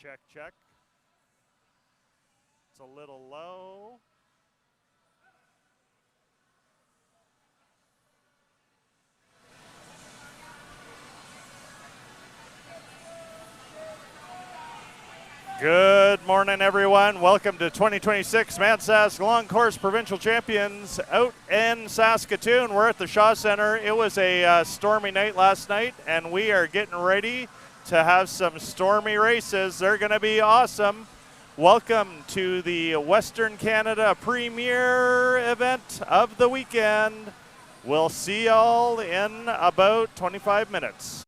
check, check. It's a little low. Good morning, everyone. Welcome to 2026 ManSask Long Course Provincial Champions out in Saskatoon. We're at the Shaw Center. It was a stormy night last night, and we are getting ready to have some stormy races. They're going to be awesome. Welcome to the Western Canada Premier event of the weekend. We'll see y'all in about 25 minutes.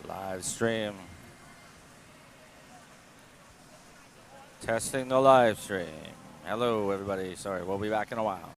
Live stream. Testing the live stream. Hello, everybody. Sorry, we'll be back in a while.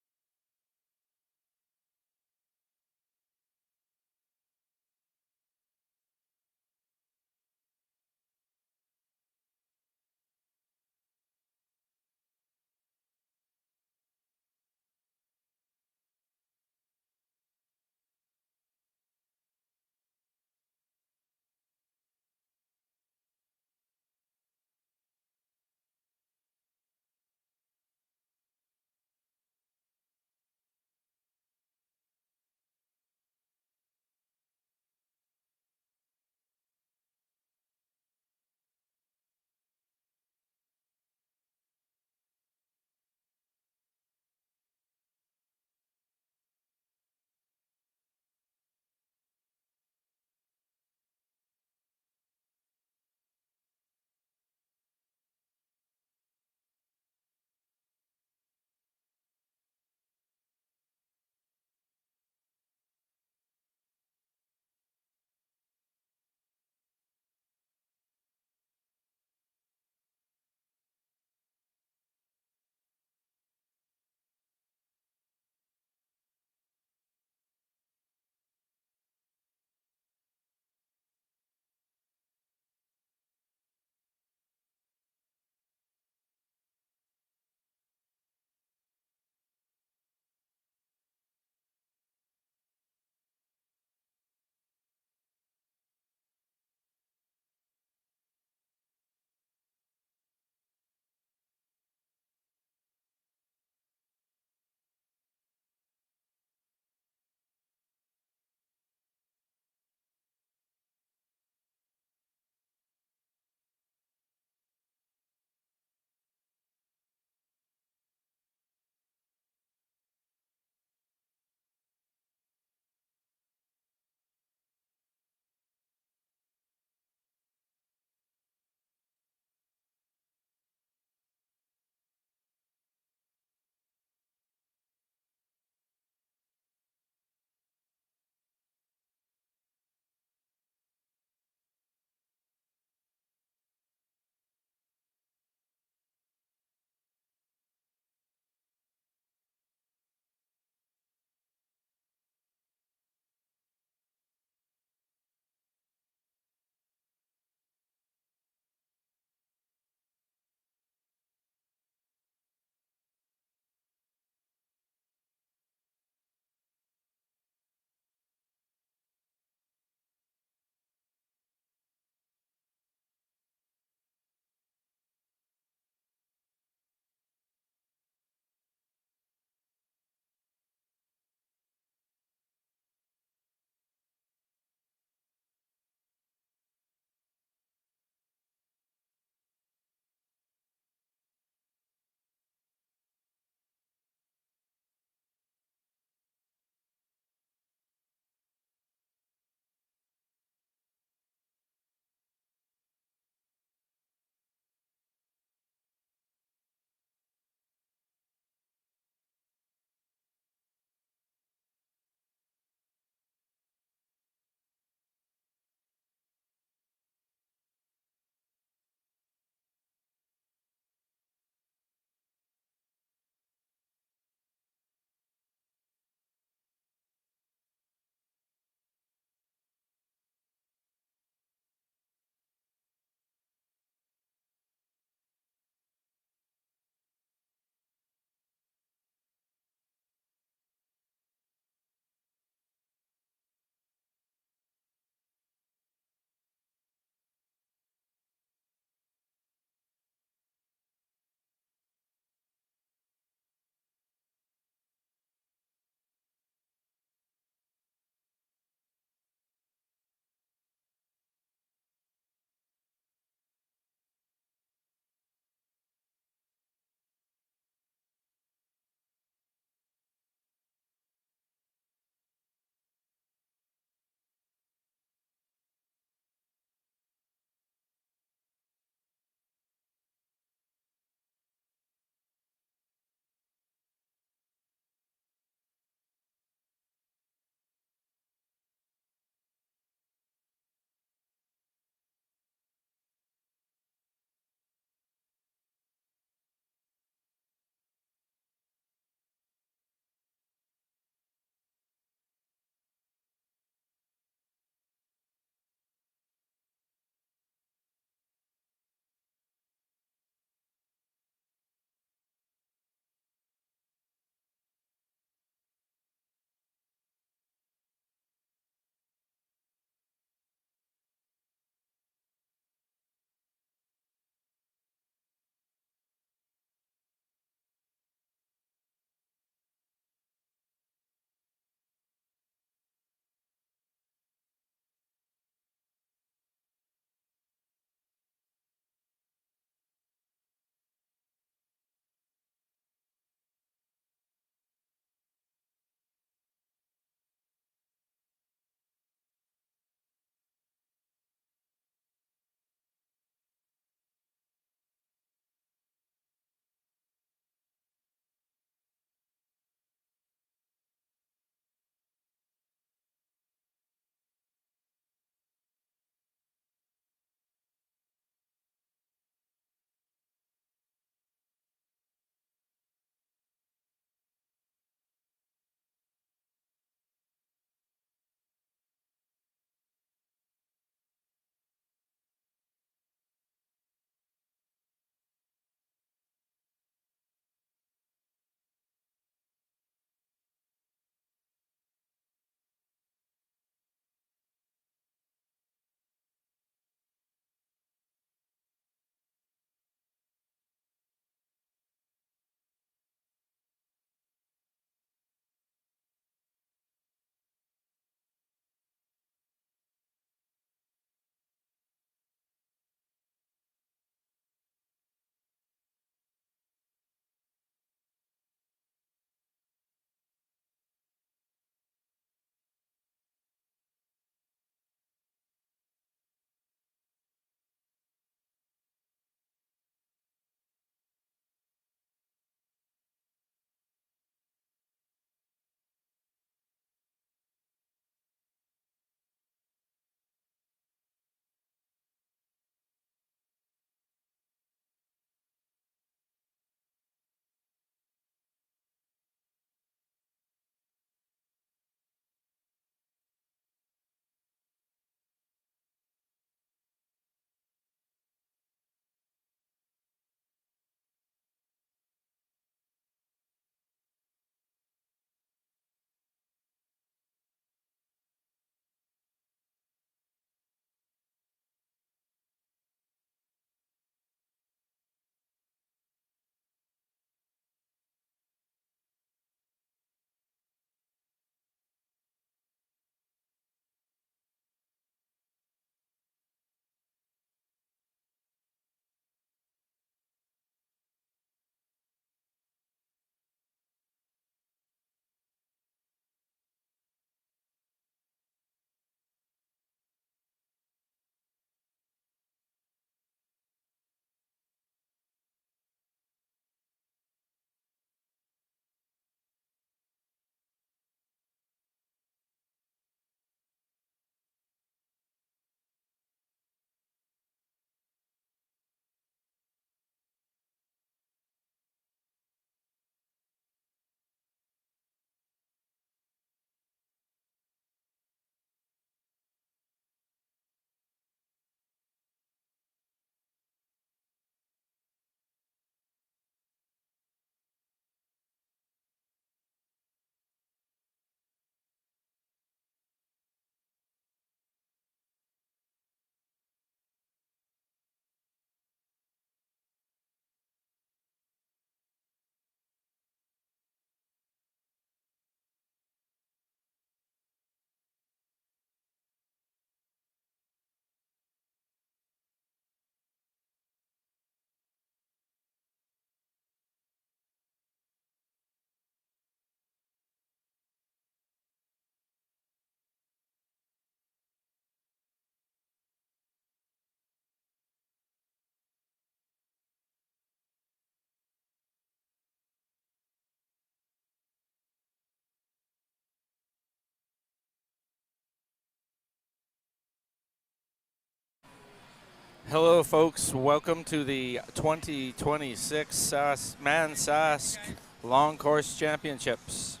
Hello, folks. Welcome to the 2026 ManSask Long Course Championships.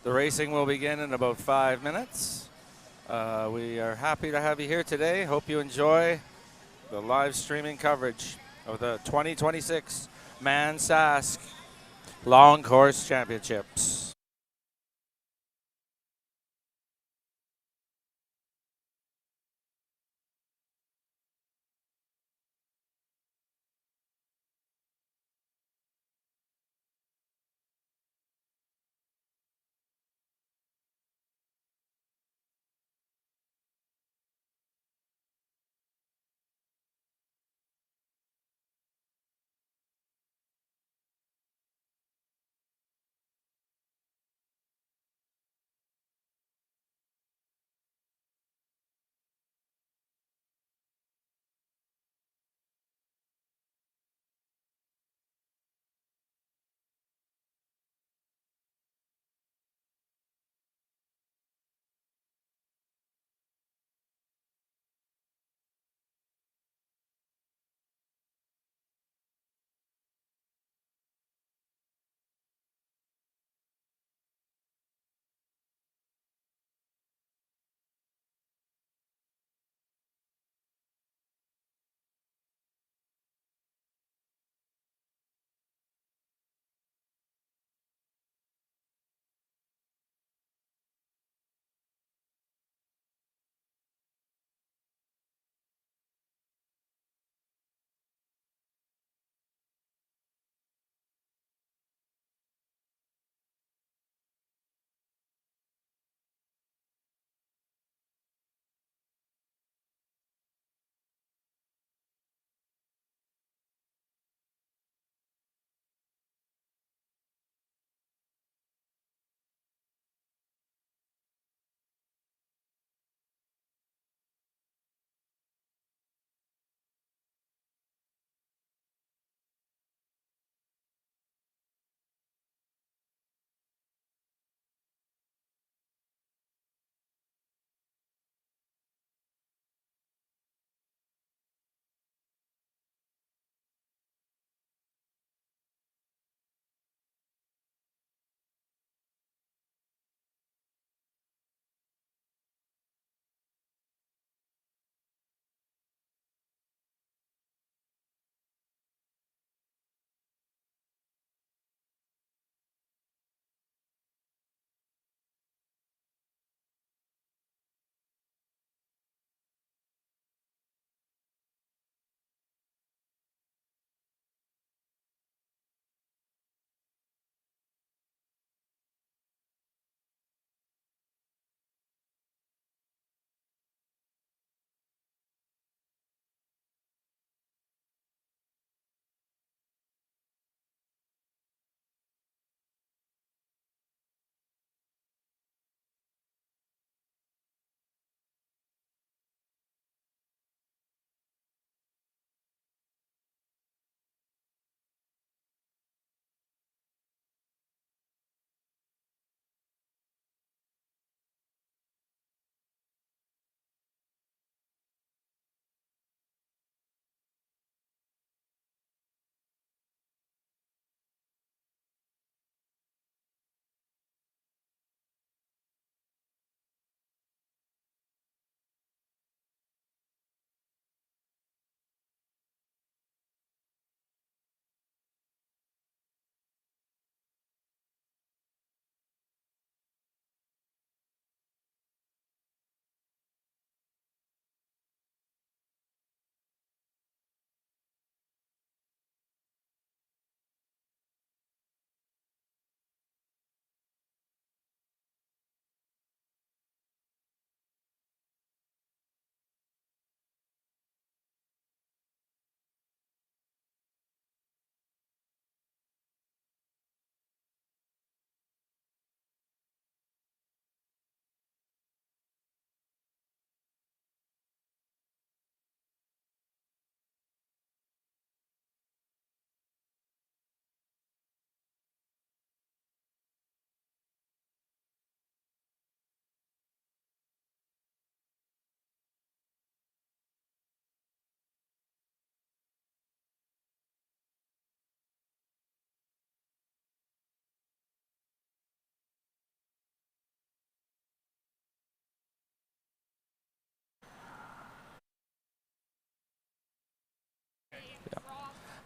The racing will begin in about 5 minutes. We are happy to have you here today. Hope you enjoy the live streaming coverage of the 2026 ManSask Long Course Championships.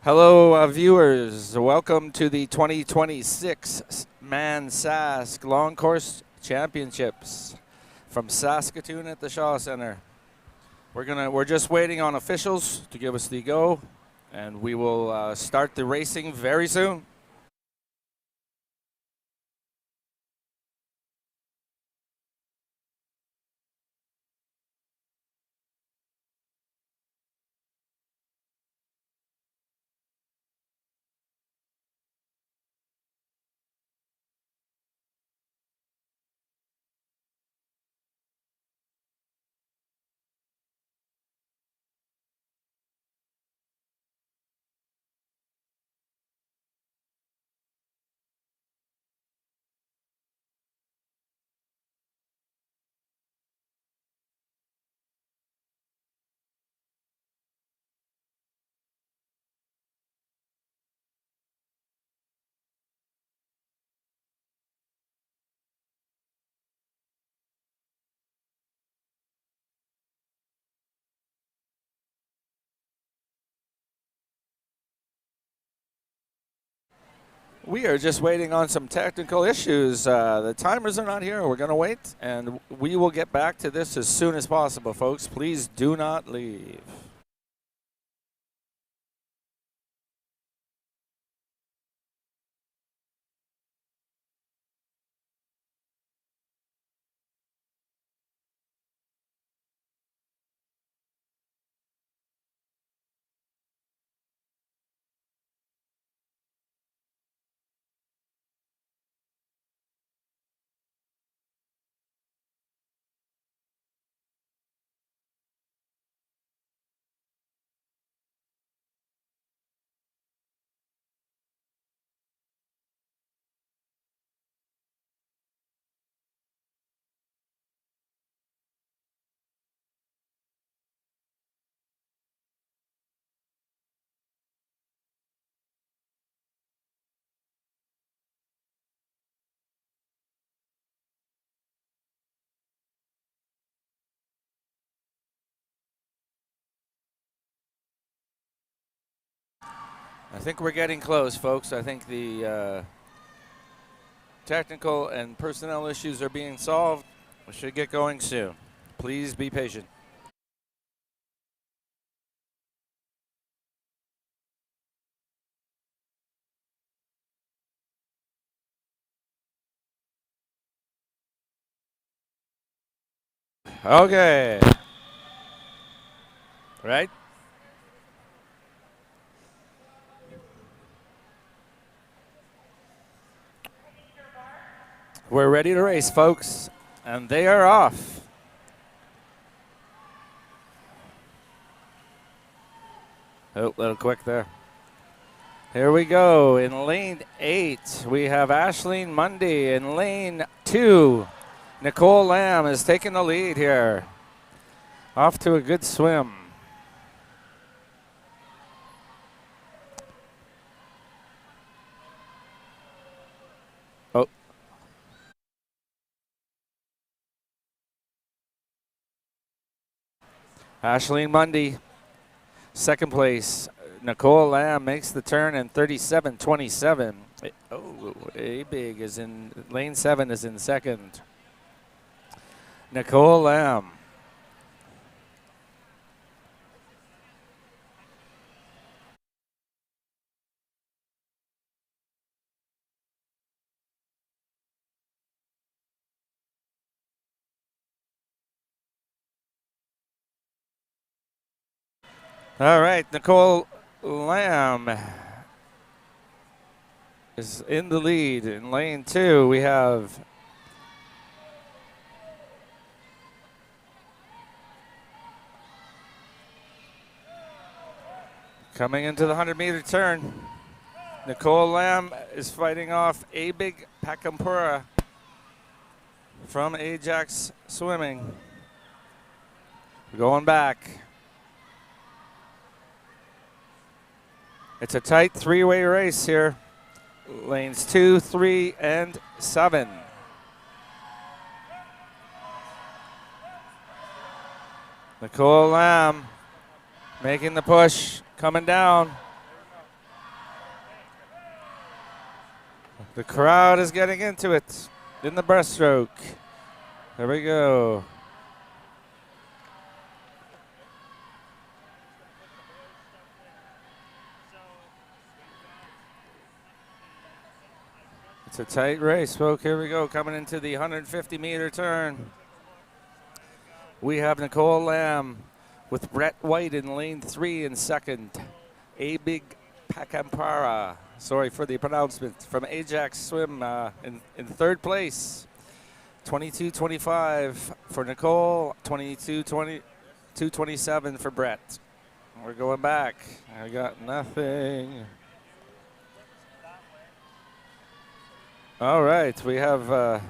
Hello, viewers. Welcome to the 2026 ManSask Long Course Championships from Saskatoon at the Shaw Center. We're just waiting on officials to give us the go, and we will start the racing very soon. We are just waiting on some technical issues. The timers are not here. We're going to wait, and we will get back to this as soon as possible, folks. Please do not leave. I think we're getting close, folks. I think the technical and personnel issues are being solved. We should get going soon. Please be patient. Okay. Right? We're ready to race, folks, and they are off. Oh, a little quick there. Here we go. In lane 8, we have Ashleen Mundy. In lane 2, Nicole Lamb is taking the lead here. Off to a good swim. Oh. Ashleen Mundy, second place. Nicole Lamb makes the turn in 37.27. Oh, A-Big is in lane 7, is in second. Nicole Lamb. All right, Nicole Lamb is in the lead. In lane 2, we have coming into the 100-meter turn. Nicole Lamb is fighting off A-Big Pakampura from Ajax Swimming. Going back. It's a tight three-way race here. Lanes 2, 3, and 7. Nicole Lamb making the push, coming down. The crowd is getting into it in the breaststroke. There we go. It's a tight race, folks. Here we go, coming into the 150-meter turn. We have Nicole Lamb with Brett White in lane 3 in second. A Big Pakampara, sorry for the pronouncement, from Ajax Swim in third place. 22:25 for Nicole, 22:27 for Brett. We're going back. I got nothing. All right, we have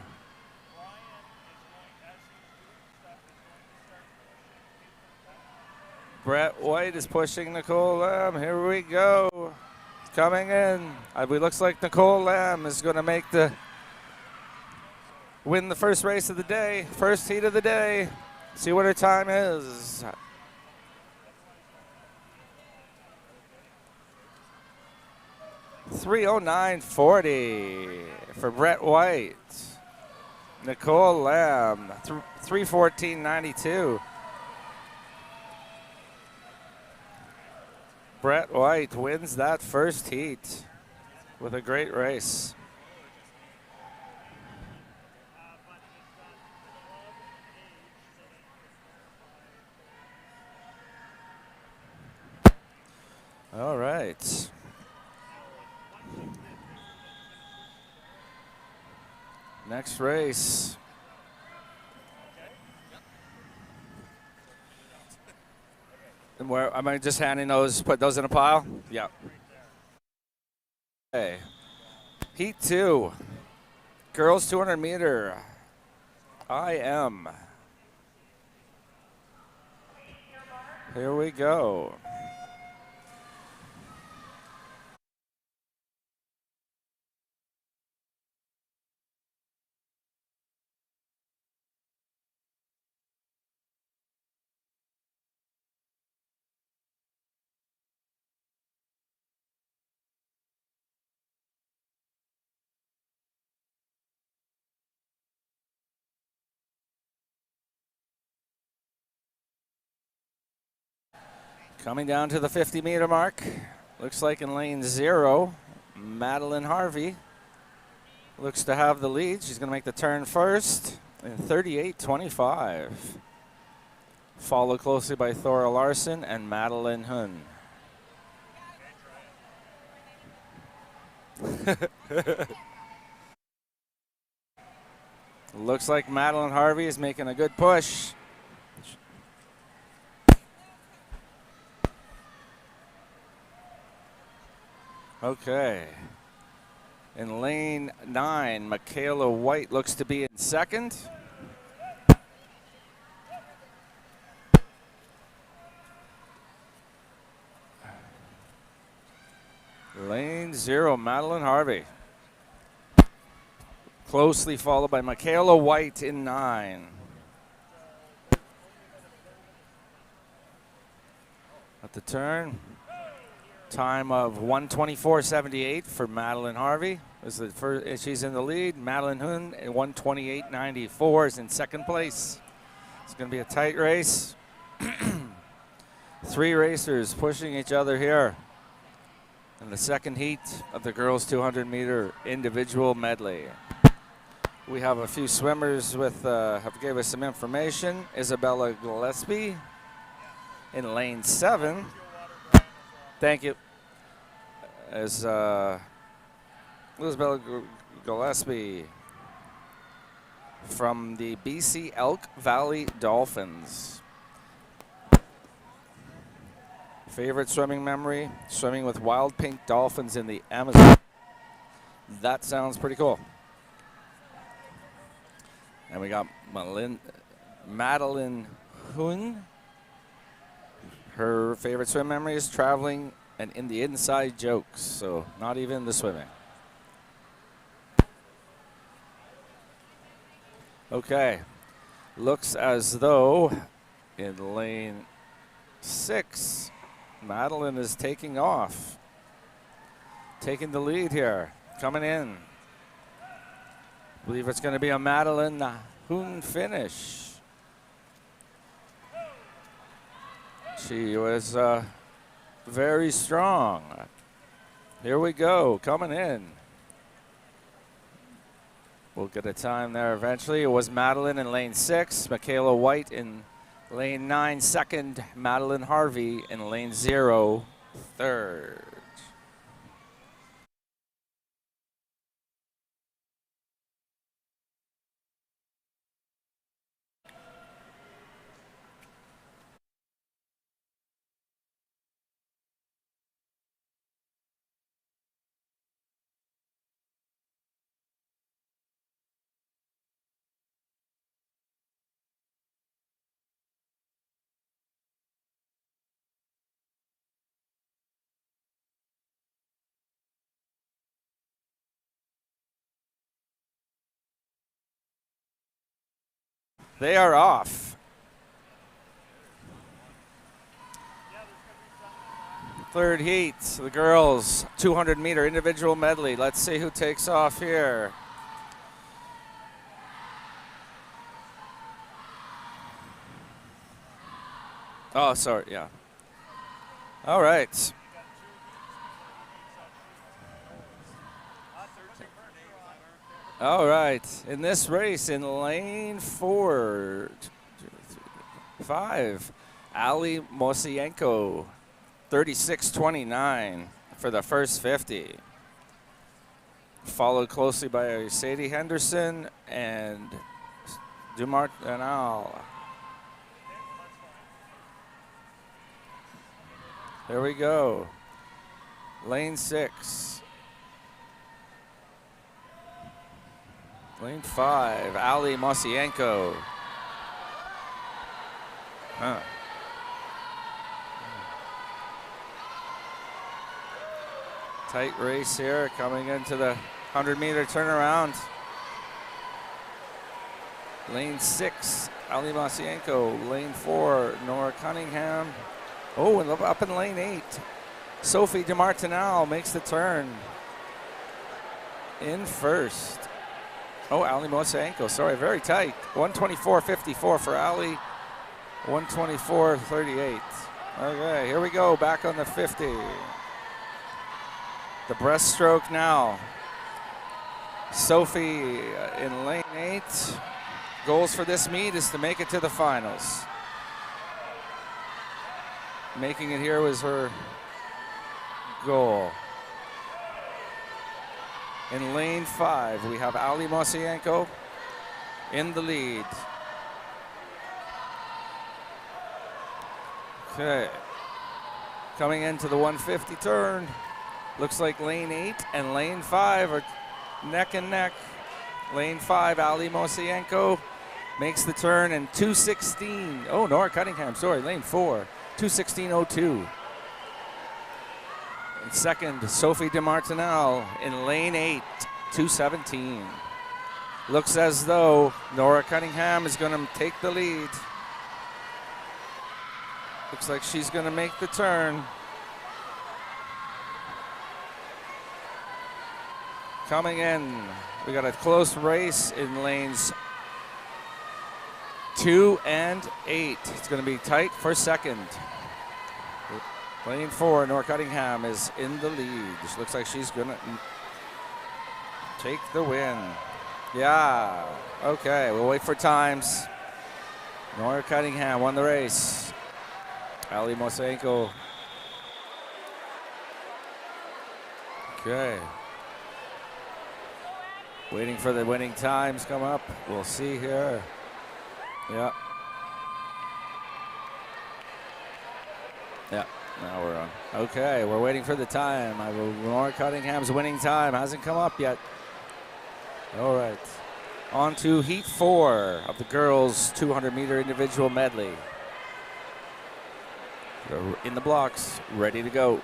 Brett White is pushing Nicole Lamb. Here we go. Coming in. It looks like Nicole Lamb is going to win the first race of the day, first heat of the day. See what her time is. .309.40 for Brett White. Nicole Lamb, 3:14.92. Brett White wins that first heat with a great race. All right. Next race. And where am I just handing those, put those in a pile? Yeah. Okay. Heat 2. Girls 200 meter. IM. Here we go. Coming down to the 50-meter mark. Looks like in lane 0, Madeline Harvey looks to have the lead. She's going to make the turn first in 38.25. Followed closely by Thora Larson and Madeline Hun. Looks like Madeline Harvey is making a good push. Okay. In lane 9, Michaela White looks to be in second. Lane 0, Madeline Harvey. Closely followed by Michaela White in 9. At the turn. Time of 1:24.78 for Madeline Harvey. This is the first, she's in the lead. Madeline Hun at 1:28.94 is in second place. It's going to be a tight race. 3 racers pushing each other here in the second heat of the girls 200 meter individual medley. We have a few swimmers with have gave us some information. Isabella Gillespie in lane 7. Thank you. As Isabella Gillespie from the BC Elk Valley Dolphins. Favorite swimming memory? Swimming with wild pink dolphins in the Amazon. That sounds pretty cool. And we got Madeline Hun. Her favorite swim memory is traveling and in the inside jokes, so not even the swimming. Okay, looks as though in lane 6, Madeline is taking off, taking the lead here, coming in. I believe it's going to be a Madeline Hoon finish. She was very strong. Here we go, coming in. We'll get a time there eventually. It was Madeline in lane 6, Michaela White in lane 9, second, Madeline Harvey in lane 0, third. They are off. Third heat, the girls, 200-meter individual medley. Let's see who takes off here. Oh, sorry, yeah. All right. All right, in this race, in lane 4, 5, Ali Mosienko, 36.29 for the first 50. Followed closely by Sadie Henderson and Dumartinal. There we go. Lane 6. Lane 5, Ali Mosienko. Tight race here, coming into the 100-meter turnaround. Lane 6, Ali Mosienko. Lane 4, Nora Cunningham. Oh, and up in lane 8, Sophie DeMartinal makes the turn in first. Oh, Ali Mosienko, sorry, very tight. 124.54 for Ali, 124.38. Okay, here we go, back on the 50. The breaststroke now. Sophie in lane 8. Goals for this meet is to make it to the finals. Making it here was her goal. In lane 5, we have Ali Mosienko in the lead. Okay. Coming into the 150 turn. Looks like lane 8 and lane 5 are neck and neck. Lane 5, Ali Mosienko makes the turn in 2:16. Oh, Nora Cunningham, sorry, lane 4, 2:16.02. And second, Sophie DeMartinal in lane 8, 2:17. Looks as though Nora Cunningham is going to take the lead. Looks like she's going to make the turn. Coming in, we got a close race in lanes 2 and 8. It's going to be tight for second. Lane 4, Nora Cunningham is in the lead. Looks like she's going to take the win. Yeah, okay, we'll wait for times. Nora Cunningham won the race. Ali Mosienko. Okay. Waiting for the winning times come up. We'll see here. Yeah. Yeah, now we're on. Okay, we're waiting for the time. Nora Cunningham's winning time hasn't come up yet. All right. On to heat 4 of the girls' 200-meter individual medley. They're in the blocks, ready to go.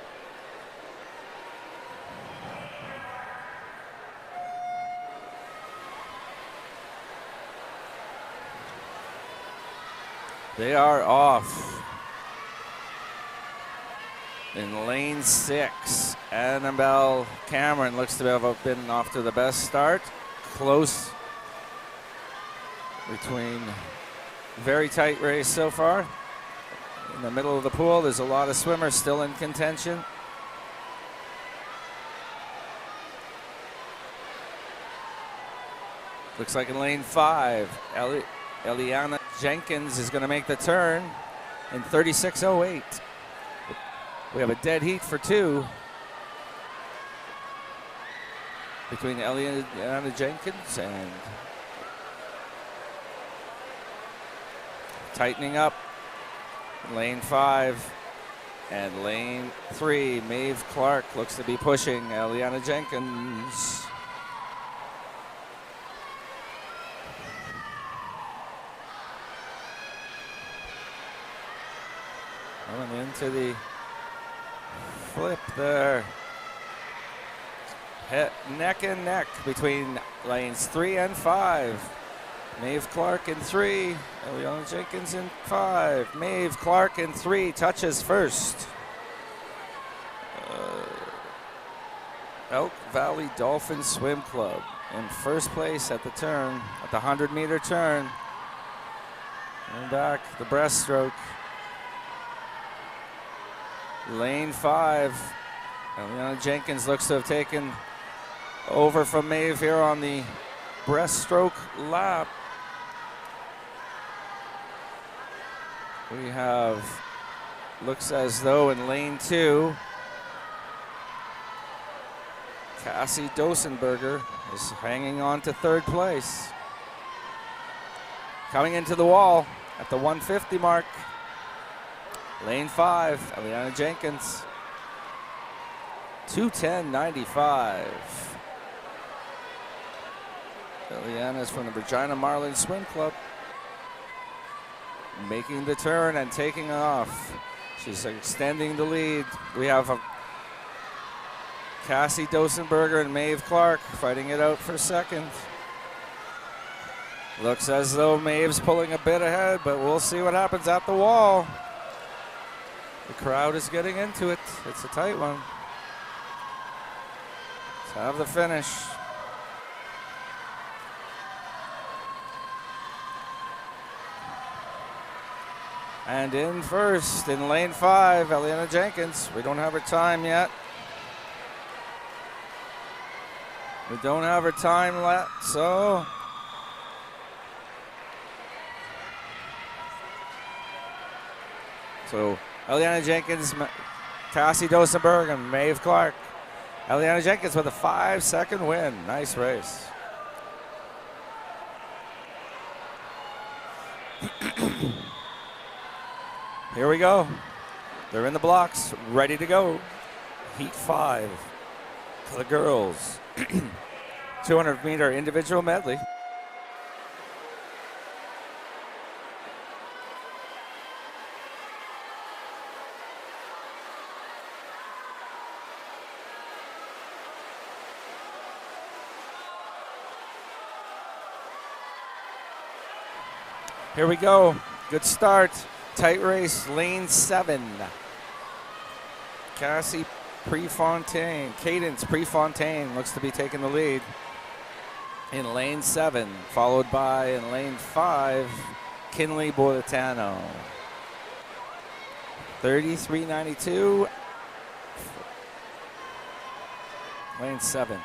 They are off. In lane 6, Annabelle Cameron looks to have been off to the best start. Close between very tight race so far. In the middle of the pool, there's a lot of swimmers still in contention. Looks like in lane 5, Eliana Jenkins is going to make the turn in 36.08. We have a dead heat for 2 between Eliana Jenkins and tightening up lane 5 and lane 3. Maeve Clark looks to be pushing Eliana Jenkins. Going into the flip there. Neck and neck between lanes 3 and 5. Maeve Clark in 3, Eliana Jenkins in 5. Maeve Clark in 3, touches first. Elk Valley Dolphin Swim Club in first place at the turn, at the 100-meter turn. And back, the breaststroke. Lane 5, Eliana Jenkins looks to have taken over from Maeve here on the breaststroke lap. We have, looks as though in lane 2, Cassie Dosenberger is hanging on to 3rd place. Coming into the wall at the 150 mark. Lane 5, Eliana Jenkins. 2:10.95. Eliana's from the Regina Marlin Swim Club. Making the turn and taking off. She's extending the lead. We have Cassie Dosenberger and Maeve Clark fighting it out for second. Looks as though Maeve's pulling a bit ahead, but we'll see what happens at the wall. The crowd is getting into it. It's a tight one. Let's have the finish. And in first, in lane 5, Eliana Jenkins. We don't have her time yet. We don't have her time yet, so. So, Eliana Jenkins, Cassie Dosenberg, and Maeve Clark. Eliana Jenkins with a 5-second win. Nice race. Here we go. They're in the blocks, ready to go. Heat 5 for the girls. 200-meter individual medley. Here we go. Good start. Tight race, lane 7. Cassie Prefontaine, Cadence Prefontaine looks to be taking the lead in lane 7, followed by in lane 5, Kinley Boletano. 33.92, lane 7.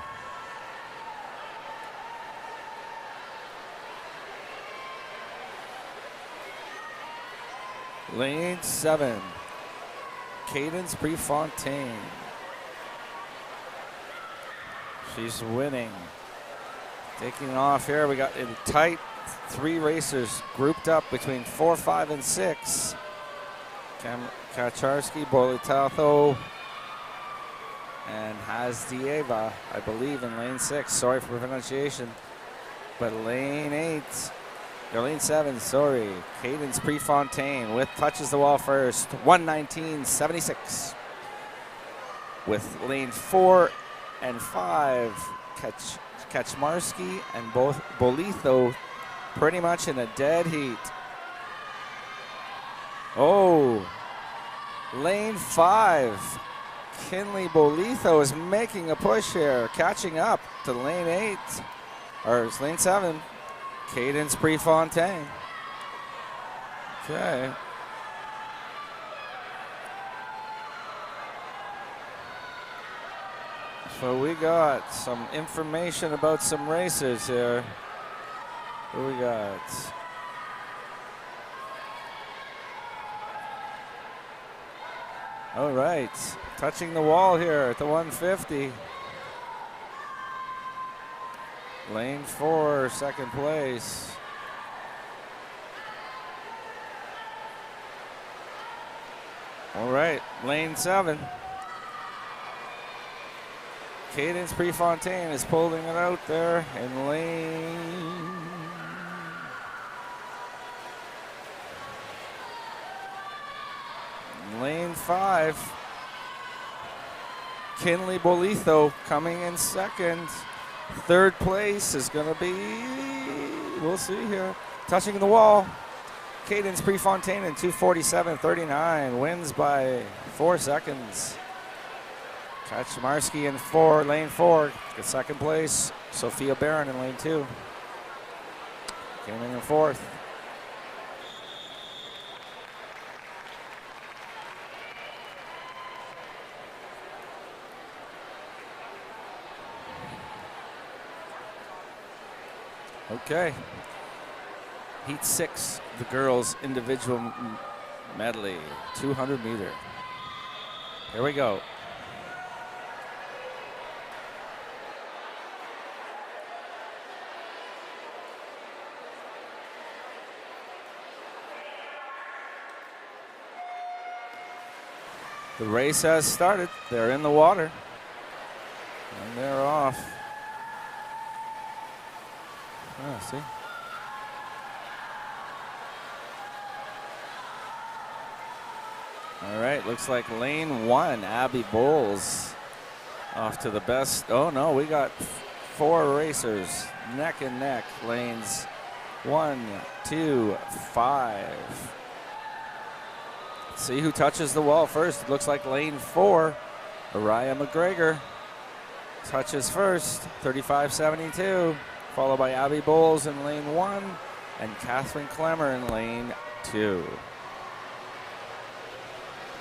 Lane 7, Cadence Prefontaine. She's winning. Taking off here, we got a tight 3 racers grouped up between 4, 5, and 6. Kacharski, Bolitato, and Hazdieva, I believe, in lane 6. Sorry for pronunciation. But lane 8. Or lane 7, sorry. Cadence Prefontaine with touches the wall first. 1:19.76. With lane 4 and 5, Kaczmarski and both Bolitho pretty much in a dead heat. Oh, lane 5. Kinley Bolitho is making a push here, catching up to lane 8, or it's lane 7. Cadence Prefontaine. Okay. So we got some information about some racers here. Who we got? All right, touching the wall here at the 150. Lane 4, second place. All right, lane 7. Cadence Prefontaine is pulling it out there in lane 5. Kinley Bolitho coming in second. Third place is going to be, we'll see here, touching the wall. Cadence Prefontaine in 2:47.39 wins by 4 seconds. Kaczmarski in lane 4, gets second place. Sophia Barron in lane 2. Came in fourth. Okay. Heat 6, the girls' individual medley, 200 meter. Here we go. The race has started. They're in the water. And they're off. Oh, see? All right, looks like lane 1, Abby Bowles off to the best. Oh no, we got 4 racers neck and neck. Lanes 1, 2, 5. Let's see who touches the wall first. It looks like lane 4, Araya McGregor touches first, 35.72. Followed by Abby Bowles in lane 1 and Catherine Clemmer in lane 2.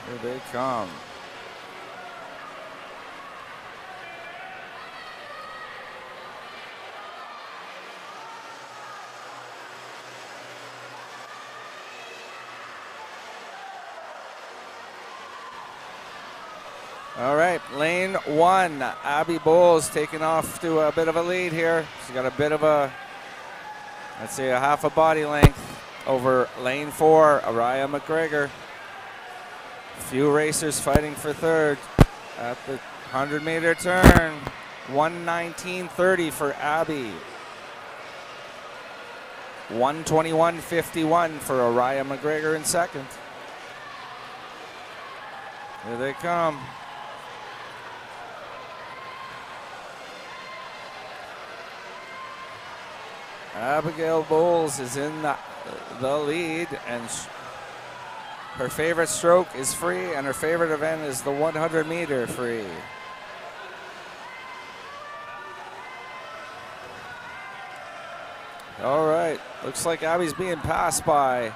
Here they come. All right, lane 1, Abby Bowles taking off to a bit of a lead here. She's got a bit of a, let's say, a half a body length over lane 4, Araya McGregor. Few racers fighting for third at the 100-meter turn. 1:19.30 for Abby. 1:21.51 for Araya McGregor in second. Here they come. Abigail Bowles is in the lead, and her favorite stroke is free, and her favorite event is the 100-meter free. All right, looks like Abby's being passed by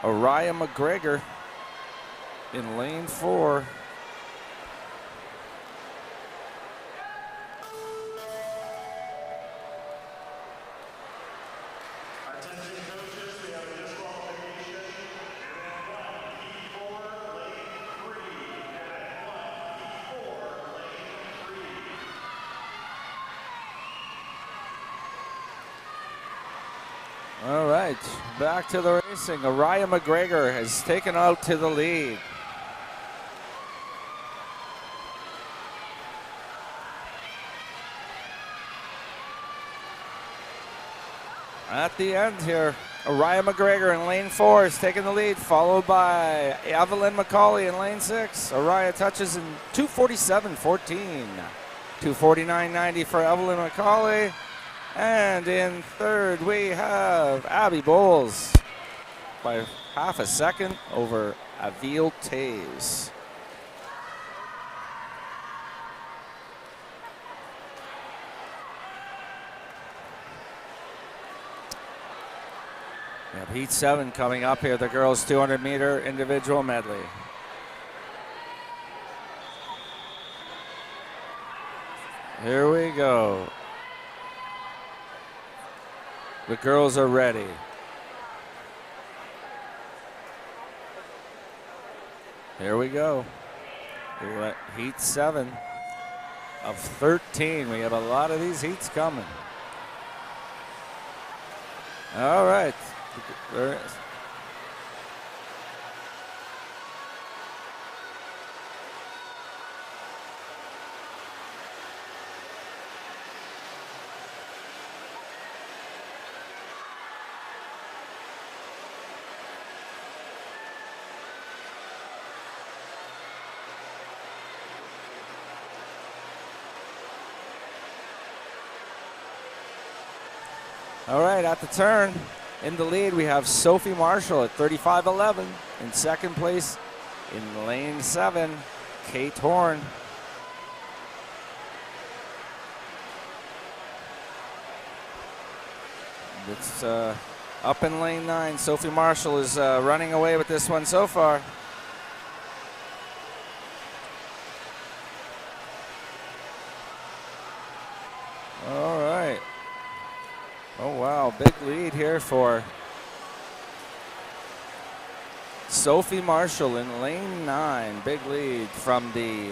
Araya McGregor in lane 4. All right, back to the racing. Araya McGregor has taken out to the lead. At the end here, Araya McGregor in lane 4 is taking the lead, followed by Evelyn McCauley in lane 6. Araya touches in 2:47.14. 2:49.90 for Evelyn McCauley. And in third, we have Abby Bowles by half a second over Avil Taves. We have heat 7 coming up here, the girls' 200-meter individual medley. Here we go. The girls are ready. Here we go. We're at heat 7 of 13. We have a lot of these heats coming. All right. There it is. All right, at the turn, in the lead, we have Sophie Marshall at 35.11. In second place, in lane 7, Kate Horn. It's up in lane 9. Sophie Marshall is running away with this one so far. All right. Oh, wow, big lead here for Sophie Marshall in lane 9. Big lead from the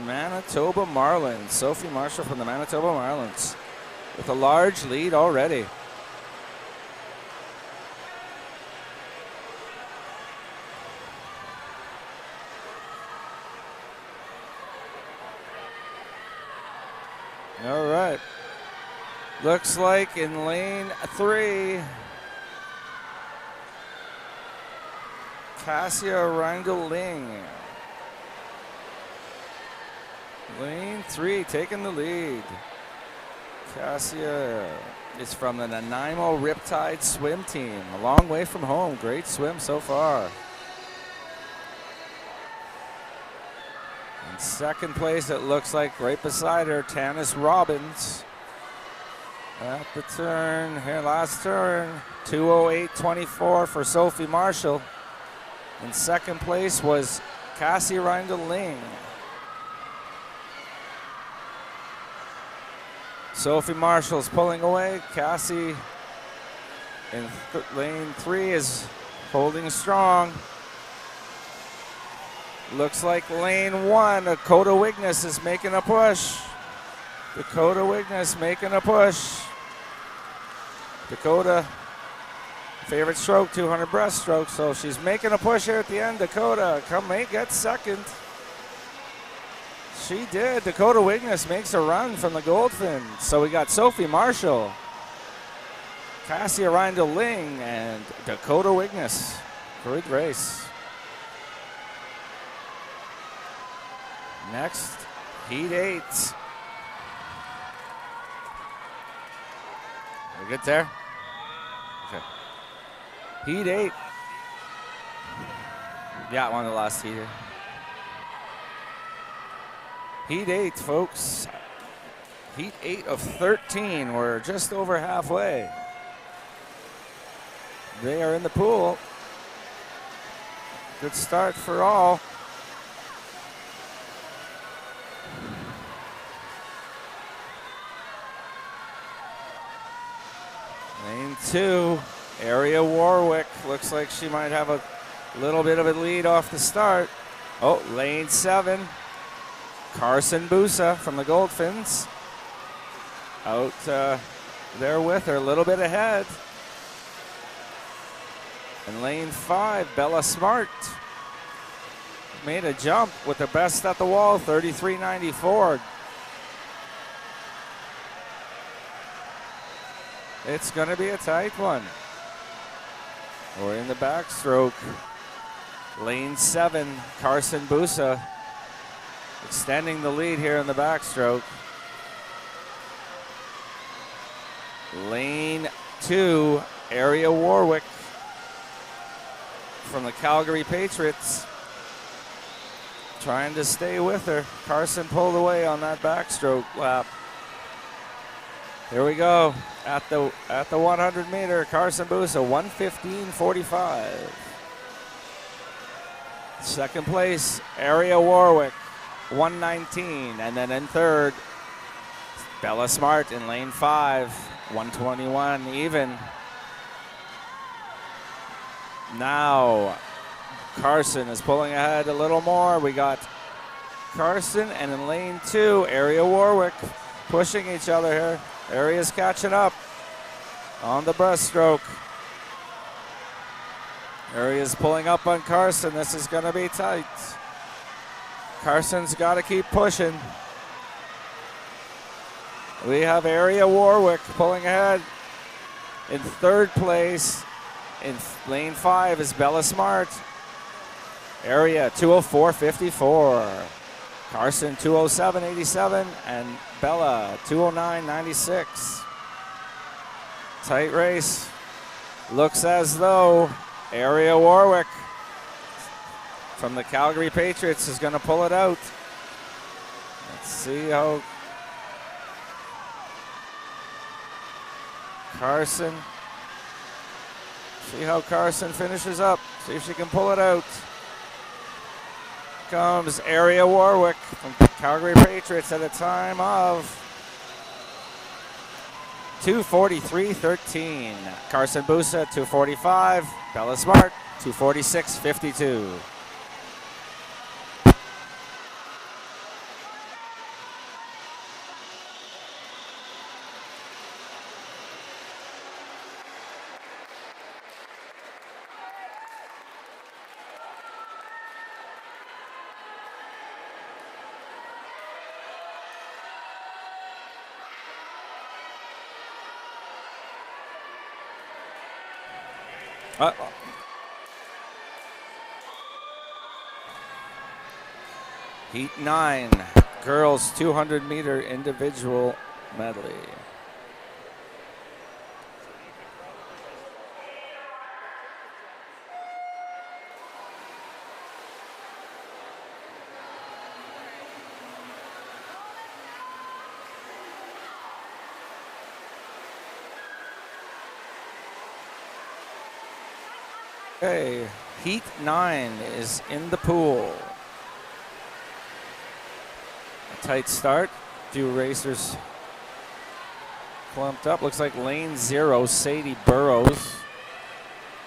Manitoba Marlins. Sophie Marshall from the Manitoba Marlins with a large lead already. All right. Looks like in lane 3, Cassia Rindel-Ling. Lane 3 taking the lead. Cassia is from the Nanaimo Riptide swim team. A long way from home. Great swim so far. In second place, it looks like right beside her, Tanis Robbins. At the turn, here last turn, 2:08.24 for Sophie Marshall. In second place was Cassie Rindel-Ling. Sophie Marshall's pulling away. Cassie in lane 3 is holding strong. Looks like lane 1, Dakota Wiggness is making a push. Dakota Wiggness making a push. Dakota, favorite stroke, 200 breaststroke, so she's making a push here at the end. Dakota, may get second. She did. Dakota Wiggness makes a run from the Goldfin. So we got Sophie Marshall, Cassia Rindel-Ling, and Dakota Wiggness. Great race. Next, heat 8. We good there? Okay. Heat 8. Yeah, one of the last heater. Heat 8, folks. Heat 8 of 13. We're just over halfway. They are in the pool. Good start for all. Lane 2, Area Warwick. Looks like she might have a little bit of a lead off the start. Oh, lane 7, Carson Busa from the Goldfins. Out there with her, a little bit ahead. And lane 5, Bella Smart made a jump with the best at the wall, 33.94. It's going to be a tight one. We're in the backstroke. Lane 7, Carson Busa extending the lead here in the backstroke. Lane 2, Area Warwick from the Calgary Patriots. Trying to stay with her. Carson pulled away on that backstroke lap. Here we go at the 100 meter. Carson Busa 1:15.45. Second place, Area Warwick 1:19, and then in third, Bella Smart in lane 5 1:21 even. Now Carson is pulling ahead a little more. We got Carson, and in lane 2, Area Warwick pushing each other here. Area's catching up on the breaststroke. Area's pulling up on Carson. This is going to be tight. Carson's got to keep pushing. We have Area Warwick pulling ahead. In third place, in lane 5, is Bella Smart. Area 2:04.54. Carson 2:07.87, and Bella 2:09.96. Tight race. Looks as though Area Warwick from the Calgary Patriots is going to pull it out. Let's see how Carson finishes up. See if she can pull it out. Comes Area Warwick from Calgary Patriots at a time of 2:43.13. Carson Busa 2:45. Bella Smart 2:46.52. Heat 9, girls 200 meter individual medley. Okay, Heat 9 is in the pool. A tight start. Few racers clumped up. Looks like lane 0, Sadie Burrows.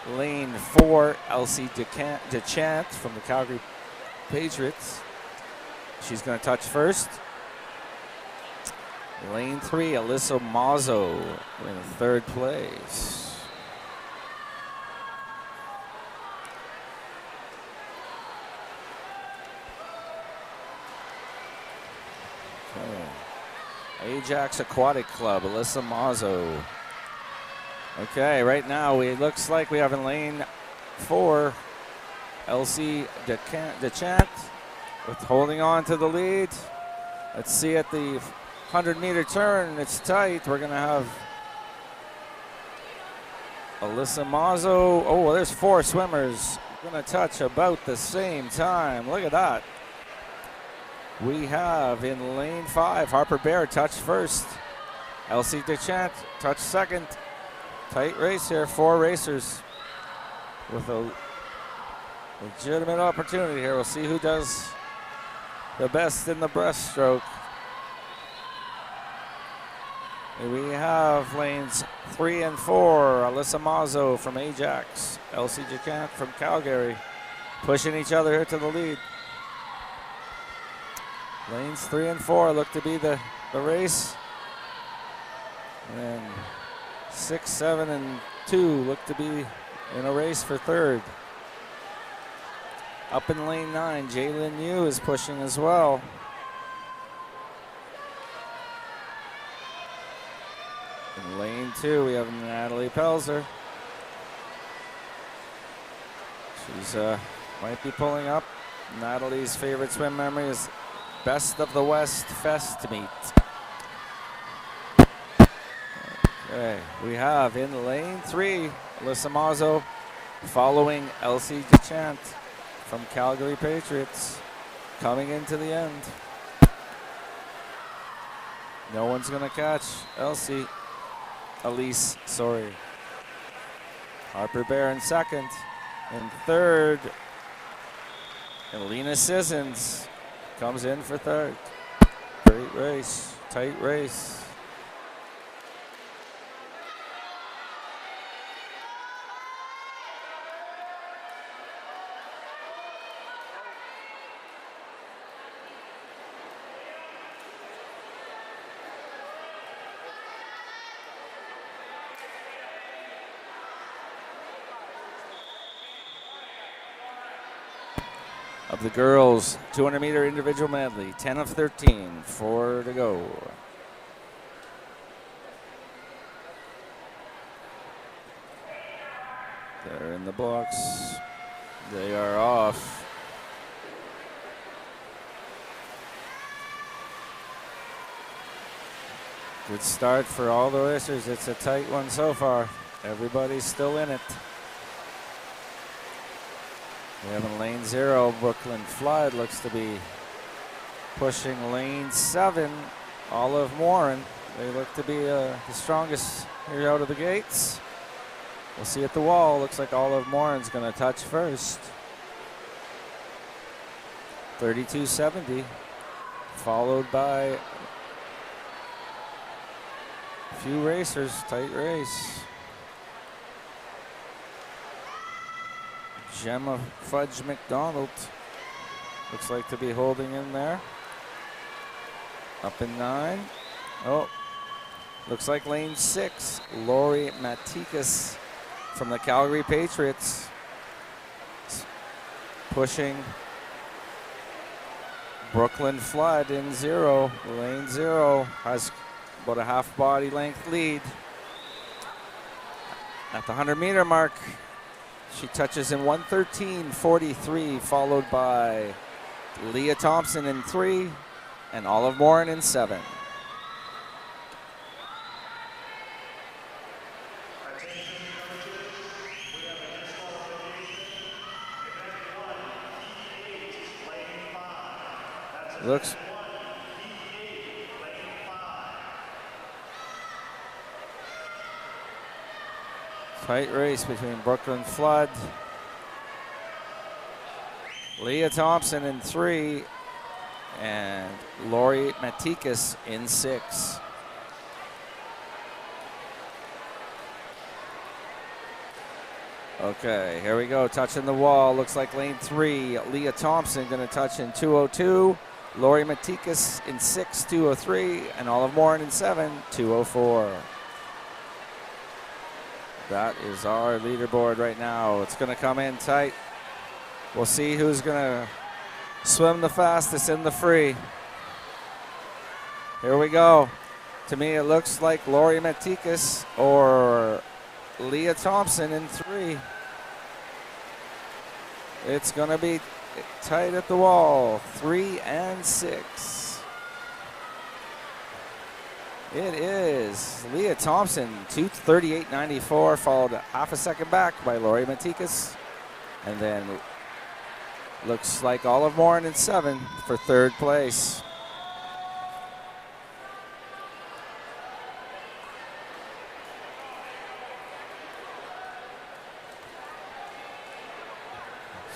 Lane 4, Elsie DeChant from the Calgary Patriots. She's going to touch first. Lane 3, Alyssa Mazzo in third place. Ajax Aquatic Club, Alyssa Mazzo. Okay, right now it looks like we have in lane 4, Elsie DeChant with holding on to the lead. Let's see at the 100-meter turn, it's tight. We're going to have Alyssa Mazzo. Oh, well, there's 4 swimmers going to touch about the same time. Look at that. We have in lane 5, Harper Bear touch first. Elsie DeChant touch second. Tight race here, 4 racers with a legitimate opportunity here. We'll see who does the best in the breaststroke. Here we have lanes 3 and 4, Alyssa Mazzo from Ajax, Elsie DeChant from Calgary, pushing each other here to the lead. Lanes 3 and 4 look to be the race. And 6, 7, and 2 look to be in a race for third. Up in lane 9, Jalen Yu is pushing as well. In lane 2, we have Natalie Pelzer. She's might be pulling up. Natalie's favorite swim memory is Best of the West Fest meet. Okay, we have in lane 3, Alyssa Mazzo following Elsie DeChant from Calgary Patriots coming into the end. No one's going to catch Elsie. Elise, sorry. Harper Bear in second. In third, Elena Sissons comes in for third. Great race, tight race. Of the girls, 200-meter individual medley, 10 of 13, 4 to go. They're in the box. They are off. Good start for all the racers. It's a tight one so far. Everybody's still in it. We have in lane 0, Brooklyn Flood looks to be pushing lane 7, Olive Warren. They look to be the strongest here out of the gates. We'll see at the wall. Looks like Olive Warren's going to touch first. 32.70, followed by a few racers. Tight race. Gemma Fudge McDonald looks like to be holding in there. Up in 9. Oh, looks like lane 6. Lori Matikas from the Calgary Patriots pushing Brooklyn Flood in 0. Lane 0 has about a half body length lead. At the 100-meter mark, she touches in 1:13.43, followed by Leah Thompson in 3 and Olive Warren in 7. Looks tight race between Brooklyn Flood, Leah Thompson in 3, and Lori Matikas in 6. Okay, here we go, touching the wall. Looks like lane 3, Leah Thompson going to touch in 2:02. Lori Matikas in 6, 2:03, and Olive Warren in 7, 2:04. That is our leaderboard right now. It's going to come in tight. We'll see who's going to swim the fastest in the free. Here we go. To me, it looks like Lori Matikas or Leah Thompson in 3. It's going to be tight at the wall, 3 and 6. It is Leah Thompson, 2:38.94, followed half a second back by Lori Matikas. And then looks like Olive Warren in 7 for 3rd place.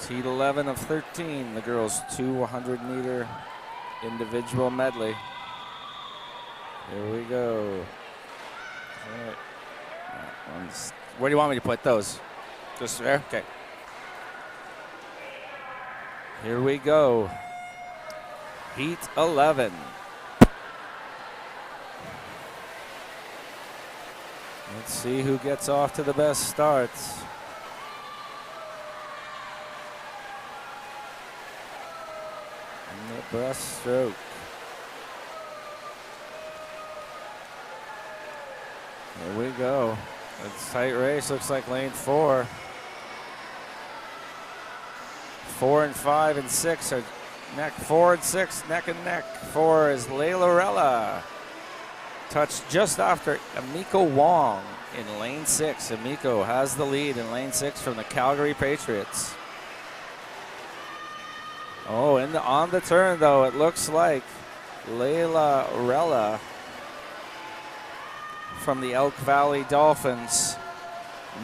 Heat 11 of 13, the girls' 200-meter individual medley. Here we go. All right. Where do you want me to put those? Just there? Okay. Here we go. Heat 11. Let's see who gets off to the best starts. And the breaststroke. Here we go. It's a tight race. Looks like lane 4. 4 and 5 and 6 are neck. 4 and 6 neck and neck. 4 is Layla Rella. Touched just after Amiko Wong in lane 6. Amiko has the lead in lane 6 from the Calgary Patriots. Oh, on the turn though, it looks like Layla Rella from the Elk Valley Dolphins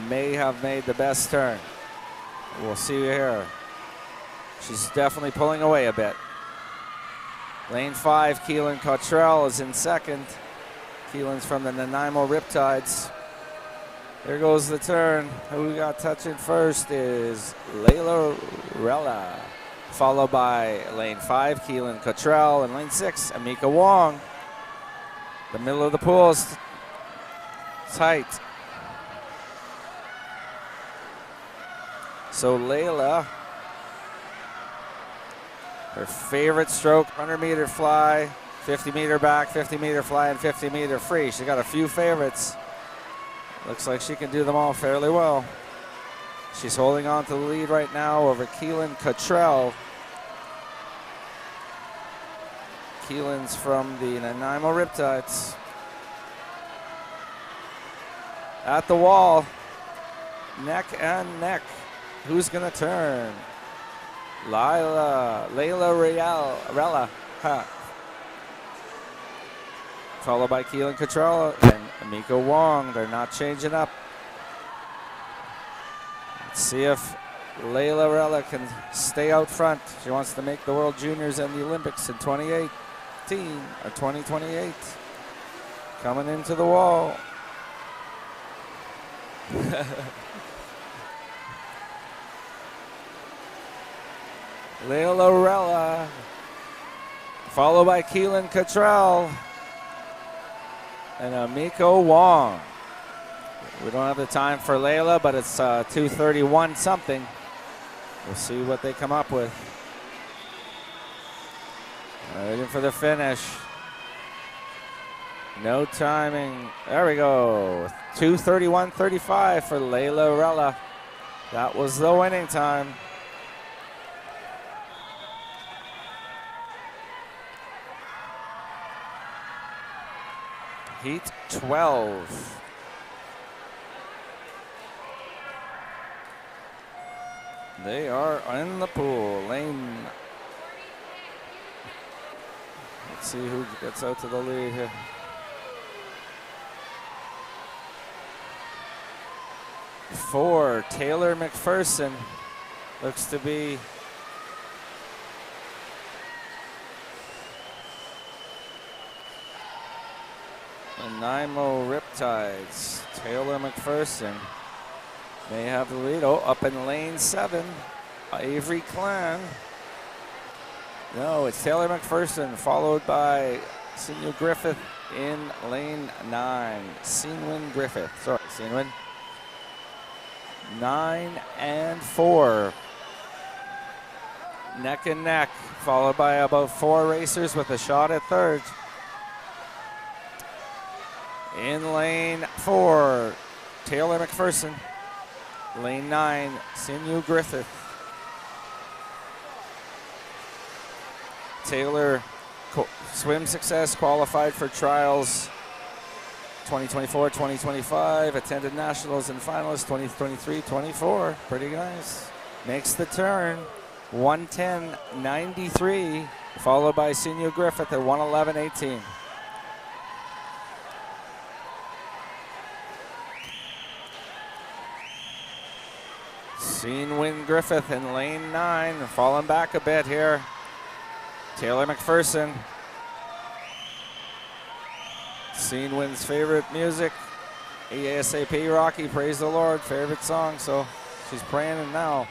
may have made the best turn. We'll see here. She's definitely pulling away a bit. Lane 5, Keelan Cottrell is in second. Keelan's from the Nanaimo Riptides. There goes the turn. Who we got touching first is Layla Rella, followed by lane 5, Keelan Cottrell, and lane 6, Amika Wong. The middle of the pool is tight. So Layla, her favorite stroke, 100-meter fly, 50-meter back, 50-meter fly, and 50-meter free. She's got a few favorites. Looks like she can do them all fairly well. She's holding on to the lead right now over Keelan Cottrell. Keelan's from the Nanaimo Riptides. At the wall, neck and neck. Who's gonna turn? Layla Rella, followed by Keelan Cottrell and Amika Wong. They're not changing up. Let's see if Layla Rella can stay out front. She wants to make the World Juniors and the Olympics in 2018 or 2028. Coming into the wall. Layla Rella, followed by Keelan Cottrell and Amika Wong. We don't have the time for Layla, but it's 2:31 something. We'll see what they come up with. Waiting for the finish. No timing. There we go. 2:31.35 for Layla Rella. That was the winning time. Heat 12. They are in the pool. Lane. Let's see who gets out to the lead here. Four, Taylor McPherson. Looks to be Nanaimo Riptides. Taylor McPherson may have the lead. Oh, up in lane 7, Avery Clan. No, it's Taylor McPherson, followed by Sinew Griffith in lane 9. Sinwin Griffith, sorry, Sinwin. 9 and 4. Neck and neck, followed by about 4 racers with a shot at third. In lane 4, Taylor McPherson. Lane 9, Sinew Griffith. Taylor, swim success, qualified for trials 2024-2025, attended nationals and finalists 2023-24. Pretty nice. Makes the turn, 110.93, followed by Sinew Griffith at 111.18. Sinwin Griffith in lane 9, falling back a bit here. Taylor McPherson. Sinwin's favorite music, ASAP Rocky, Praise the Lord, favorite song, so she's praying it now.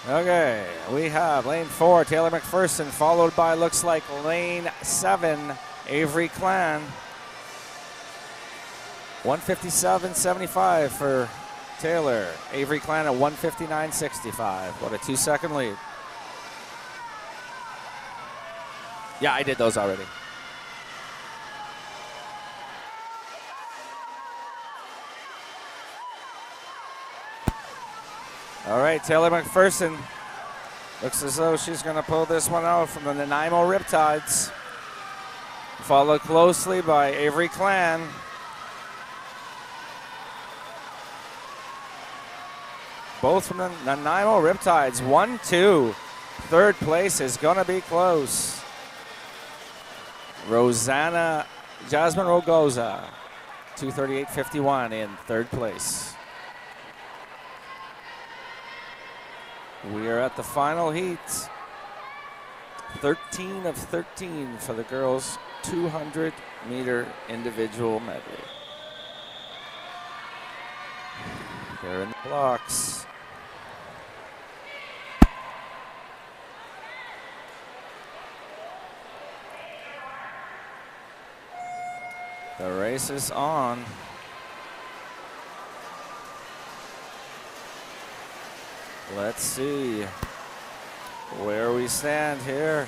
Okay, we have lane 4, Taylor McPherson, followed by, looks like lane 7, Avery Clan. 157.75 for Taylor. Avery Clan at 159.65. What a 2-second lead. Yeah, I did those already. All right, Taylor McPherson looks as though she's going to pull this one out from the Nanaimo Riptides. Followed closely by Avery Clan. Both from the Nanaimo Riptides. 1-2. Third place is going to be close. Jasmine Rogoza, 2:38.51 in third place. We are at the final heat. 13 of 13 for the girls' 200-meter individual medley. They're in the blocks. The race is on. Let's see where we stand here.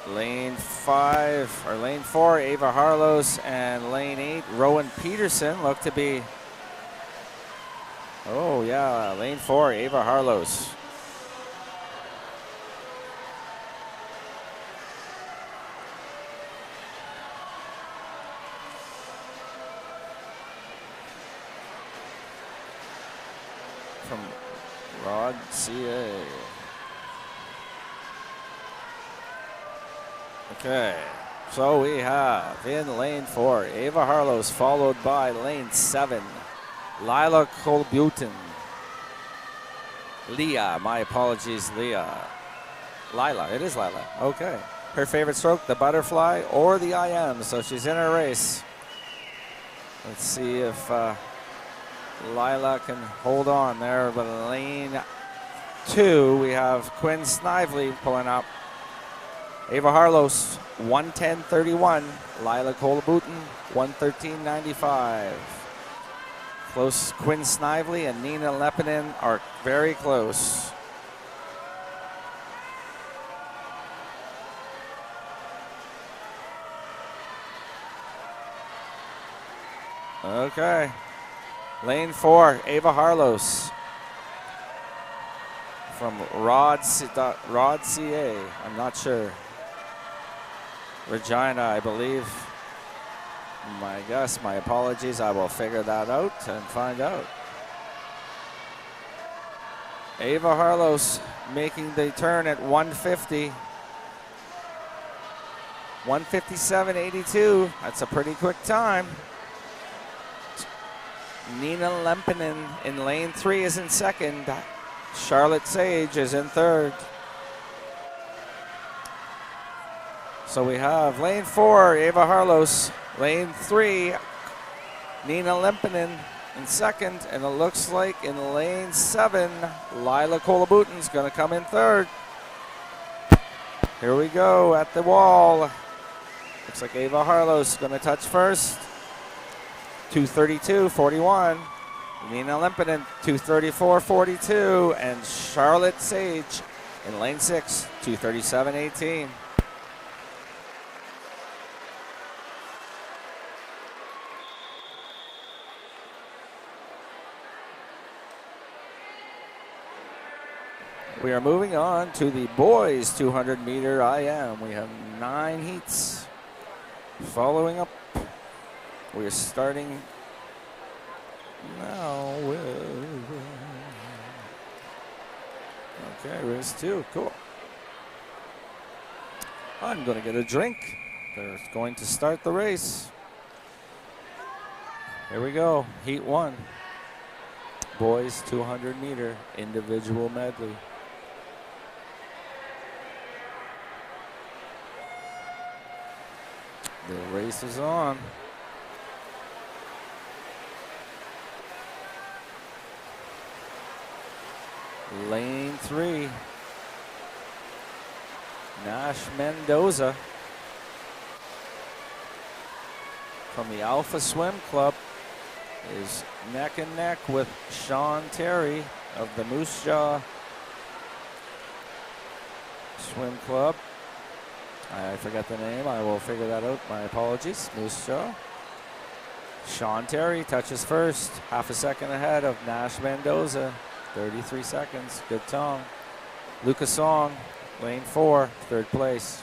Lane 4, Ava Harlos, and lane 8, Rowan Peterson look to be. Oh yeah, lane 4, Ava Harlos. From Rod CA. Okay, so we have in lane 4, Ava Harlos, followed by lane 7, Lila Kolbutin. Leah, my apologies, Leah. Lila, it is Lila, okay. Her favorite stroke, the butterfly or the IM, so she's in her race. Let's see if Lila can hold on there, but in lane 2, we have Quinn Snively pulling up. Ava Harlos, 1:10.31. Lila Kolbutin, 1:13.95. Close. Quinn Snively and Nina Lepinen are very close. Okay. Lane 4, Ava Harlos. From Rod CA, I'm not sure. Regina, I believe. My guess, my apologies. I will figure that out and find out. Ava Harlos making the turn at 150. 157.82. That's a pretty quick time. Nina Lempinen in lane 3 is in second. Charlotte Sage is in third. So we have lane 4, Ava Harlos. Lane 3, Nina Lempinen in second. And it looks like in lane 7, Lila Kolbutin's going to come in third. Here we go at the wall. Looks like Ava Harlos going to touch first. 2:32.41. Nina Lempinen, 2:34.42. And Charlotte Sage in lane 6, 2:37.18. We are moving on to the boys 200-meter IM. We have 9 heats. Following up, we are starting now with, okay, race 2, cool. I'm going to get a drink. They're going to start the race. Here we go, heat 1. Boys 200-meter individual medley. The race is on. Lane 3. Nash Mendoza from the Alpha Swim Club is neck and neck with Sean Terry of the Moose Jaw Swim Club. I forget the name. I will figure that out. My apologies. Moose Jaw. Sean Terry touches first. Half a second ahead of Nash Mendoza. 33 seconds. Good time. Lucas Song, lane 4, third place.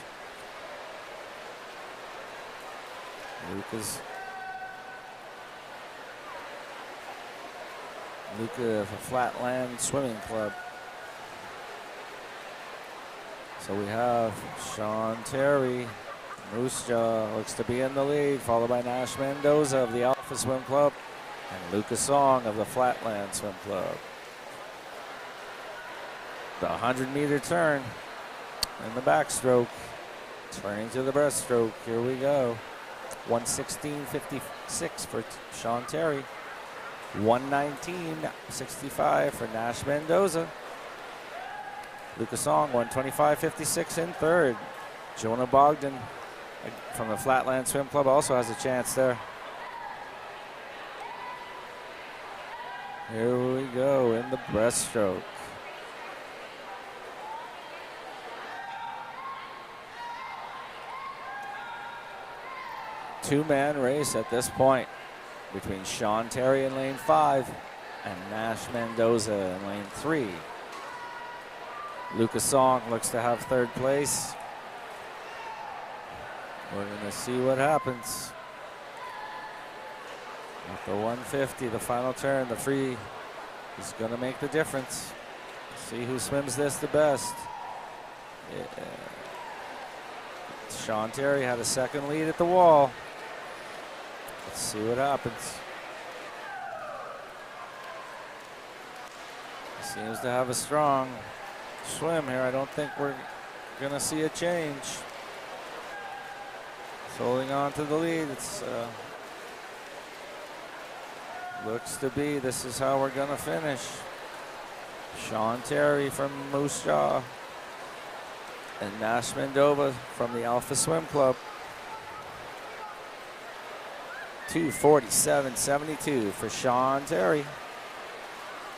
Luca Flatland Swimming Club. So we have Sean Terry, Moose Jaw looks to be in the lead, followed by Nash Mendoza of the Alpha Swim Club and Lucas Song of the Flatland Swim Club. The 100-meter turn in the backstroke, turning to the breaststroke. Here we go. 1:16.56 for Sean Terry. 1:19.65 for Nash Mendoza. Lucas Song, 1:25.56 in third. Jonah Bogdan from the Flatland Swim Club also has a chance there. Here we go in the breaststroke. Two-man race at this point between Sean Terry in lane 5 and Nash Mendoza in lane 3. Lucas Song looks to have third place. We're going to see what happens. At the 150, the final turn, the free is going to make the difference. See who swims this the best. Sean Terry had a second lead at the wall. Let's see what happens. Seems to have a strong swim here. I don't think we're going to see a change. It's holding on to the lead. It's looks to be this is how we're going to finish. Sean Terry from Moose Jaw and Nash Mendoza from the Alpha Swim Club. 2:47.72 for Sean Terry.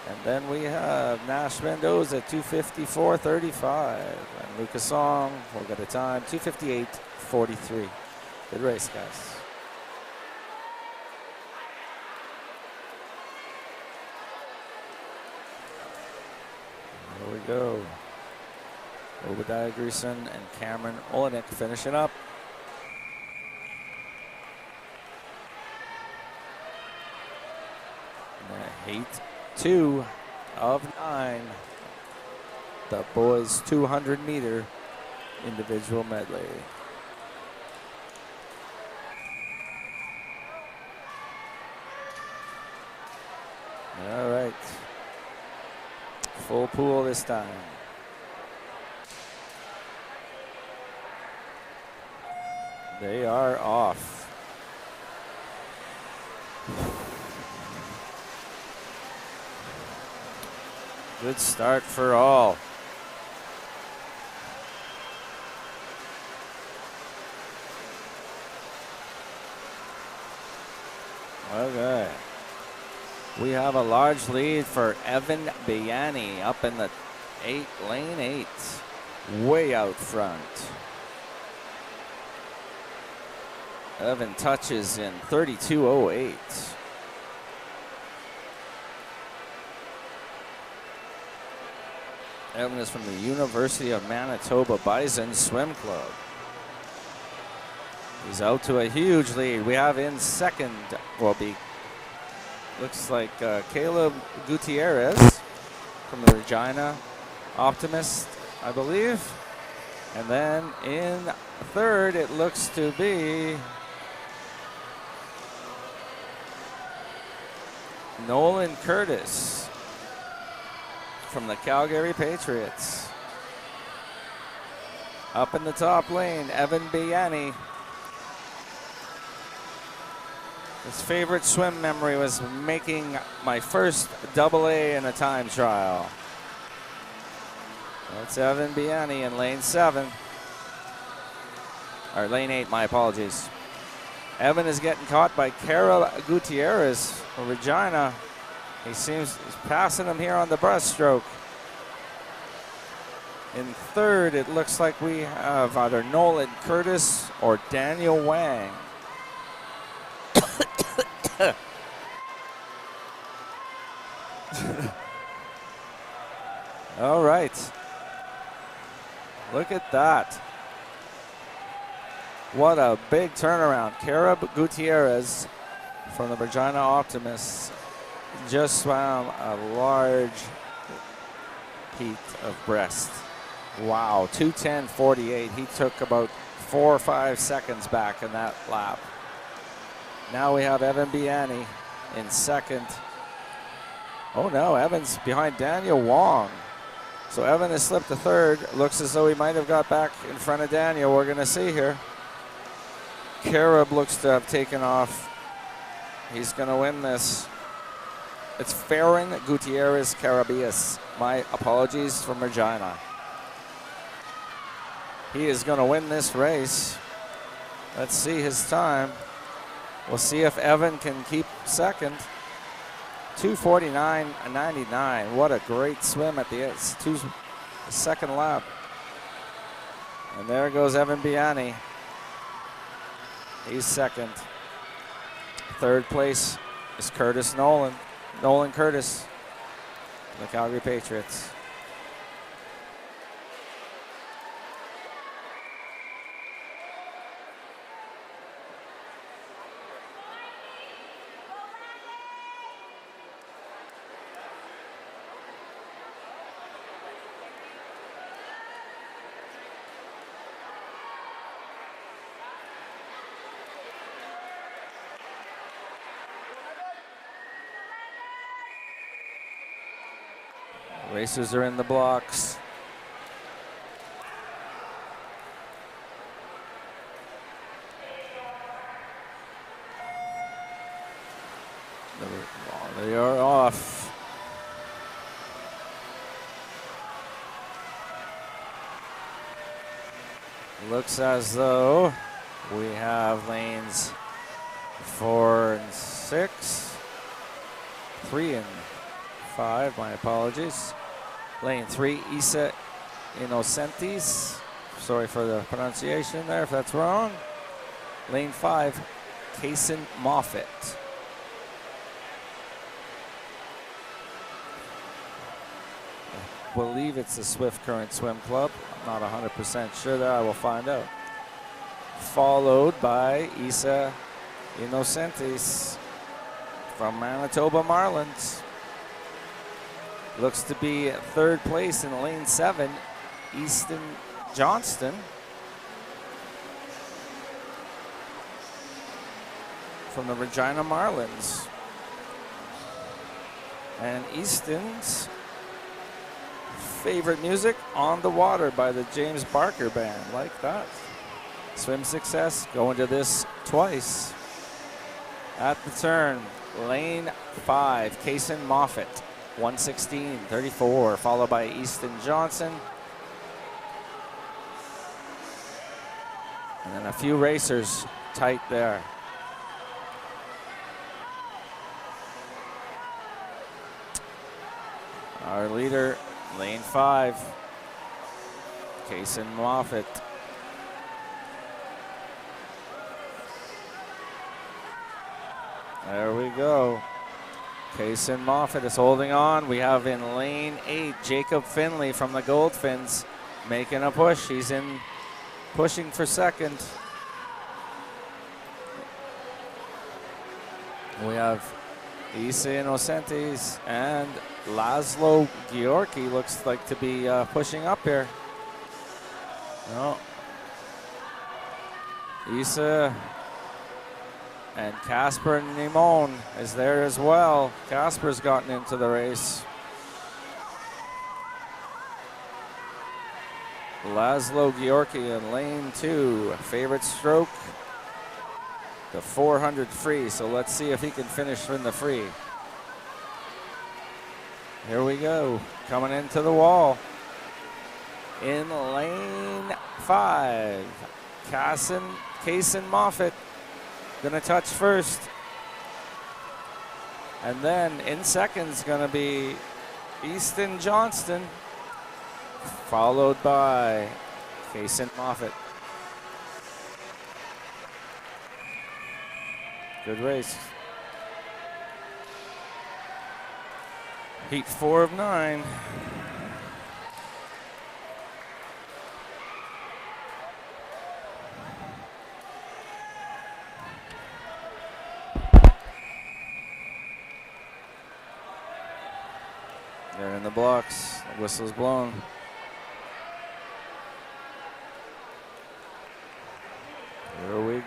And then we have Nash Mendoza, 2:54.35. And Lucas Song will get a time, 2:58.43. Good race, guys. Here we go. Obadiah Greason and Cameron Olenek finishing up. Heat 2 of 9. The boys 200-meter individual medley. All right. Full pool this time. They are off. Good start for all. Okay. We have a large lead for Evan Biani up in the lane 8, way out front. Evan touches in 32:08. Evan is from the University of Manitoba Bison Swim Club. He's out to a huge lead. We have in second will be, looks like Caleb Gutierrez from the Regina Optimist, I believe. And then in third, it looks to be Nolan Curtis from the Calgary Patriots. Up in the top lane, Evan Biani. His favorite swim memory was making my first AA in a time trial. That's Evan Biani in lane 7. Or lane 8, my apologies. Evan is getting caught by Cara Gutierrez from Regina. He seems he's passing him here on the breaststroke. In third, it looks like we have either Nolan Curtis or Daniel Wang. All right. Look at that. What a big turnaround. Cara Gutierrez from the Regina Optimists just swam a large heat of breast. Wow, 2:10.48. He took about 4 or 5 seconds back in that lap. Now we have Evan Biani in second. Oh no, Evan's behind Daniel Wong. So Evan has slipped to third. Looks as though he might have got back in front of Daniel. We're going to see here. Carib looks to have taken off. He's going to win this. It's Farron Gutierrez Carabias. My apologies from Regina. He is going to win this race. Let's see his time. We'll see if Evan can keep second. 2:49.99. What a great swim at the second lap. And there goes Evan Biani. He's second. Third place is Curtis Nolan. Nolan Curtis, the Calgary Patriots. Racers are in the blocks. They are off. Looks as though we have lanes 4 and 6, 3 and 5, my apologies. Lane 3, Isa Innocentes. Sorry for the pronunciation there if that's wrong. Lane 5, Kaysen Moffitt. I believe it's the Swift Current Swim Club. I'm not 100% sure there. I will find out. Followed by Isa Innocentes from Manitoba Marlins. Looks to be third place in lane 7, Easton Johnston. From the Regina Marlins. And Easton's favorite music, On the Water by the James Barker Band. Like that. Swim success, going to this twice. At the turn, lane 5, Kaysen Moffitt. 1:16.34, followed by Easton Johnson. And then a few racers tight there. Our leader, lane 5, Kaysen Moffitt. There we go. Kaysen Moffitt is holding on. We have in lane 8, Jacob Finley from the Goldfins making a push. He's in pushing for second. We have Isa Innocentes and Laszlo Georgi looks like to be pushing up here. No. Isa and Casper Nimon is there as well. Casper's gotten into the race. Laszlo Georgi in lane 2. Favorite stroke, the 400 free. So let's see if he can finish in the free. Here we go. Coming into the wall. In lane 5, Kaysen Moffitt. Gonna touch first. And then in seconds gonna be Easton Johnston, followed by Kaysen Moffitt. Good race. Heat 4 of 9. They're in the blocks. The whistle's blown.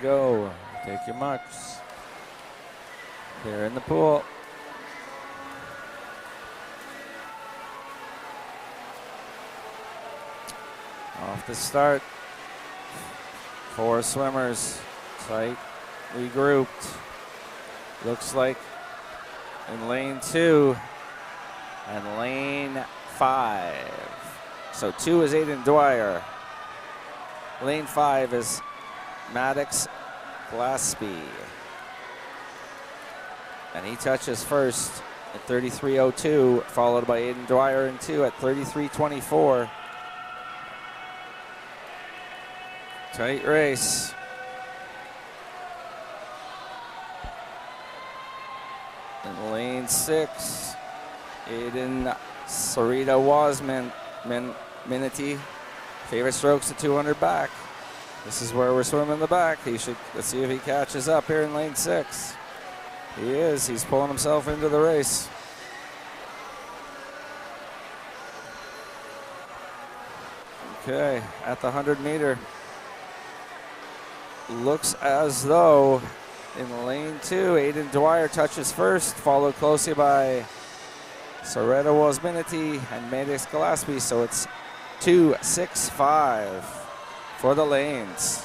go. Take your marks. Here in the pool. Off the start. 4 swimmers. Tightly grouped. Looks like in lane 2 and lane 5. So 2 is Aiden Dwyer. Lane 5 is Maddox Gillespie. And he touches first at 33.02, followed by Aiden Dwyer in 2 at 33.24. Tight race. In lane 6, Aiden Sarita Wasman Minity. Favorite strokes at 200 back. This is where we're swimming the back. Let's see if he catches up here in lane 6. He is. He's pulling himself into the race. Okay, at the 100 meter. Looks as though in lane 2, Aiden Dwyer touches first, followed closely by Sarita Wasminity and Maddox Gillespie. So it's 2-6-5 for the lanes.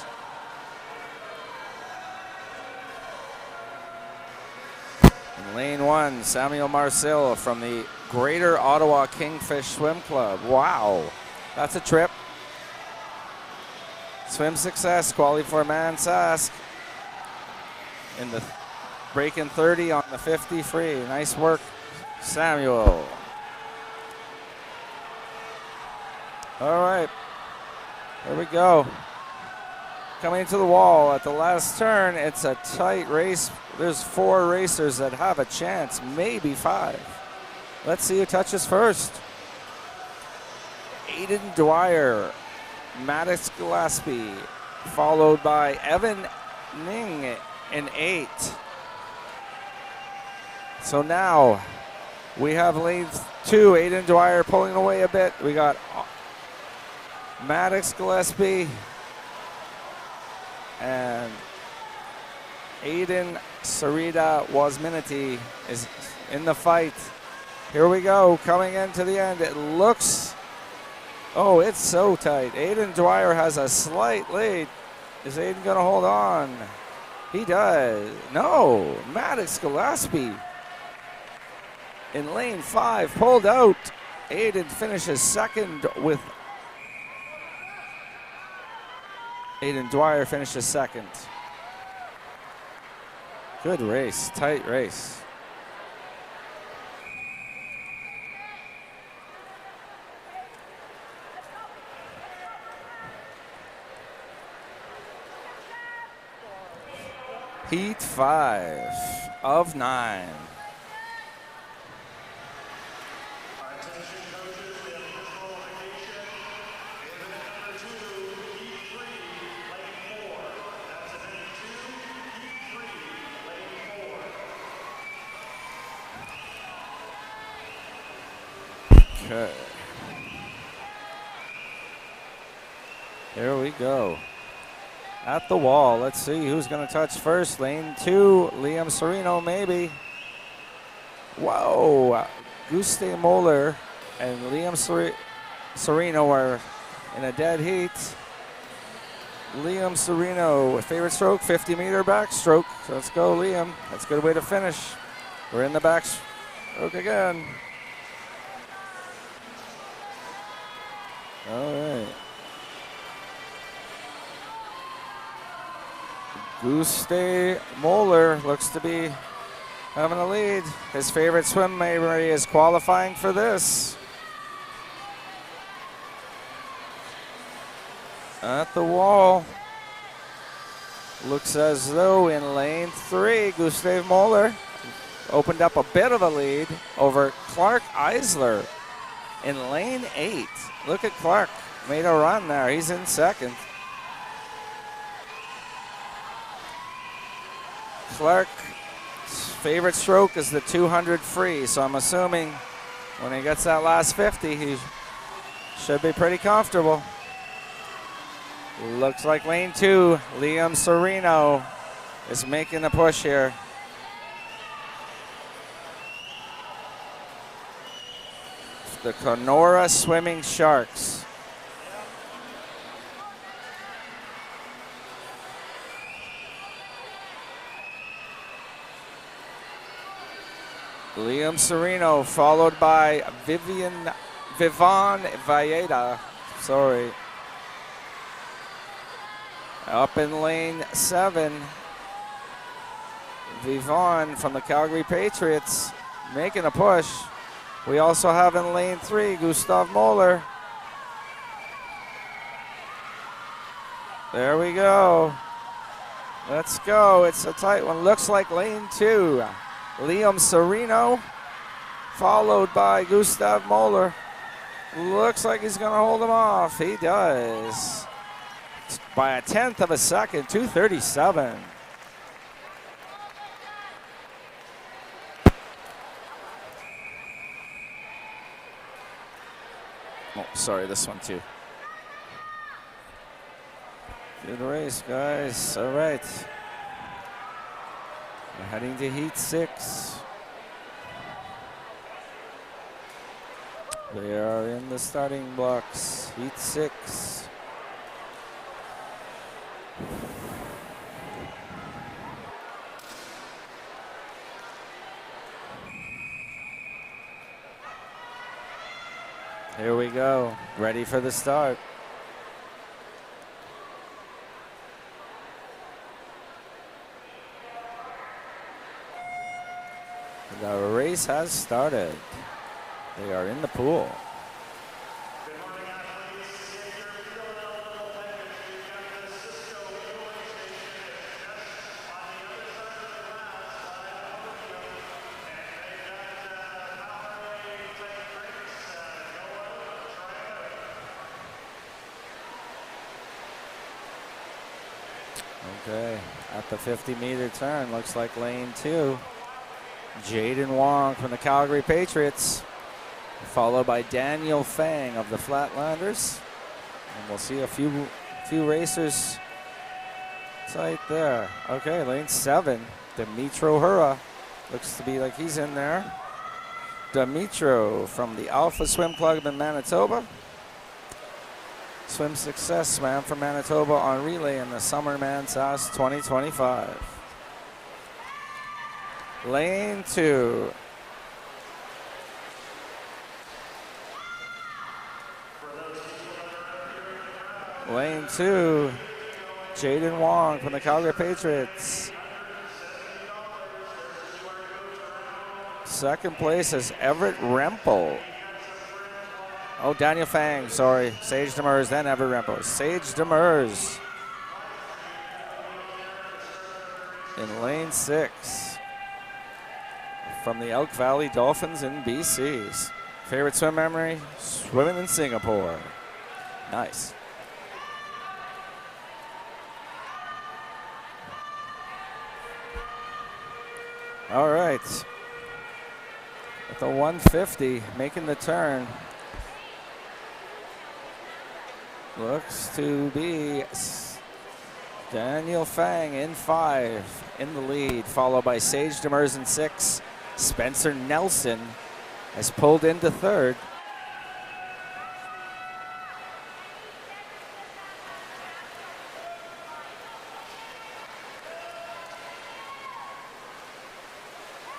In lane 1, Samuel Marcel from the Greater Ottawa Kingfish Swim Club. Wow, that's a trip. Swim success, quality for ManSask. In the break-in 30 on the 50 free. Nice work, Samuel. All right, here we go. Coming to the wall at the last turn. It's a tight race. There's 4 racers that have a chance, maybe 5. Let's see who touches first. Aiden Dwyer, Maddox Gillespie, followed by Evan Ning in 8. So now we have lane 2, Aiden Dwyer pulling away a bit. We got Maddox Gillespie and Aiden Sarita Wasminity is in the fight. Here we go, coming into the end. It looks, oh, it's so tight. Aiden Dwyer has a slight lead. Is Aiden gonna hold on? He does. No, Maddox Gillespie in lane 5 pulled out. Aiden finishes second with Aiden Dwyer finishes second. Good race, tight race. Heat 5 of 9. Okay. Here we go. At the wall, let's see who's going to touch first. Lane 2, Liam Serino, maybe. Whoa, Guste Moeller and Liam Serino are in a dead heat. Liam Serino, favorite stroke, 50-meter backstroke. So let's go, Liam. That's a good way to finish. We're in the backstroke again. All right. Guste Moeller looks to be having a lead. His favorite swim memory is qualifying for this. At the wall. Looks as though in lane 3, Gustav Moeller opened up a bit of a lead over Clark Eisler in lane 8. Look at Clark, made a run there. He's in second. Clark's favorite stroke is the 200 free, so I'm assuming when he gets that last 50, he should be pretty comfortable. Looks like lane 2, Liam Sereno is making a push here. The Kenora Swimming Sharks. Liam Sereno followed by Vivan Valleda. Sorry. Up in lane 7, Vivan from the Calgary Patriots making a push. We also have in lane 3, Gustav Moeller. There we go. Let's go. It's a tight one. Looks like lane 2, Liam Sereno, followed by Gustav Moeller. Looks like he's going to hold him off. He does. By a 1/10 of a second, 2:37. Oh, sorry, this one too. Good race, guys. All right. We're heading to heat 6. They are in the starting blocks. Heat 6. Here we go. Ready for the start. The race has started. They are in the pool. Okay, at the 50-meter turn, looks like lane 2. Jaden Wong from the Calgary Patriots, followed by Daniel Fang of the Flatlanders. And we'll see a few racers tight there. Okay, lane 7, Dimitro Hura. Looks to be like he's in there. Dimitro from the Alpha Swim Club in Manitoba. Swim success swam for Manitoba on relay in the Summer ManSask 2025. Lane 2. Lane 2, Jaden Wong from the Calgary Patriots. Second place is Everett Rempel. Oh, Daniel Fang, sorry. Sage Demers, then Everett Rempel. Sage Demers in lane 6 from the Elk Valley Dolphins in BC's. Favorite swim memory? Swimming in Singapore. Nice. All right. At the 150, making the turn. Looks to be Daniel Fang in 5 in the lead, followed by Sage Demers in 6. Spencer Nelson has pulled into 3rd.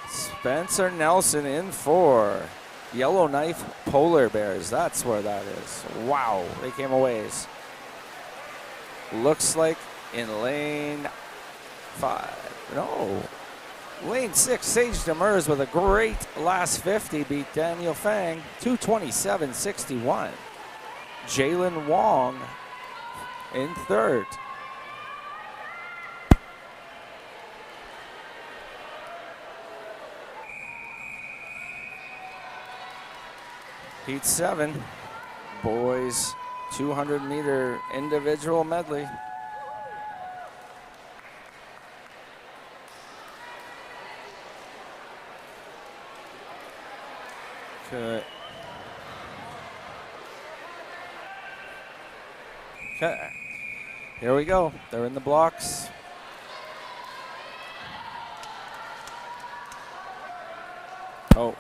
Spencer Nelson in 4. Yellowknife Polar Bears, that's where that is. Wow, they came a ways. Looks like in lane 5, no, lane 6, Sage Demers with a great last 50 beat Daniel Fang, 2:27.61. Jalen Wong in 3rd. Heat 7, boys 200-meter individual medley. Okay. Here we go. They're in the blocks. Oh.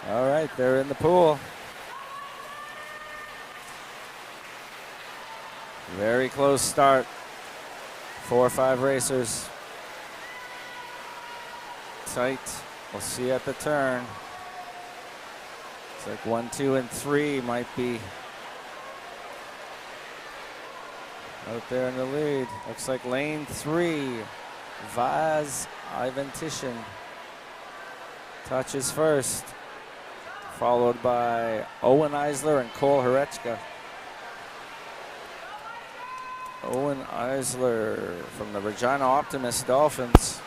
All right, they're in the pool. Very close start. 4 or 5 racers. Tight. We'll see at the turn. It's like 1, 2, and 3 might be out there in the lead. Looks like lane 3, Vaz Ivantishin touches first, followed by Owen Eisler and Cole Horechka. Owen Eisler from the Regina Optimist Dolphins.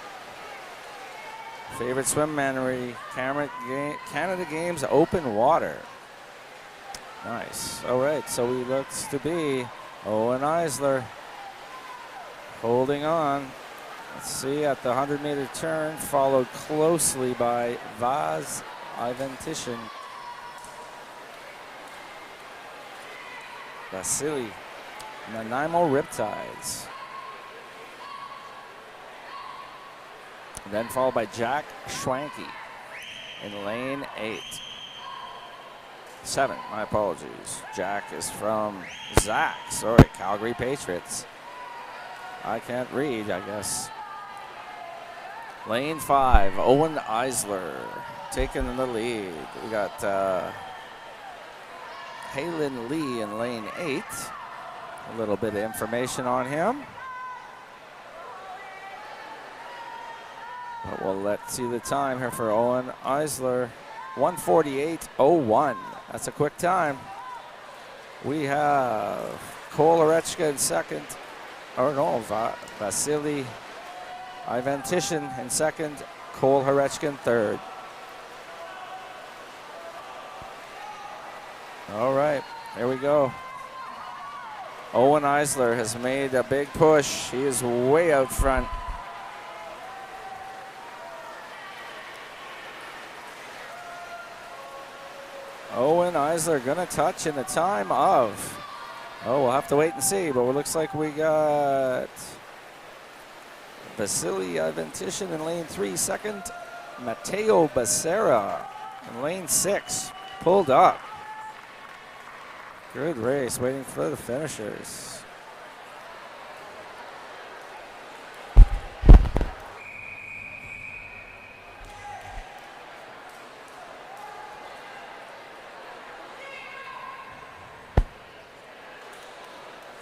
Favorite swim memory, Canada Games open water. Nice. All right, so he looks to be Owen Eisler holding on. Let's see at the 100-meter turn, followed closely by Vaz Ivantishin. Vasily Nanaimo Riptides. And then followed by Jack Schwanke in lane 7, my apologies. Jack is from Calgary Patriots. I can't read, I guess. Lane 5, Owen Eisler taking the lead. We got Halen Lee in lane 8. A little bit of information on him. But let's see the time here for Owen Eisler. 1:48.01. That's a quick time. We have Cole Horechka in second. Vasily Ivantishin in second. Cole Horechka in third. All right, here we go. Owen Eisler has made a big push. He is way out front. Owen Eisler gonna touch in the time of, we'll have to wait and see, but it looks like we got Vasily Ivantishin in lane 3, second. Matteo Becerra in lane 6, pulled up. Good race, waiting for the finishers.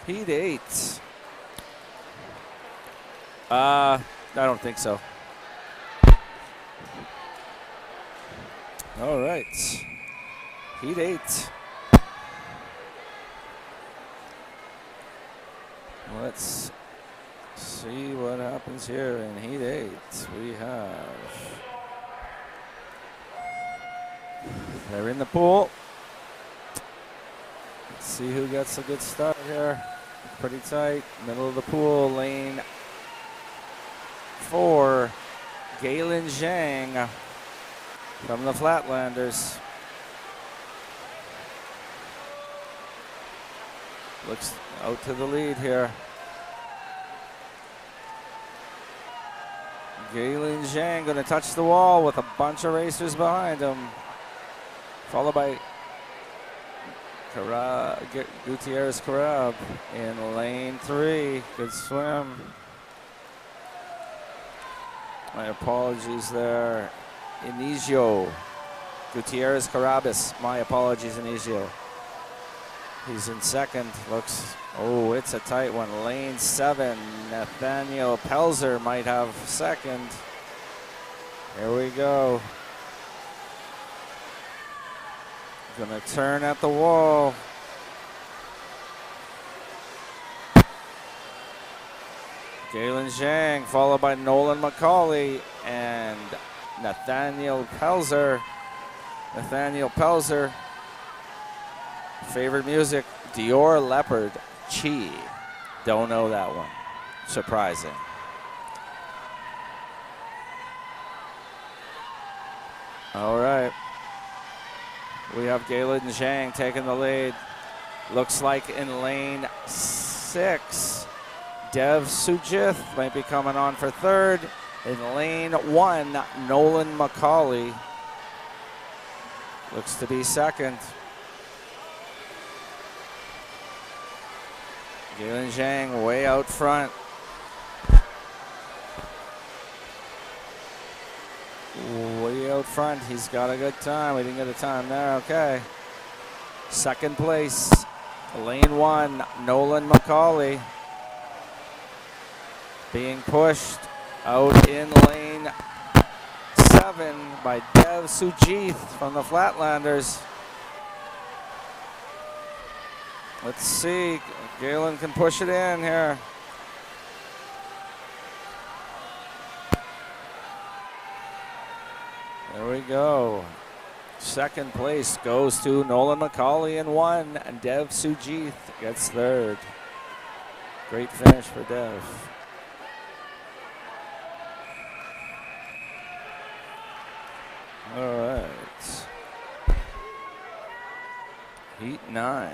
Heat 8. I don't think so. All right. Heat 8. Let's see what happens here in Heat 8. We have, they're in the pool. Let's see who gets a good start here. Pretty tight, middle of the pool, lane 4, Galen Zhang from the Flatlanders. Looks out to the lead here. Galen Zhang going to touch the wall with a bunch of racers behind him. Followed by Gutierrez Carab in lane 3. Good swim. My apologies there. Inizio. Gutierrez Carabas. My apologies, Inizio. He's in second. Looks, it's a tight one. Lane 7. Nathaniel Pelzer might have second. Here we go. Gonna turn at the wall. Galen Zhang, followed by Nolan McCauley and Nathaniel Pelzer. Nathaniel Pelzer. Favorite music, Dior Leopard, Chi. Don't know that one. Surprising. All right. We have Galen Zhang taking the lead. Looks like in lane 6, Dev Sujith might be coming on for third. In lane 1, Nolan McCauley looks to be second. Galen Zhang way out front. Way out front. He's got a good time. We didn't get a time there. Okay. Second place, lane 1, Nolan McCauley. Being pushed out in lane 7 by Dev Sujith from the Flatlanders. Let's see, Galen can push it in here. There we go. Second place goes to Nolan McCauley in 1, and Dev Sujith gets third. Great finish for Dev. All right. Heat 9.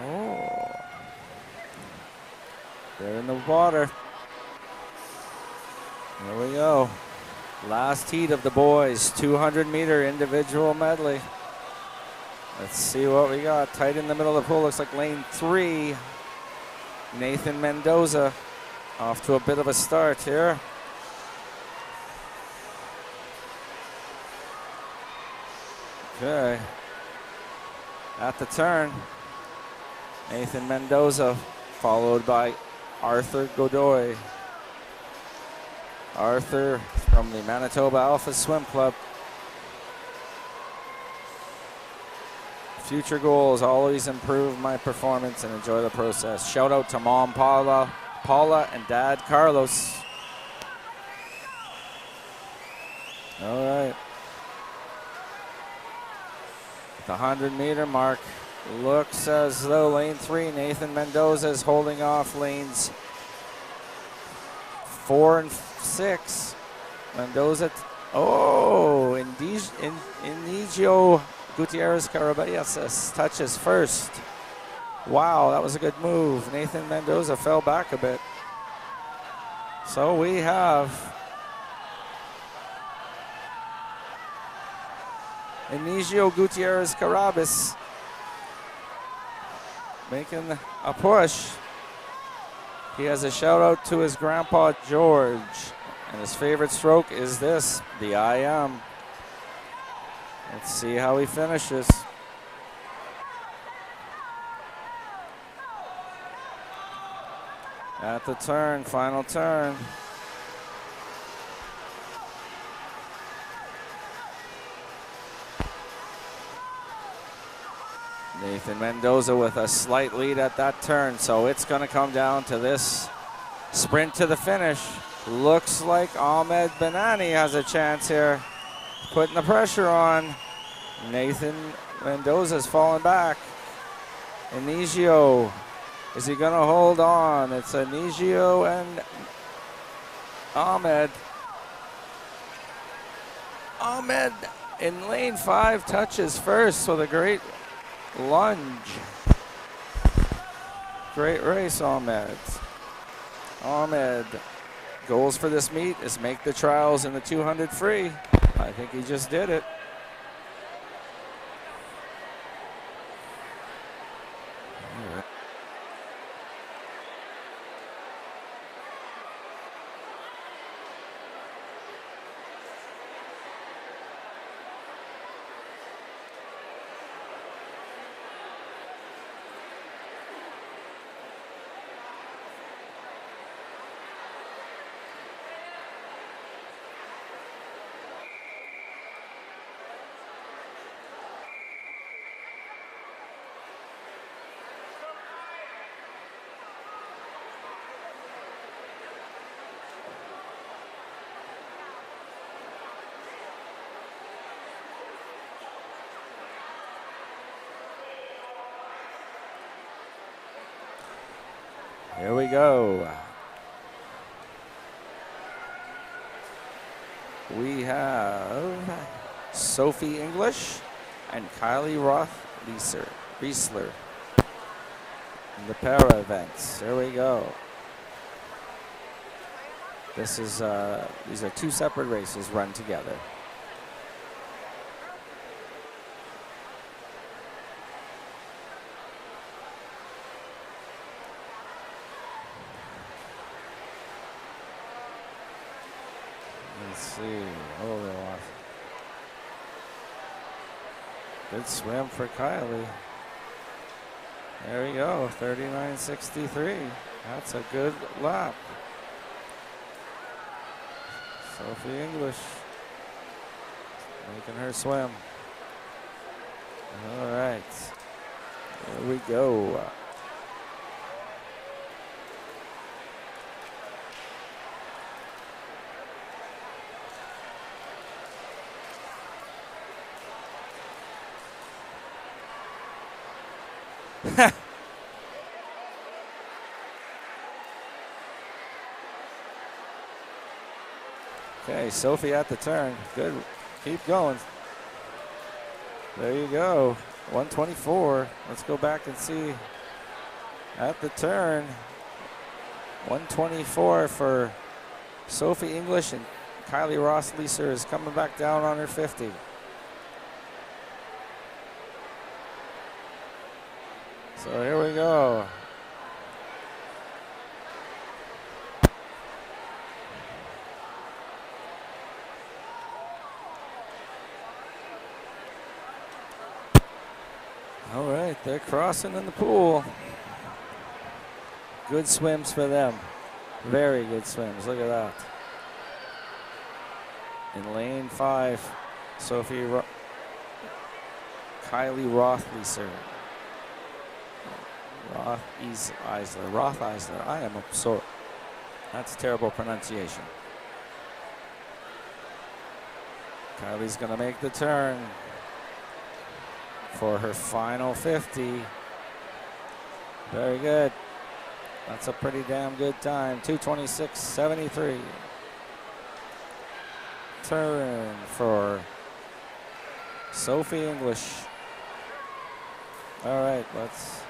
Oh, they're in the water. There we go. Last heat of the boys, 200-meter individual medley. Let's see what we got. Tight in the middle of the pool. Looks like lane 3. Nathan Mendoza off to a bit of a start here. Okay. At the turn, Nathan Mendoza, followed by Arthur Godoy. Arthur from the Manitoba Alpha Swim Club. Future goals, always improve my performance and enjoy the process. Shout out to Mom Paula and Dad Carlos. All right. The 100-meter mark. Looks as though lane 3, Nathan Mendoza is holding off lanes 4 and 6. Mendoza, Inigo Gutierrez Caraballas touches first. Wow, that was a good move. Nathan Mendoza fell back a bit. So we have Inigo Gutierrez Caraballas making a push. He has a shout out to his grandpa George, and his favorite stroke is this, the IM. Let's see how he finishes. At the turn, final turn. Nathan Mendoza with a slight lead at that turn, so it's going to come down to this sprint to the finish. Looks like Ahmed Benani has a chance here, putting the pressure on. Nathan Mendoza's falling back. Inigo, is he going to hold on? It's Inigo and Ahmed. Ahmed in lane 5 touches first with a great lunge. Great race, Ahmed. Ahmed, goals for this meet is make the trials in the 200 free. I think he just did it. Here we go. We have Sophie English and Kylie Riesler in the para events. Here we go. This is these are two separate races run together. Let's see. Oh, good swim for Kylie. There we go, 39.63. That's a good lap. Sophie English making her swim. All right, here we go. Okay, Sophie at the turn. Good. Keep going. There you go. 124. Let's go back and see. At the turn. 124 for Sophie English, and Kylie Riesler is coming back down on her 50. So here we go. All right, they're crossing in the pool. Good swims for them. Very good swims. Look at that. In lane 5, Kylie Riesler. Roth-Eisler. I am so. That's terrible pronunciation. Kylie's going to make the turn for her final 50. Very good. That's a pretty damn good time. 2:26.73. Turn for Sophie English. All right, let's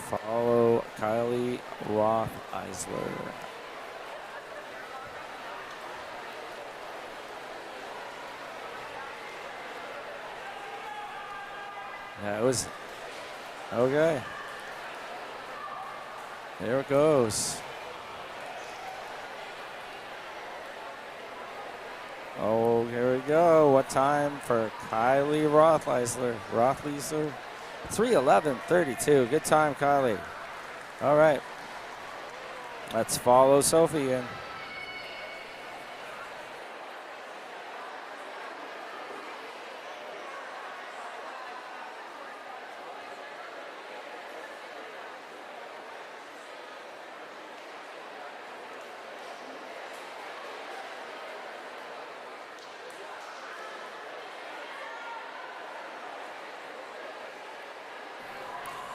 follow Kylie Roth-Eisler. Yeah, it was okay. There it goes. Oh, here we go. What time for Kylie Roth-Eisler? 3:11.32. Good time, Kylie. All right. Let's follow Sophie in.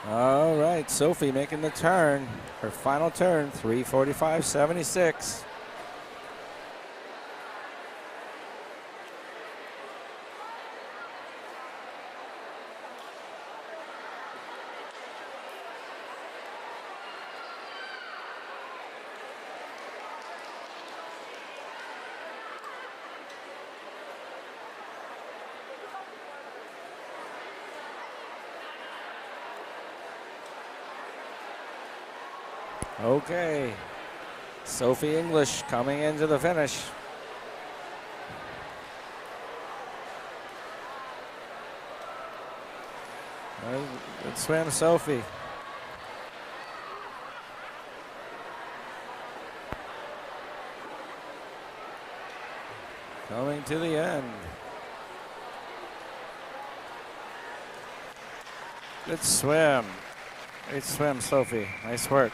All right, Sophie making the turn. Her final turn, 3:45.76. Okay, Sophie English coming into the finish. Good swim, Sophie. Coming to the end. Good swim. Great swim, Sophie. Nice work.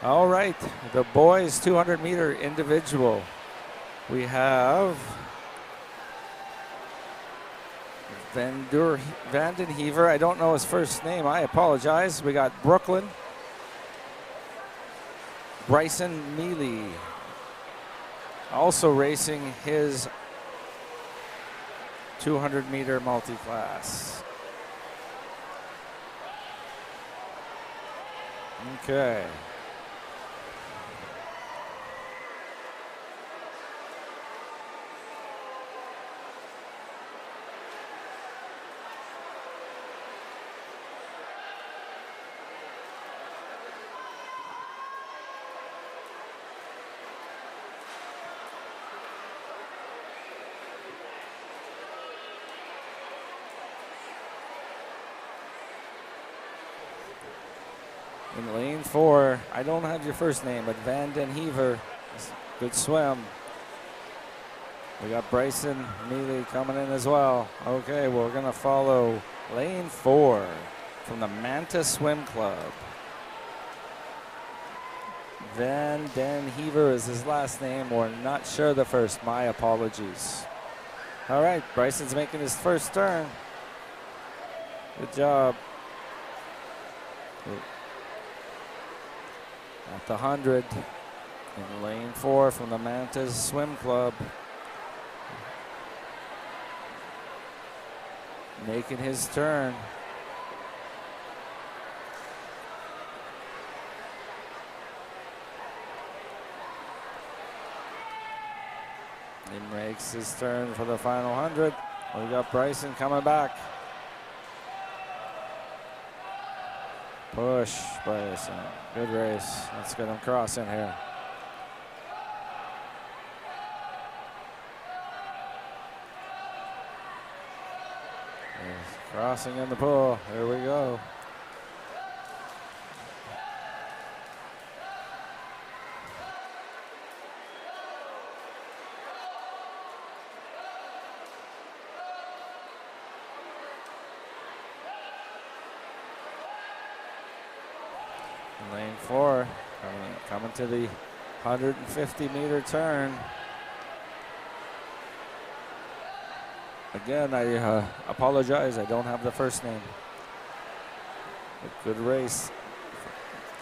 All right, the boys 200-meter individual. We have Vandenhever. I don't know his first name. I apologize. We got Brooklyn. Bryson Neely also racing his 200-meter multi-class. Okay. In lane 4, I don't have your first name, but Vandenhever, good swim. We got Bryson Neely coming in as well. Okay, we're gonna follow lane 4 from the Manta Swim Club. Vandenhever is his last name. We're not sure the first. My apologies. All right, Bryson's making his first turn. Good job. At the 100 in lane 4 from the Mantas Swim Club. Making his turn. He makes his turn for the final 100. We got Bryson coming back. Push, Bryson. Good race. Let's get him crossing here. He's crossing in the pool. Here we go. Lane 4, coming to the 150-meter turn. Again, I apologize. I don't have the first name. A good race.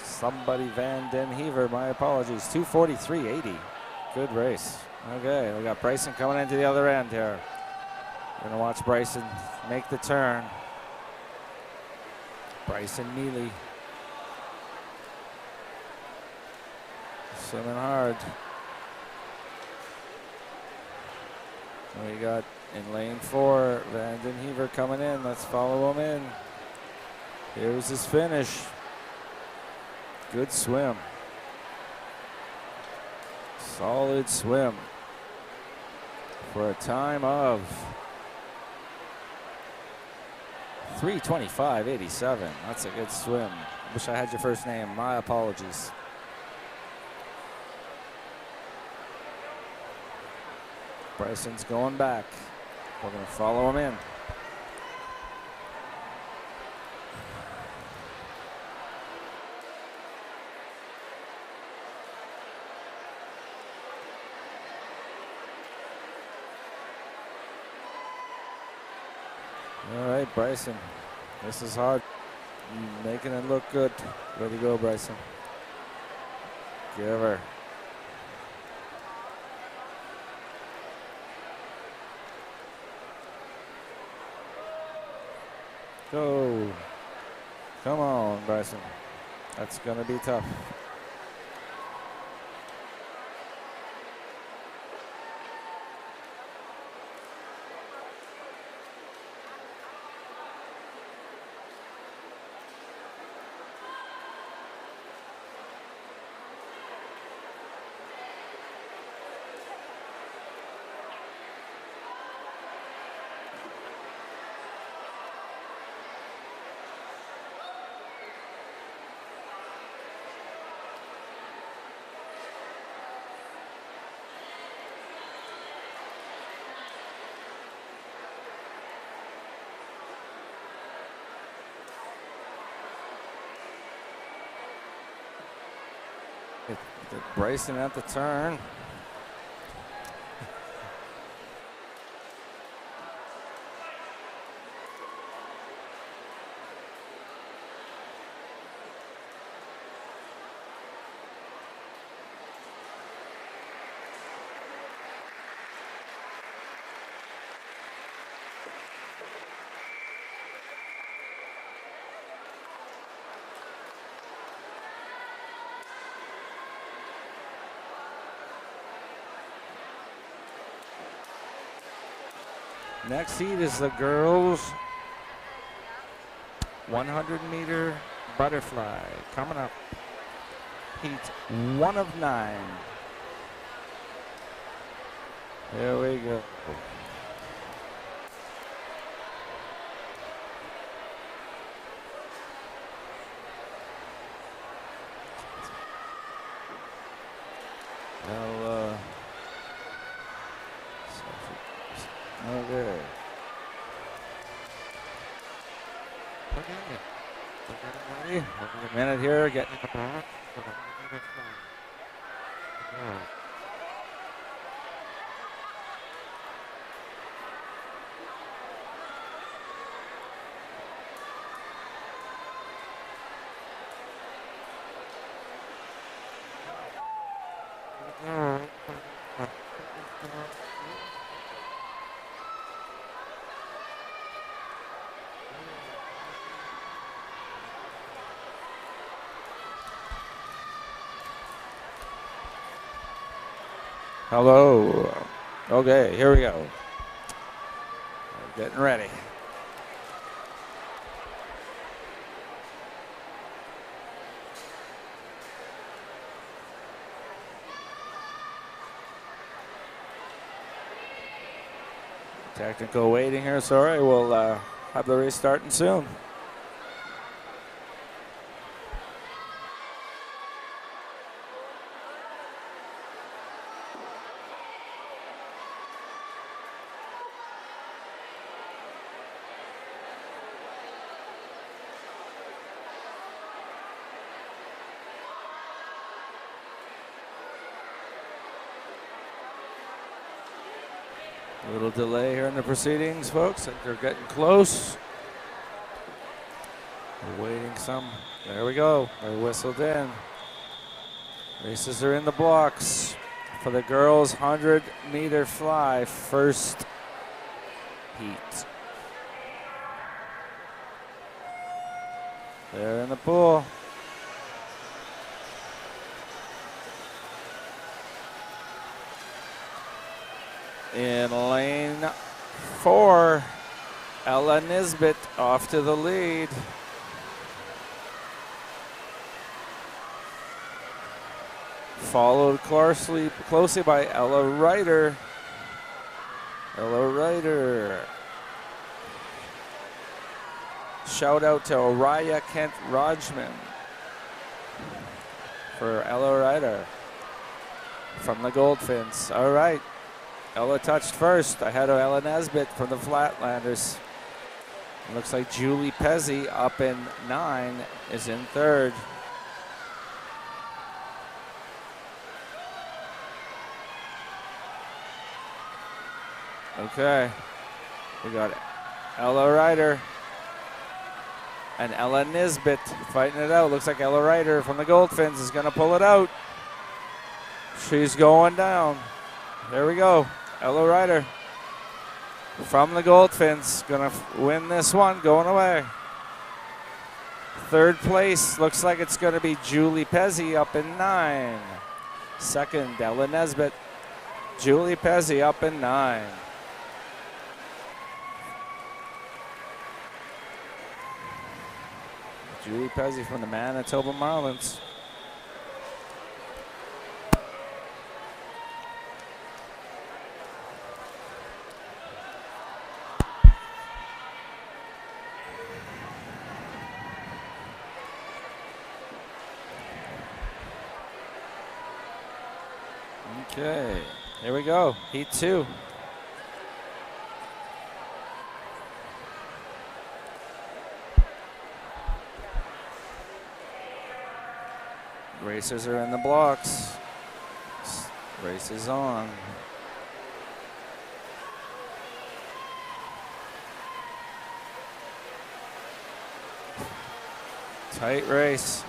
Somebody Vandenhever. My apologies. 2:43.80. Good race. Okay, we got Bryson coming into the other end here. We're gonna watch Bryson make the turn. Bryson Neely. Swimming hard. We got in lane 4, Vandenhever coming in. Let's follow him in. Here's his finish. Good swim. Solid swim. For a time of 3:25.87. That's a good swim. Wish I had your first name. My apologies. Bryson's going back. We're going to follow him in. All right, Bryson. This is hard. Making it look good. Way to go, Bryson. Give her. Go. Come on, Bryson. That's going to be tough. Bryson at the turn. Next heat is the girls 100-meter butterfly coming up. Heat 1 of 9. There we go. Okay. Ready? A minute here, getting the back. Hello. Okay, here we go. We're getting ready. Technical waiting here, sorry. We'll have the race starting soon. A little delay here in the proceedings, folks. I think they're getting close. We're waiting some. There we go. They whistled in. Races are in the blocks for the girls' 100-meter fly first heat. They're in the pool. In lane 4, Ella Nisbet off to the lead. Followed closely by Ella Ryder. Shout out to Araya Kent Rajman for Ella Ryder from the Goldfins. All right. Ella touched first, ahead of Ella Nesbitt from the Flatlanders. It looks like Julie Pezzi up in 9 is in 3rd. Okay, we got Ella Ryder and Ella Nisbet fighting it out. Looks like Ella Ryder from the Goldfins is gonna pull it out. She's going down. There we go. Ella Ryder from the Goldfins gonna win this one, going away. 3rd place looks like it's gonna be Julie Pezzi up in 9. 2nd, Ella Nesbitt. Julie Pezzi up in 9. Julie Pezzi from the Manitoba Marlins. Okay, here we go, heat 2. Racers are in the blocks. Race is on. Tight race.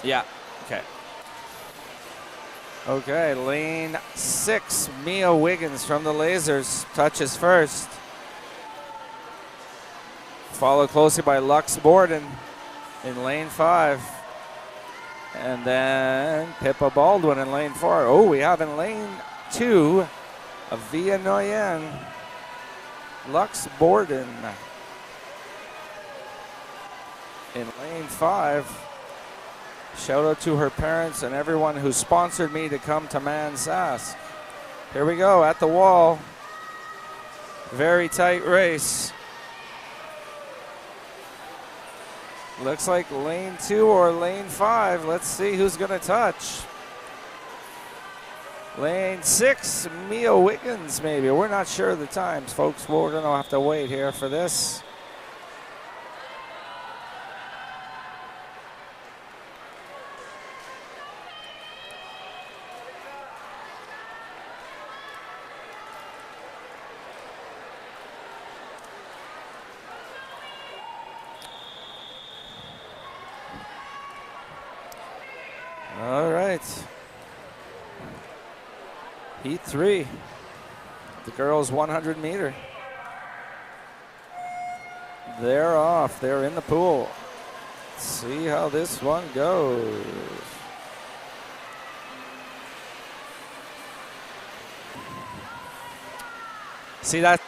Yeah. Okay. Okay, lane 6, Mia Wiggins from the Lasers touches first. Followed closely by Lux Borden in lane 5. And then Pippa Baldwin in lane 4. Oh, we have in lane 2 a Via Noyen, Lux Borden. In lane 5. Shout out to her parents and everyone who sponsored me to come to ManSask. Here we go at the wall. Very tight race. Looks like lane 2 or lane 5. Let's see who's going to touch. Lane 6, Mia Wiggins maybe. We're not sure of the times, folks. We're going to have to wait here for this. All right. Heat 3. The girls 100 meter. They're off. They're in the pool. Let's see how this one goes. See that?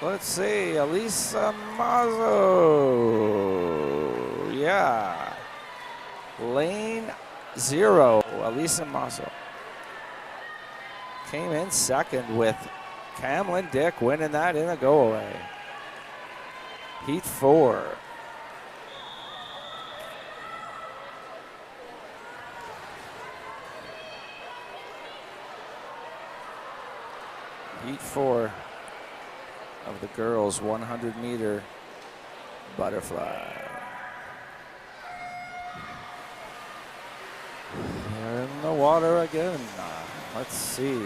Let's see, Elisa Mazzo. Yeah. Lane 0, Elisa Mazzo. Came in second with Camlin Dick winning that in a go-away. Heat 4. Heat 4. Of the girls 100 meter butterfly. They're in the water again. Let's see.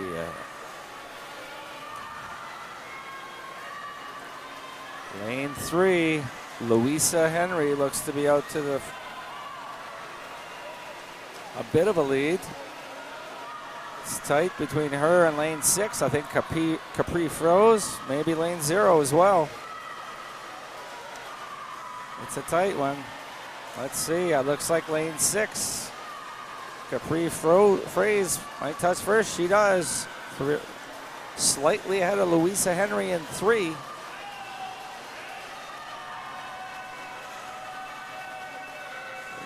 Lane 3, Louisa Henry looks to be out to a bit of a lead. It's tight between her and lane 6. I think Capri froze. Maybe lane 0 as well. It's a tight one. Let's see. It looks like lane 6. Capri Fraze might touch first. She does. Slightly ahead of Louisa Henry in 3.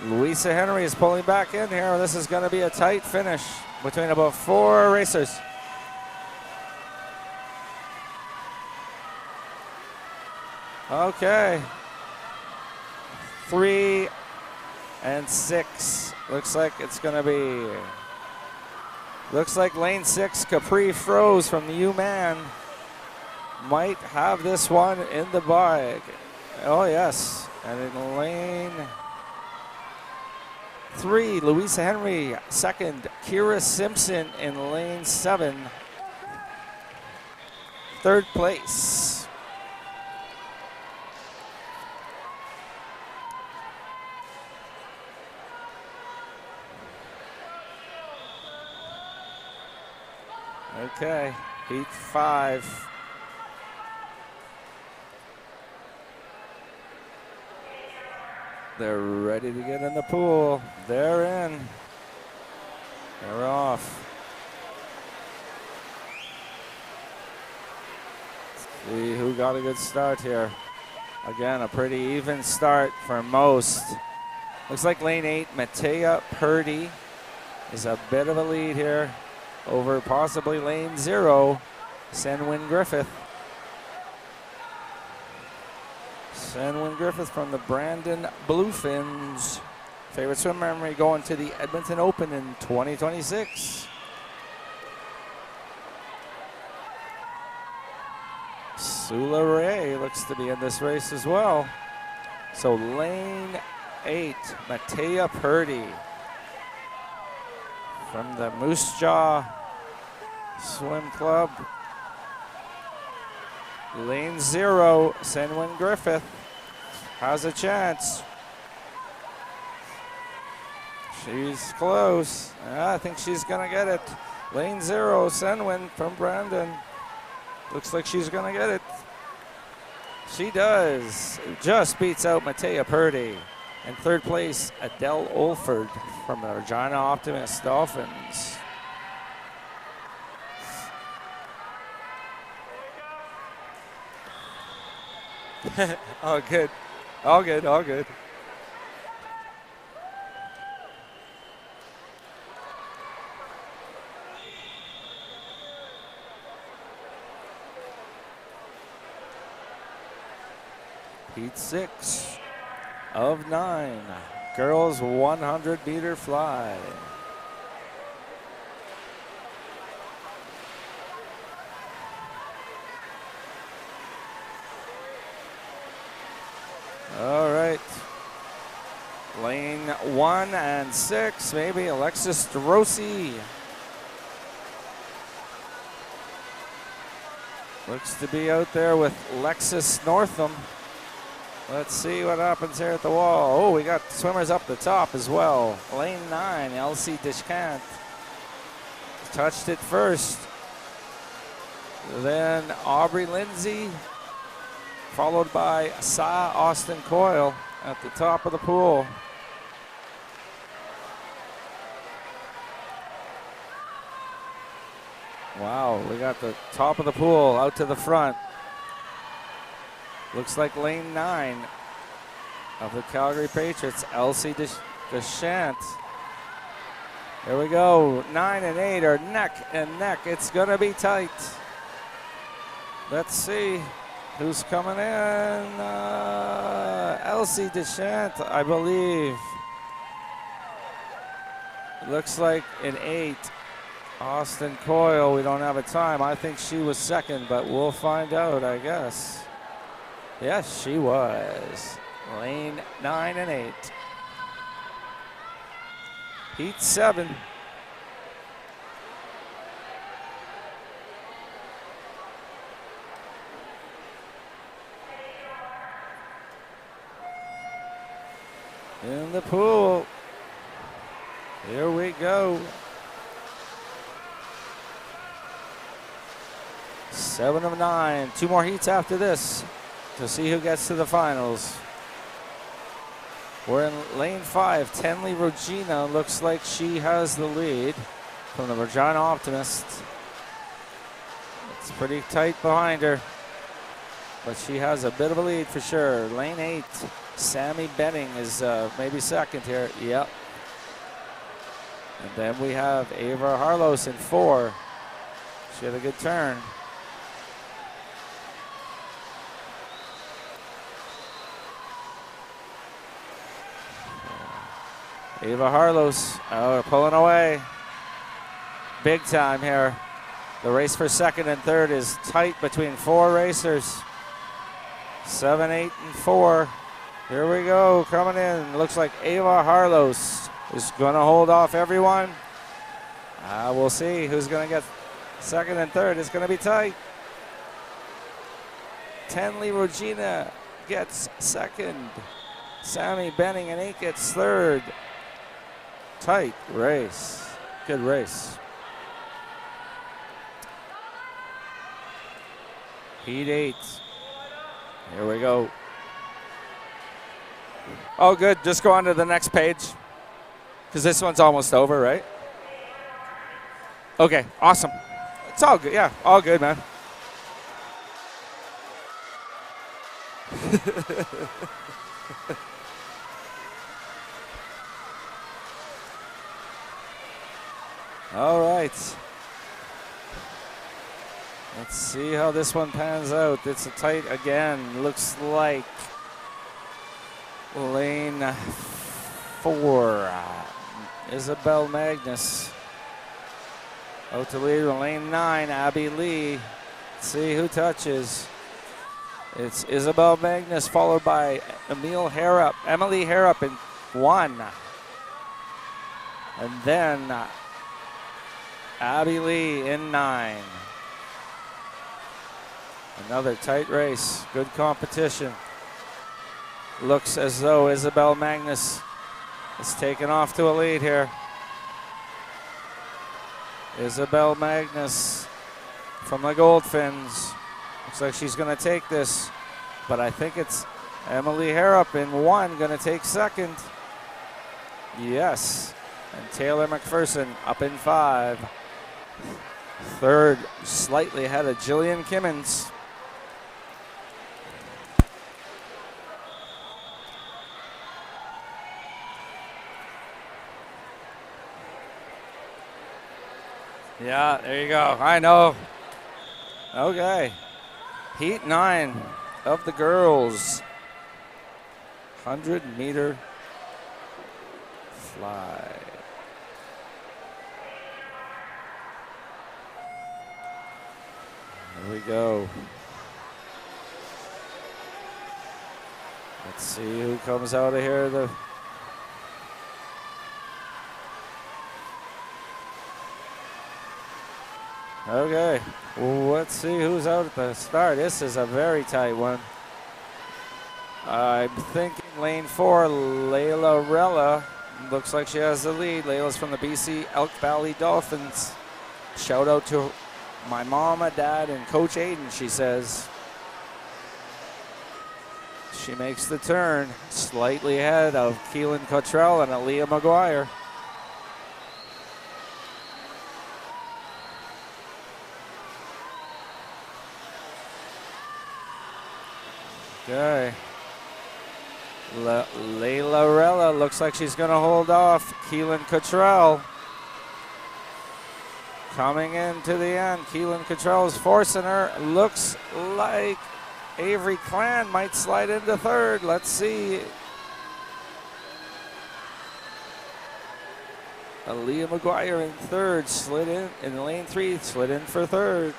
Louisa Henry is pulling back in here. This is going to be a tight finish between about 4 racers. Okay. 3 and 6. Looks like it's going to be. Looks like lane 6, Capri froze from the UMann. might have this one in the bag. Oh, yes. And in lane 3, Louisa Henry. Second, Kira Simpson in lane 7. Third place. Okay, heat 5. They're ready to get in the pool. They're in. They're off. Let's see who got a good start here. Again, a pretty even start for most. Looks like lane 8, Matea Purdy, is a bit of a lead here over possibly lane 0, Senwin Griffith. Senwin Griffith from the Brandon Bluefins. Favorite swim memory going to the Edmonton Open in 2026. Sula Ray looks to be in this race as well. So lane 8, Matea Purdy from the Moose Jaw Swim Club. Lane 0, Senwin Griffith has a chance. She's close. I think she's gonna get it. Lane 0, Senwin from Brandon. Looks like she's gonna get it. She does. Just beats out Matea Purdy. In third place, Adele Olford from the Regina Optimist Dolphins. All good. All good, all good. Heat 6 of 9. Girls 100-meter fly. All right. Lane 1 and 6, maybe Alexis DeRossi. Looks to be out there with Lexus Northam. Let's see what happens here at the wall. Oh, we got swimmers up the top as well. Lane 9, Elsie Deschamps touched it first. Then Aubrey Lindsay, followed by Sa Austin Coyle at the top of the pool. Wow, we got the top of the pool out to the front. Looks like lane 9 of the Calgary Patriots, Elsie Deschamps. Here we go, 9 and 8 are neck and neck. It's gonna be tight. Let's see who's coming in. Elsie Deschamps, I believe. Looks like an 8. Austin Coyle, we don't have a time. I think she was second, but we'll find out, I guess. Yes, she was. Lane 9 and 8. Heat 7. In the pool. Here we go. 7 of 9. 2 more heats after this to see who gets to the finals. We're in lane 5. Tenley Regina looks like she has the lead from the Regina Optimist. It's pretty tight behind her, but she has a bit of a lead for sure. Lane 8, Sammy Benning is maybe second here. Yep. And then we have Ava Harlos in 4. She had a good turn. Ava Harlos, pulling away. Big time here. The race for second and third is tight between 4 racers. 7, 8, and 4. Here we go, coming in. Looks like Ava Harlos is going to hold off everyone. We'll see who's going to get second and third. It's going to be tight. Tenley Regina gets second. Sammy Benning and 8 gets third. Tight race. Good race. Heat 8. Here we go. Oh, good. Just go on to the next page, because this one's almost over, right? Okay, awesome. It's all good. Yeah, all good, man. All right. Let's see how this one pans out. It's a tight again. Looks like lane 4, Isabel Magnus. Out to lead in lane 9, Abby Lee. Let's see who touches. It's Isabel Magnus followed by Emily Harrop in 1. And then Abby Lee in 9. Another tight race, good competition. Looks as though Isabel Magnus is taking off to a lead here. Isabel Magnus from the Goldfins. Looks like she's going to take this, but I think it's Emily Harrop in 1 going to take second. Yes, and Taylor McPherson up in 5. Third, slightly ahead of Jillian Kimmins. Yeah, there you go. I know. Okay. Heat 9 of the girls. 100-meter fly. Here we go. Let's see who comes out of here. Okay, well, let's see who's out at the start. This is a very tight one. I'm thinking lane 4, Layla Rella. Looks like she has the lead. Layla's from the BC Elk Valley Dolphins. Shout out to my mama, dad, and Coach Aiden, she says. She makes the turn, slightly ahead of Keelan Cottrell and Aaliyah McGuire. Okay. Layla Rella looks like she's going to hold off Keelan Cottrell. Coming into the end, Keelan Cottrell is forcing her. Looks like Avery Clan might slide into third. Let's see. Aaliyah McGuire in third, slid in lane 3, slid in for third.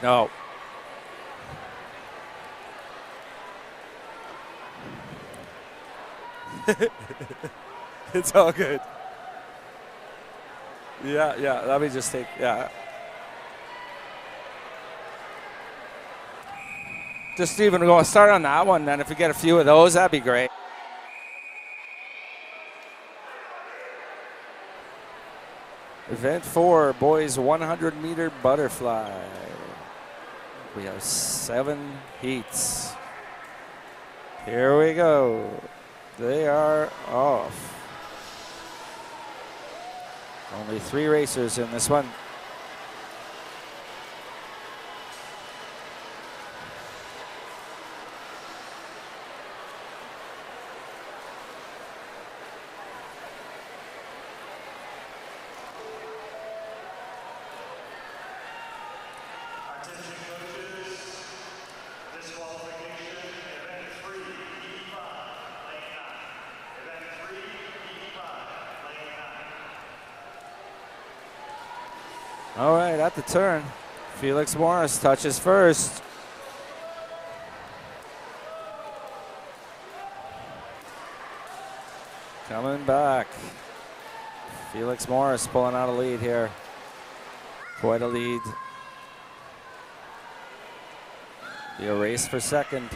No. It's all good. Yeah, let me just take, yeah. Just even go start on that one, then if we get a few of those, that'd be great. Event 4, boys 100-meter butterfly. We have 7 heats. Here we go. They are off. Only 3 racers in this one. All right, at the turn, Felix Morris touches first. Coming back. Felix Morris pulling out a lead here. Quite a lead. Be a race for second.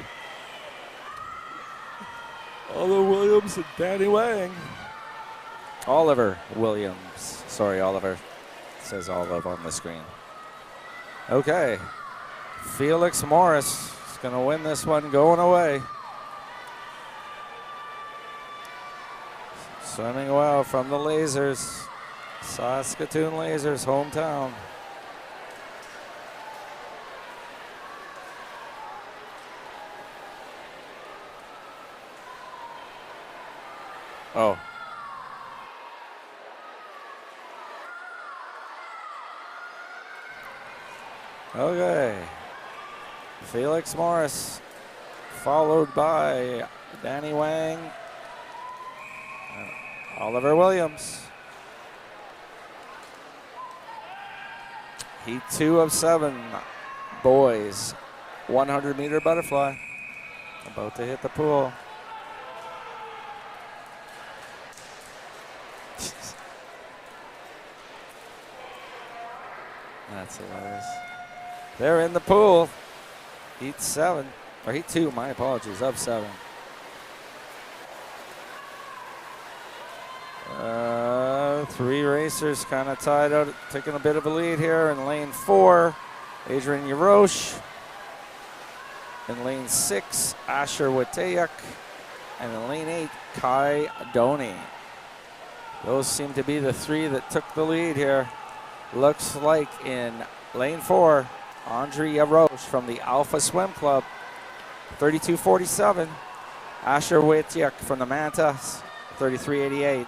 Oliver Williams and Danny Wang. Oliver Williams. Sorry, Oliver. It says Olive on the screen. Okay. Felix Morris is going to win this one going away. Swimming well from the Lasers. Saskatoon Lasers, hometown. Oh. Okay. Felix Morris, followed by Danny Wang, and Oliver Williams. Heat 2 of 7, boys. 100-meter butterfly. About to hit the pool. That's hilarious. They're in the pool. Heat 7, or Heat 2, my apologies, of 7. Three racers kind of tied out, taking a bit of a lead here in lane 4. Adrian Yarosh. In lane 6, Asher Witayuk. And in lane 8, Kai Doney. Those seem to be the three that took the lead here. Looks like in lane 4, Andre Yarosh from the Alpha Swim Club, 32.47. Asher Witayuk from the Mantas, 33.88.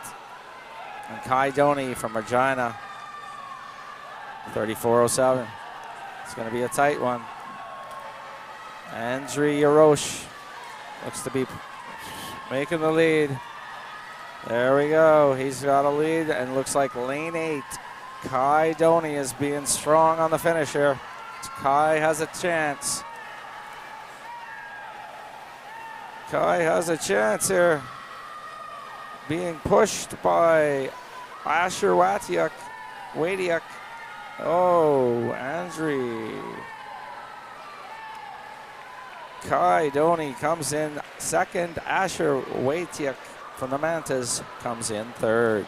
And Kai Doney from Regina, 34.07. It's going to be a tight one. Andre Yarosh looks to be making the lead. There we go. He's got a lead, and looks like lane 8. Kai Doney is being strong on the finish here. Kai has a chance. Kai has a chance here. Being pushed by Asher Witayuk. Oh, Andre. Kai Doney comes in second. Asher Witayuk from the Mantas comes in third.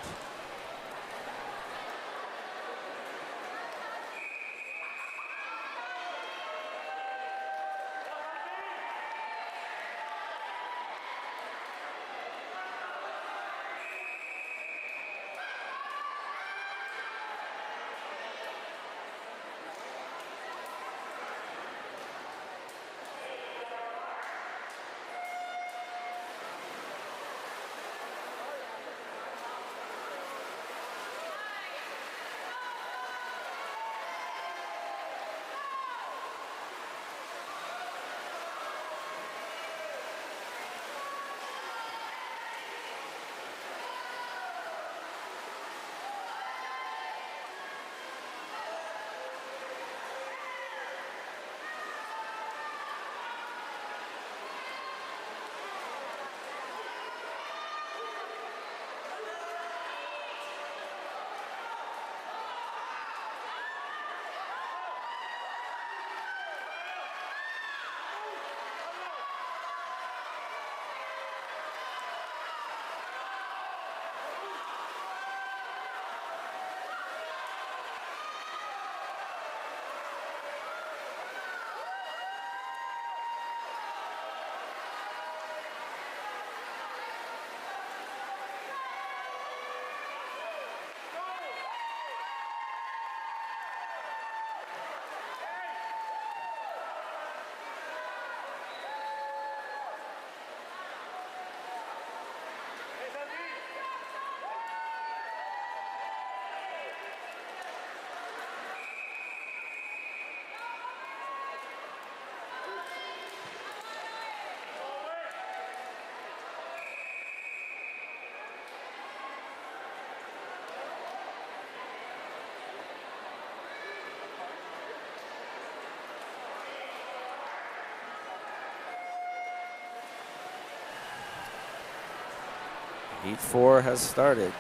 Heat 4 has started.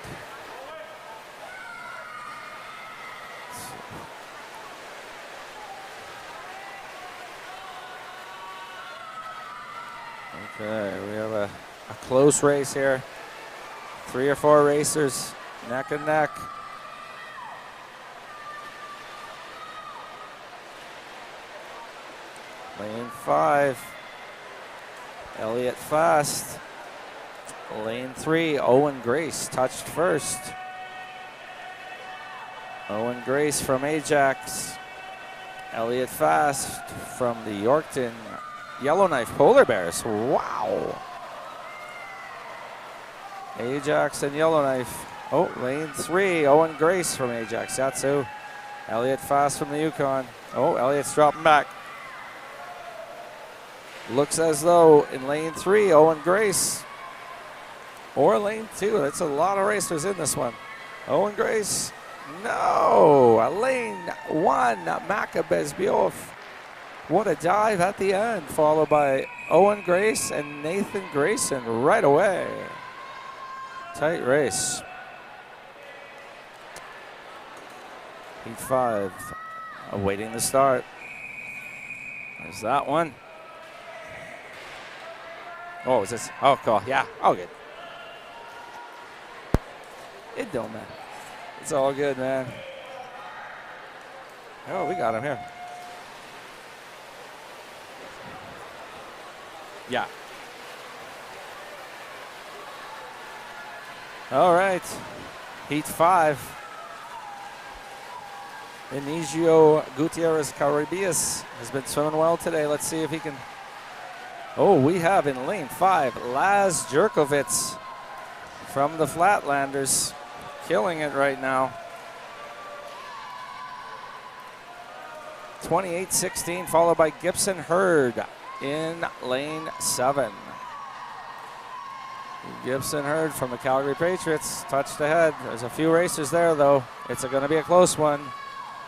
Okay, we have a close race here. 3 or 4 racers neck and neck. Lane 5, Elliott fast. Lane 3, Owen Grace touched first. Owen Grace from Ajax. Elliott fast from the Yorkton Yellowknife Polar Bears. Wow. Ajax and Yellowknife. Oh, lane 3, Owen Grace from Ajax. That's who. Elliott fast from the Yukon. Oh, Elliott's dropping back. Looks as though in lane 3, Owen Grace. Or lane 2. That's a lot of racers in this one. Owen Grace. No. Lane 1, Maccabees Bioff. What a dive at the end, followed by Owen Grace and Nathan Grayson right away. Tight race. Heat 5, awaiting the start. There's that one. Oh, is this? Oh, cool. Yeah. Oh, good. It don't matter. It's all good, man. Oh, we got him here. Yeah. All right. Heat 5. Inigo Gutierrez Caribias has been swimming well today. Let's see if he can. Oh, we have in lane 5, Laz Jerkovitz from the Flatlanders. Killing it right now. 28-16, followed by Gibson Hurd in lane 7. Gibson Hurd from the Calgary Patriots touched ahead. There's a few racers there, though. It's going to be a close one.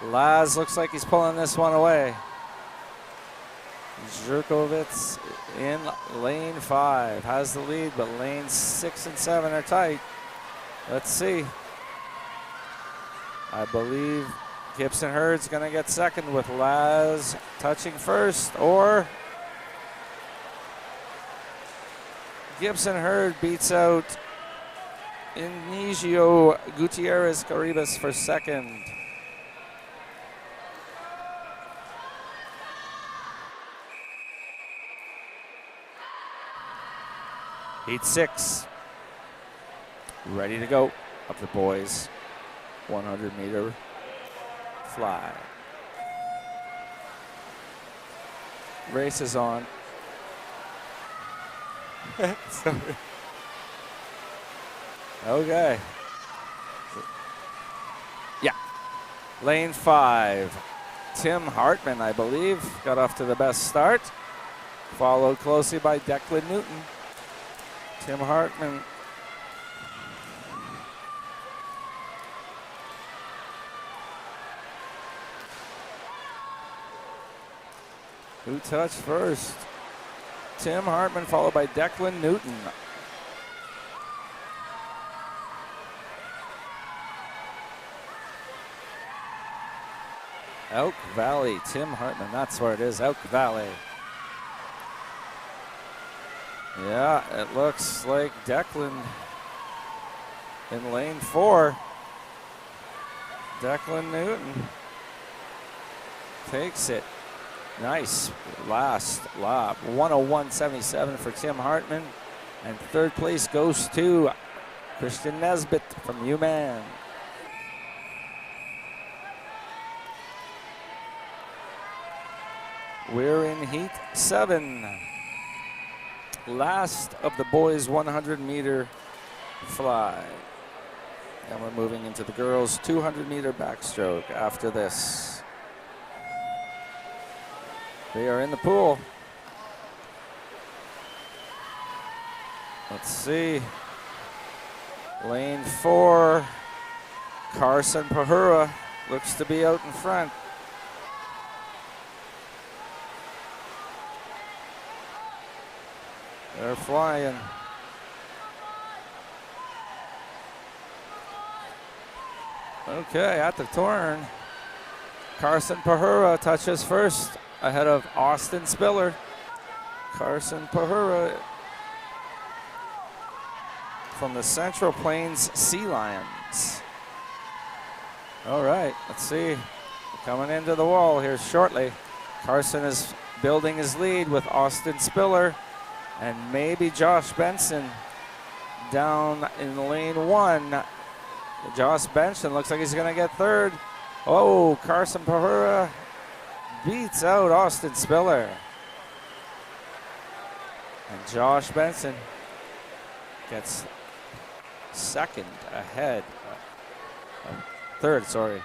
Laz looks like he's pulling this one away. Jerkovitz in lane 5 has the lead, but lanes 6 and 7 are tight. Let's see. I believe Gibson Hurd's going to get second with Laz touching first, or Gibson Hurd beats out Inigo Gutierrez Caribas for second. Heat 6, ready to go of the boys 100-meter fly. Race is on. Okay. Yeah. Lane 5, Tim Hartman, I believe, got off to the best start, followed closely by Declan Newton. Tim Hartman. Who touched first? Tim Hartman, followed by Declan Newton. Elk Valley, Tim Hartman, that's where it is, Elk Valley. Yeah, it looks like Declan in lane 4. Declan Newton takes it. Nice last lap. 101.77 for Tim Hartman. And third place goes to Christian Nesbitt from UMann. We're in Heat 7. Last of the boys 100-meter fly. And we're moving into the girls 200-meter backstroke after this. They are in the pool. Let's see. Lane 4, Carson Pahura looks to be out in front. They're flying. Okay, at the turn, Carson Pahura touches first ahead of Austin Spiller. Carson Pahura from the Central Plains Sea Lions. All right, let's see. Coming into the wall here shortly. Carson is building his lead with Austin Spiller and maybe Josh Benson down in lane 1. Josh Benson looks like he's going to get third. Oh, Carson Pahura beats out Austin Spiller. And Josh Benson gets third, sorry.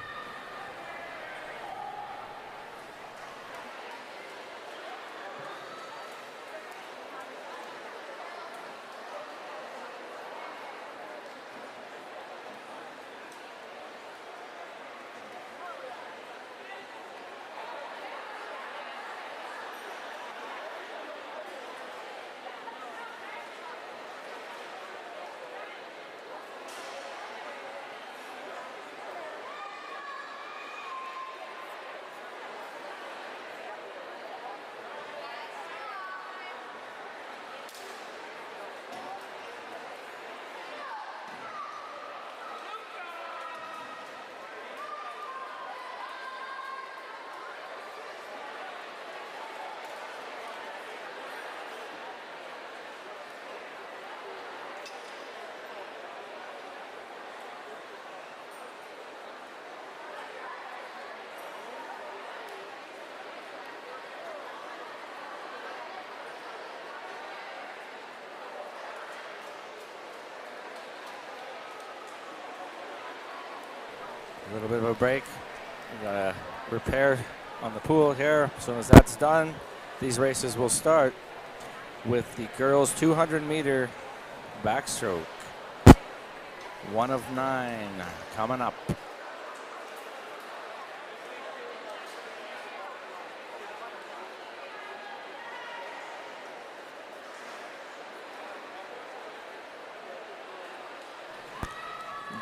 A little bit of a break. We got a repair on the pool here. As soon as that's done, these races will start with the girls 200-meter backstroke. 1 of 9 coming up.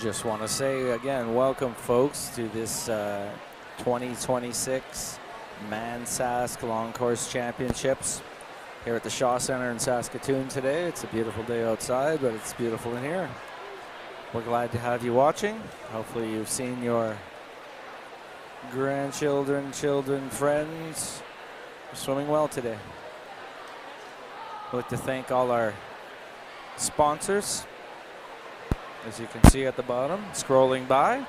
Just want to say again, welcome folks to this 2026 ManSask Long Course Championships here at the Shaw Center in Saskatoon today. It's a beautiful day outside, but it's beautiful in here. We're glad to have you watching. Hopefully you've seen your grandchildren, children, friends swimming well today. I'd like to thank all our sponsors, as you can see at the bottom, scrolling by.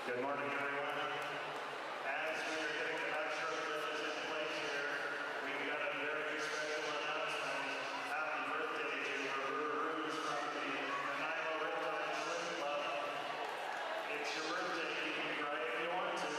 Good morning, everyone. As we are getting the backstroke drills in place here, we've got a very special announcement. Happy birthday to Rose from the Nanaimo Riptide Swim Club. It's your birthday, you can cry if you want to.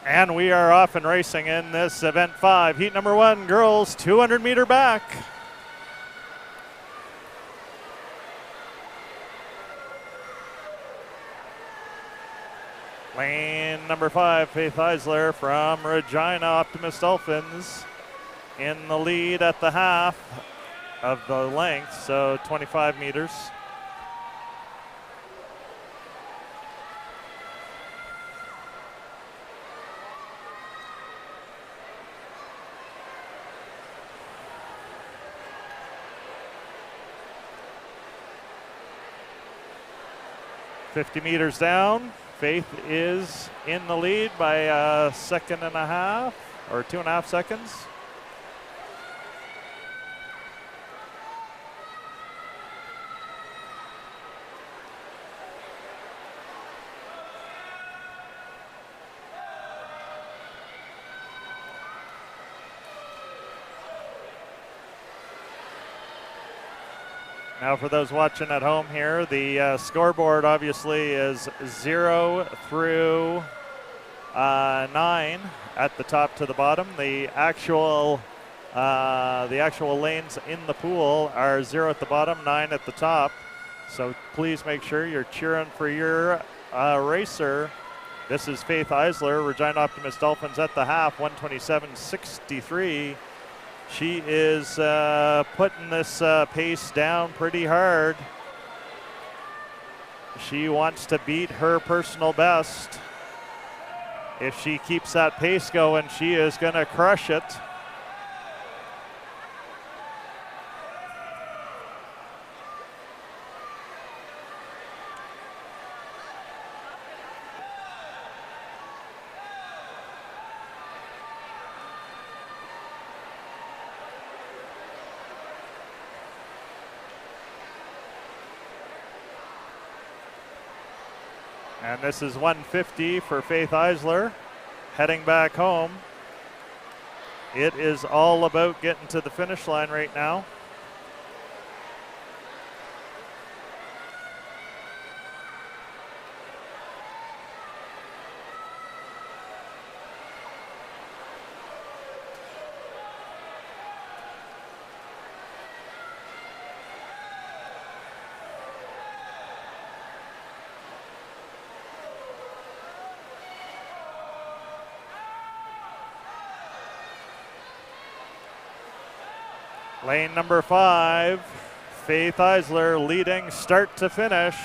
And we are off and racing in this event 5. Heat number 1, girls 200-meter back. Lane number 5, Faith Eisler from Regina Optimist Dolphins in the lead at the half of the length, so 25 meters. $50 meters down. Faith is in the lead by a second and a half, or 2.5 seconds. Now for those watching at home here, the scoreboard obviously is 0 through 9 at the top to the bottom. The actual lanes in the pool are 0 at the bottom, 9 at the top. So please make sure you're cheering for your racer. This is Faith Eisler, Regina Optimist Dolphins at the half, 127.63. She is putting this pace down pretty hard. She wants to beat her personal best. If she keeps that pace going, she is going to crush it. And this is 150 for Faith Eisler, heading back home. It is all about getting to the finish line right now. Lane number 5, Faith Eisler leading start to finish.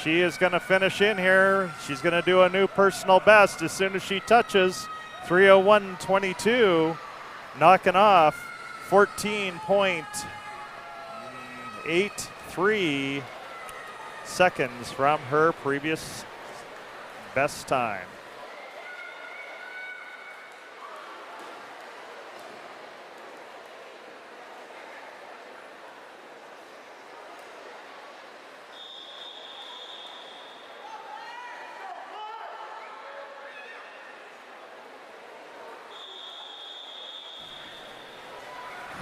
She is going to finish in here. She's going to do a new personal best as soon as she touches 3:01.22, knocking off 14.83 seconds from her previous best time.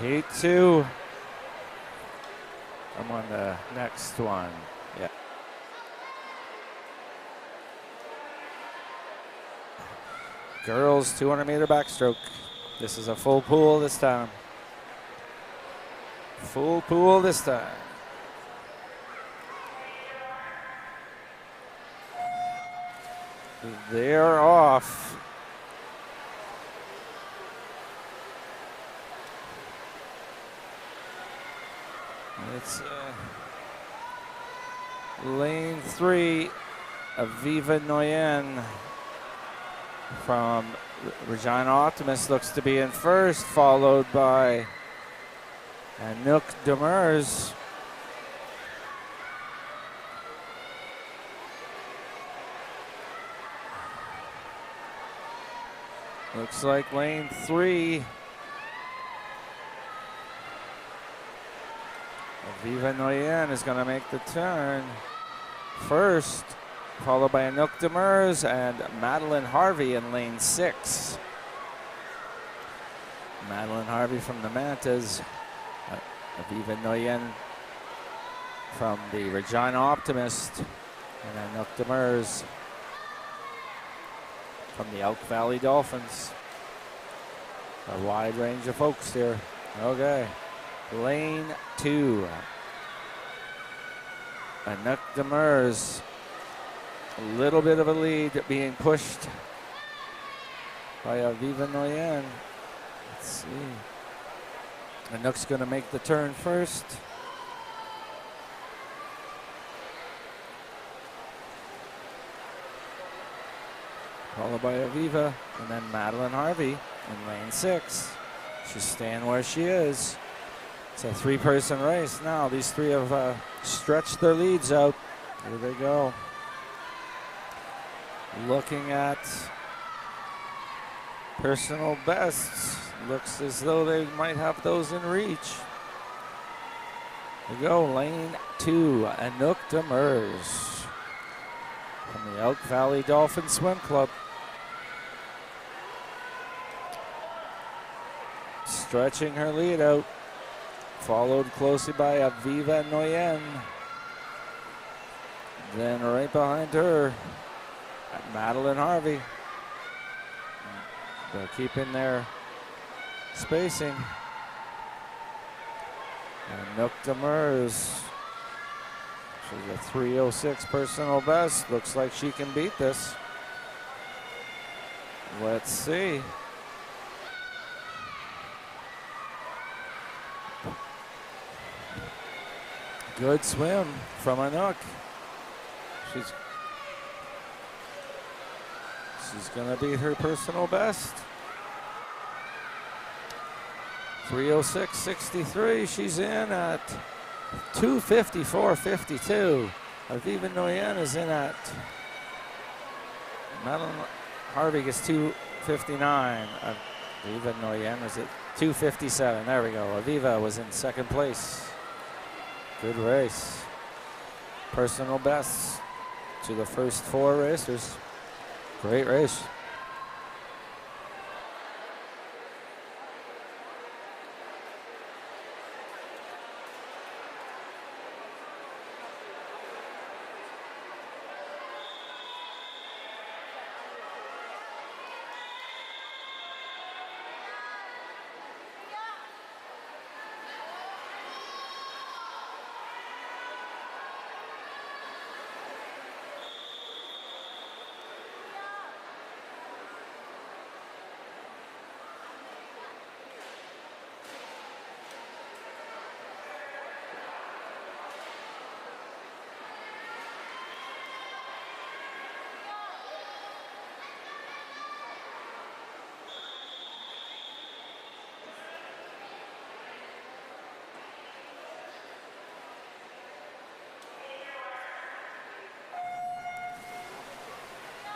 Heat 2. I'm on the next one. Yeah. Girls 200-meter backstroke. This is a full pool this time. Full pool this time. They're off. It's lane 3, Aviva Noyen from Regina Optimist looks to be in first, followed by Anouk Demers. Looks like lane 3. Aviva Noyen is going to make the turn first, followed by Anouk Demers and Madeline Harvey in lane 6. Madeline Harvey from the Mantas, Aviva Noyen from the Regina Optimist, and Anouk Demers from the Elk Valley Dolphins. A wide range of folks here. Okay, lane 2. Anouk Demers, a little bit of a lead being pushed by Aviva Noyen. Let's see. Anouk's going to make the turn first. Followed by Aviva, and then Madeline Harvey in lane 6. She's staying where she is. It's a 3-person race now. These 3 have stretched their leads out. Here they go. Looking at personal bests. Looks as though they might have those in reach. Here we go, lane 2, Anouk Demers from the Elk Valley Dolphin Swim Club. Stretching her lead out, followed closely by Aviva Noyen. Then right behind her, Madeline Harvey. They're keeping their spacing. And Anouk Demers, she's a 3:06 personal best. Looks like she can beat this. Let's see. Good swim from Anouk. She's gonna beat her personal best. 3:06.63. She's in at 2:54.52. Aviva Noyen is in at. Madeline Harvey gets 2:59. Aviva Noyen is at 2:57. There we go. Aviva was in second place. Good race. Personal bests to the first 4 racers. Great race.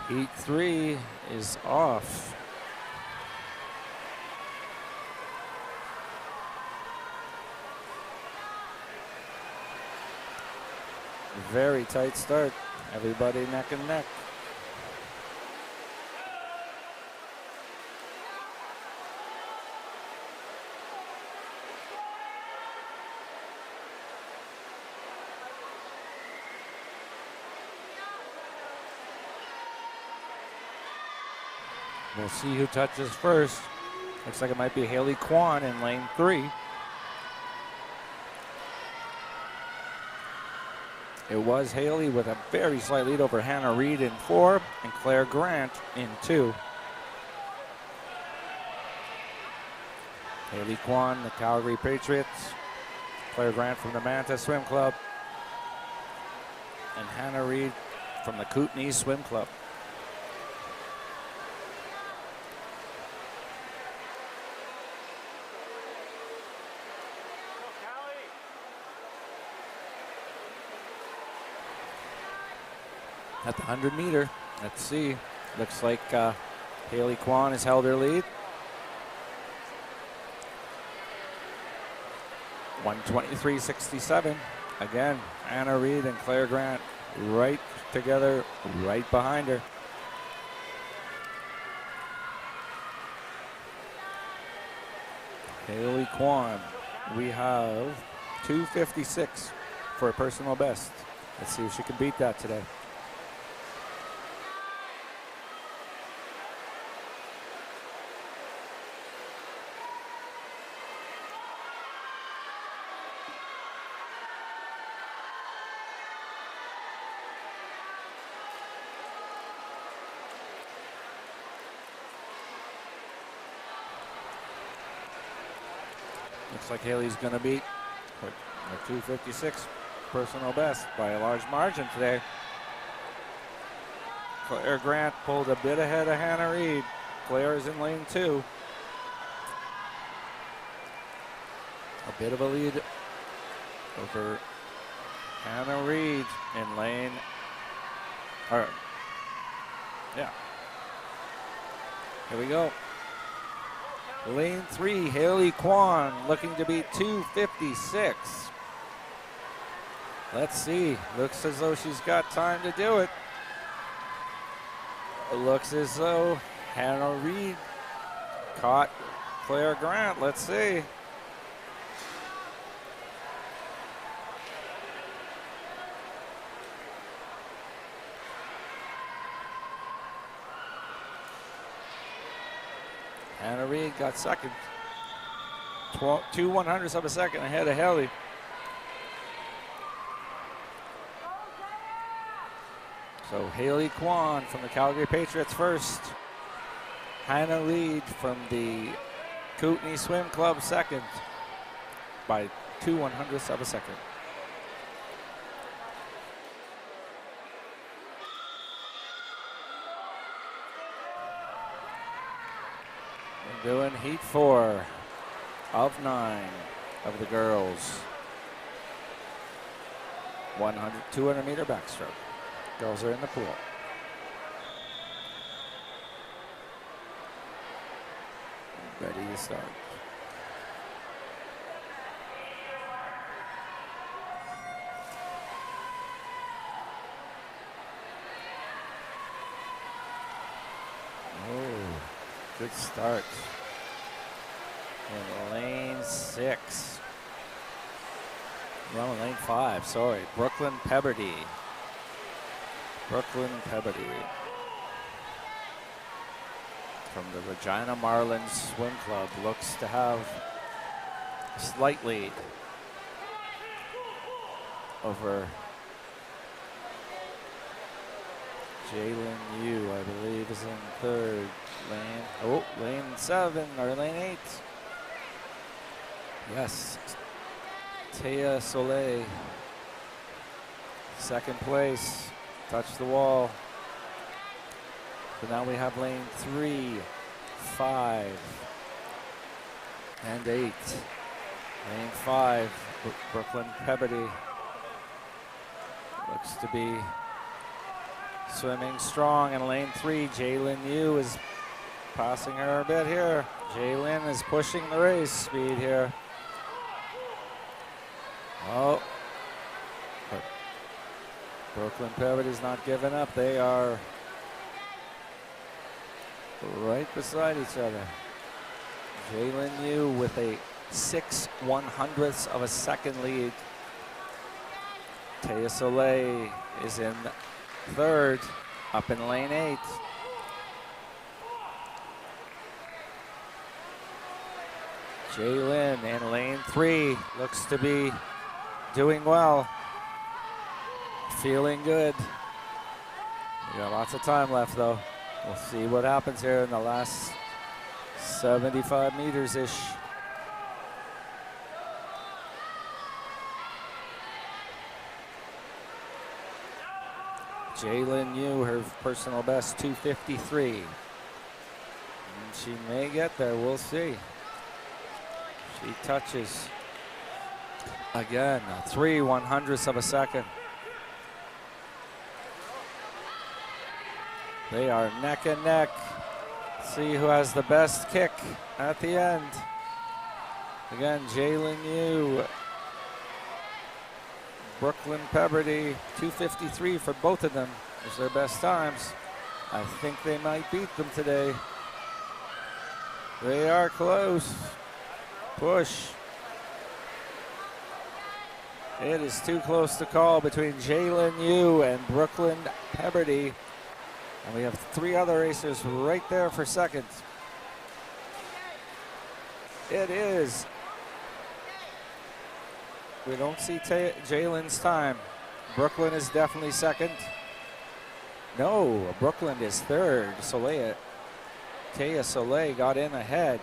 Heat 3 is off. Very tight start. Everybody neck and neck. We'll see who touches first. Looks like it might be Haley Kwan in lane 3. It was Haley with a very slight lead over Hannah Reed in 4 and Claire Grant in 2. Haley Kwan, the Calgary Patriots. Claire Grant from the Manta Swim Club. And Hannah Reed from the Kootenai Swim Club. At the 100-meter, let's see. Looks like Haley Kwan has held her lead. 1:23.67. Again, Anna Reed and Claire Grant right together, right behind her. Haley Kwan, we have 2:56 for a personal best. Let's see if she can beat that today. Looks like Haley's going to beat her 2:56 personal best by a large margin today. Claire Grant pulled a bit ahead of Hannah Reed. Claire is in lane 2. A bit of a lead over Hannah Reed in lane, here we go. Lane 3, Haley Kwan looking to beat 2:56. Let's see, looks as though she's got time to do it. It looks as though Hannah Reed caught Claire Grant. Let's see. Hannah Reed got second. 2/100ths of a second ahead of Haley. So Haley Kwan from the Calgary Patriots first. Hannah Reed from the Kootenay Swim Club second by 2/100ths of a second. We're doing heat 4 of 9 of the girls. 200 meter backstroke. Girls are in the pool. Ready to start. Oh, good start. In lane 6. Well, lane 5, sorry. Brooklyn Peberty. Brooklyn Peberty from the Regina Marlins Swim Club looks to have a slight lead over Jalen Yu, I believe, is in third. Lane 7 or lane 8. Yes, Taya Soleil, second place. Touch the wall. So now we have lane 3, 5, and 8. Lane 5, Brooklyn Peberty looks to be swimming strong. In lane 3, Jalen Yu is passing her a bit here. Jalen is pushing the race speed here. Oh. Brooklyn Peberty's not giving up. They are right beside each other. Jalen Yu with a 6/100ths of a second lead. Taya Soleil is in third, up in lane 8. Jalen in lane 3 looks to be doing well. Feeling good. We got lots of time left though. We'll see what happens here in the last 75 meters-ish. Jalen Yu, her personal best 2:53. And she may get there, we'll see. She touches again, 3/100ths of a second. They are neck and neck. See who has the best kick at the end. Again, Jalen Yu, Brooklyn Peberty, 2:53 for both of them is their best times. I think they might beat them today. They are close. Push. It is too close to call between Jalen Yu and Brooklyn Peberty. And we have 3 other racers right there for second. It is. We don't see Jalen's time. Brooklyn is definitely second. No, Brooklyn is third. Taya Soleil got in ahead.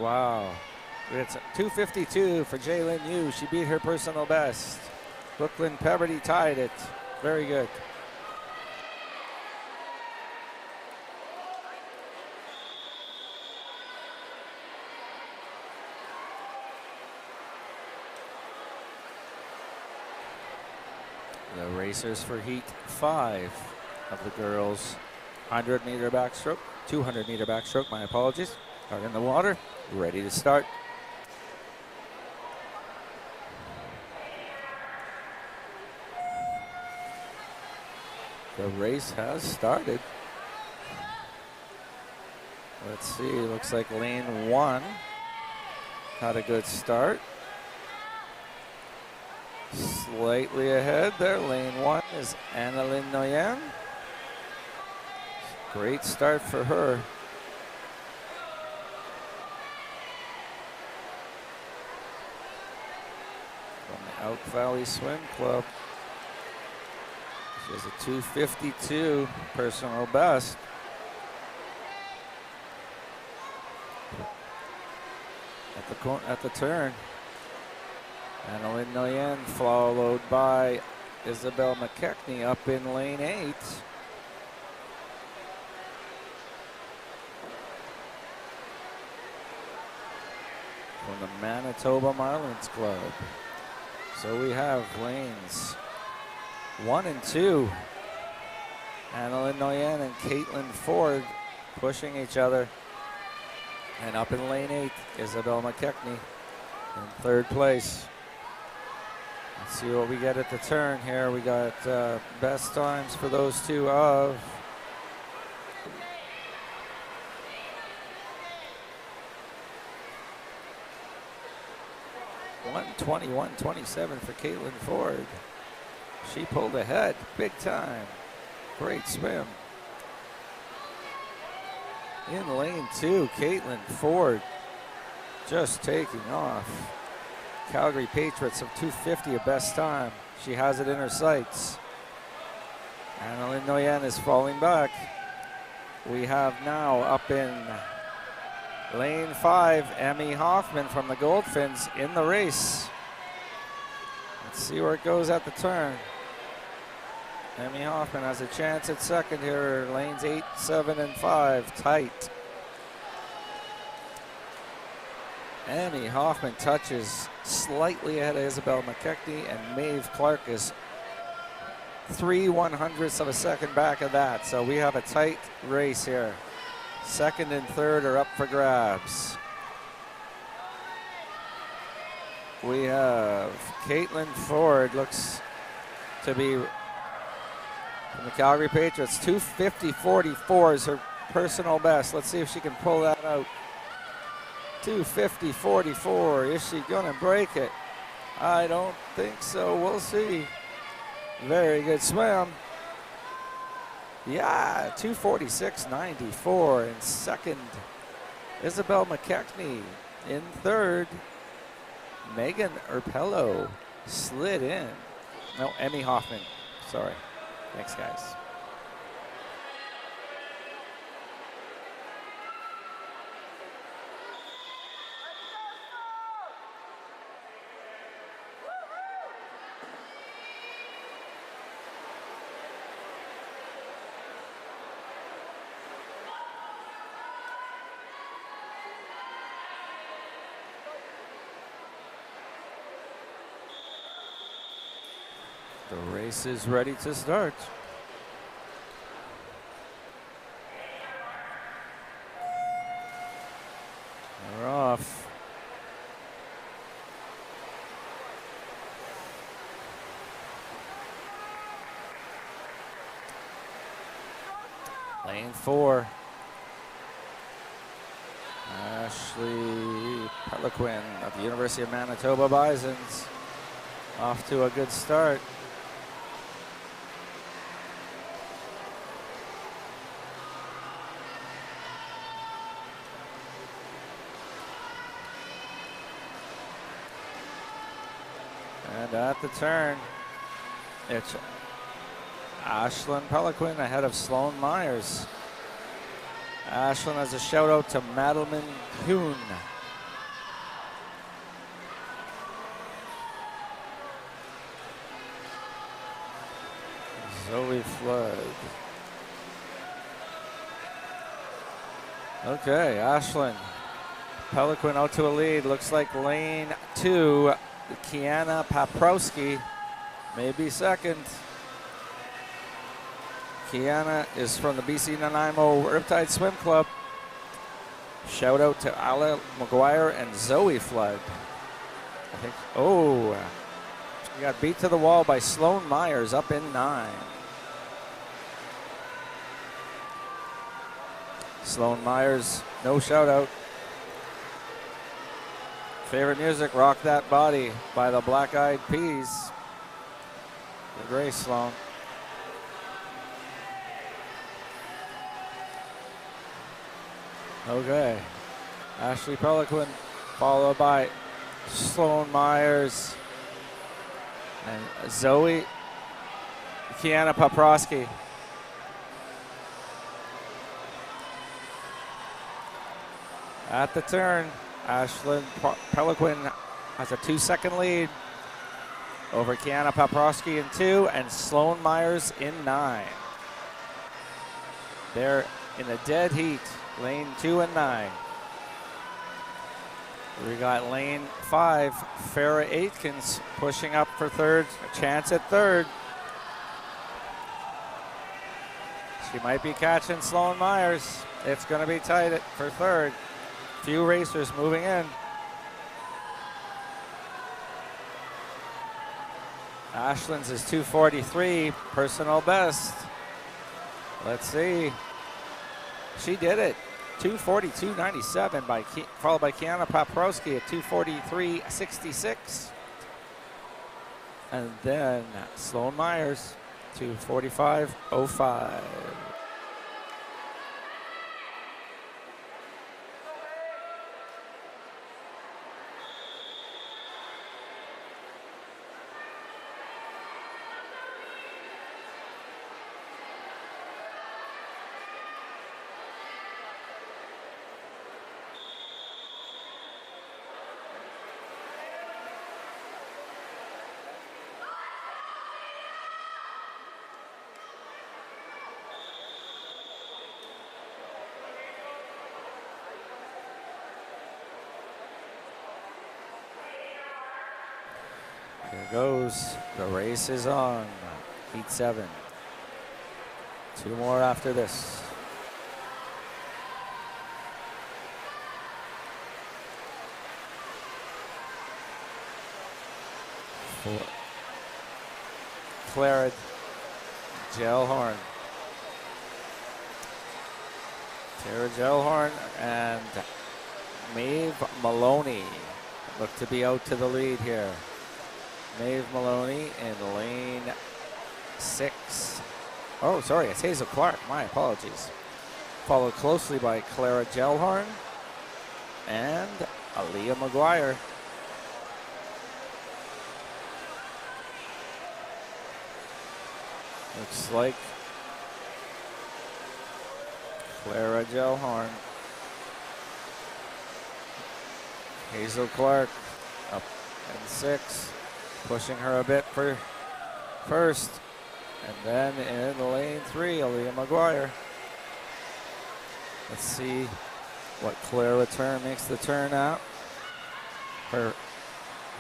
Wow. It's 2:52 for Jaylin Yu. She beat her personal best. Brooklyn Peverty tied it. Very good. The racers for Heat 5 of the girls. 100-meter backstroke, 200-meter backstroke, my apologies, are in the water, ready to start. The race has started. Let's see, looks like lane 1 had a good start. Slightly ahead there, lane 1 is Annalyn Nguyen. Great start for her. From the Elk Valley Swim Club. She has a 2:52 personal best. At the turn. Annalyn Nguyen followed by Isabel McKechnie up in lane 8. From the Manitoba Marlins Club. So we have lanes 1 and 2. Annalyn Nguyen and Caitlin Ford pushing each other. And up in lane 8, Isabel McKechnie in 3rd place. Let's see what we get at the turn here. We got best times for those two of 1:20, 1:27 for Caitlin Ford. She pulled ahead big time. Great swim. In lane 2, Caitlin Ford just taking off. Calgary Patriots of 2:50 a best time. She has it in her sights. Annalyn Nguyen is falling back. We have now up in lane 5, Emmy Hoffman from the Goldfins in the race. Let's see where it goes at the turn. Emmy Hoffman has a chance at second here. Lanes 8, 7, and 5 tight. Emmy Hoffman touches slightly ahead of Isabel McKechnie, and Maeve Clark is 3/100ths of a second back of that. So we have a tight race here. Second and third are up for grabs. We have Caitlin Ford, looks to be from the Calgary Patriots. 2:50.44 is her personal best. Let's see if she can pull that out. 2:50.44. Is she gonna break it? I don't think so. We'll see. Very good swim. Yeah, 2:46.94 in second. Isabel McKechnie in third. Megan Erpello slid in. No, Emmy Hoffman. Sorry. Thanks, guys. The race is ready to start. We're off. Lane 4. Ashley Peliquin of the University of Manitoba Bisons off to a good start. And at the turn, it's Ashlyn Peliquin ahead of Sloan Myers. Ashlyn has a shout out to Madeline Kuhn Zoe Flood. Okay, Ashlyn Peliquin out to a lead. Looks like lane 2, Kiana Paprowski may be second. Kiana is from the BC Nanaimo Riptide Swim Club. Shout out to Ala McGuire and Zoe Flood. I think, oh, she got beat to the wall by Sloan Myers, up in 9. Sloan Myers, no shout out. Favorite music, Rock That Body by the Black Eyed Peas. Good race, Sloan. Okay, Ashley Peliquin, followed by Sloan Myers and Zoe Kiana Paprowski. At the turn, Ashlyn Peliquin has a 2-second lead over Kiana Paprowski in 2 and Sloan Myers in 9. They're in a dead heat, lane 2 and 9. We got lane 5, Farrah Aitkins pushing up for third, a chance at third. She might be catching Sloan Myers. It's going to be tight for third. Few racers moving in. Ashlyn's is 2:43, personal best. Let's see. She did it. 2:42.97 followed by Kiana Paprowski at 2:43.66. And then Sloan Myers, 2:45.05. Here goes. The race is on. Heat 7. 2 more after this. For Clara Gellhorn. Tara Gellhorn and Maeve Maloney look to be out to the lead here. Maeve Maloney in lane 6. Oh, sorry, it's Hazel Clark. My apologies. Followed closely by Clara Gellhorn and Aaliyah McGuire. Looks like Clara Gellhorn. Hazel Clark up in 6. Pushing her a bit for first. And then in lane 3, Aaliyah McGuire. Let's see what Clara turn makes the turn out. Her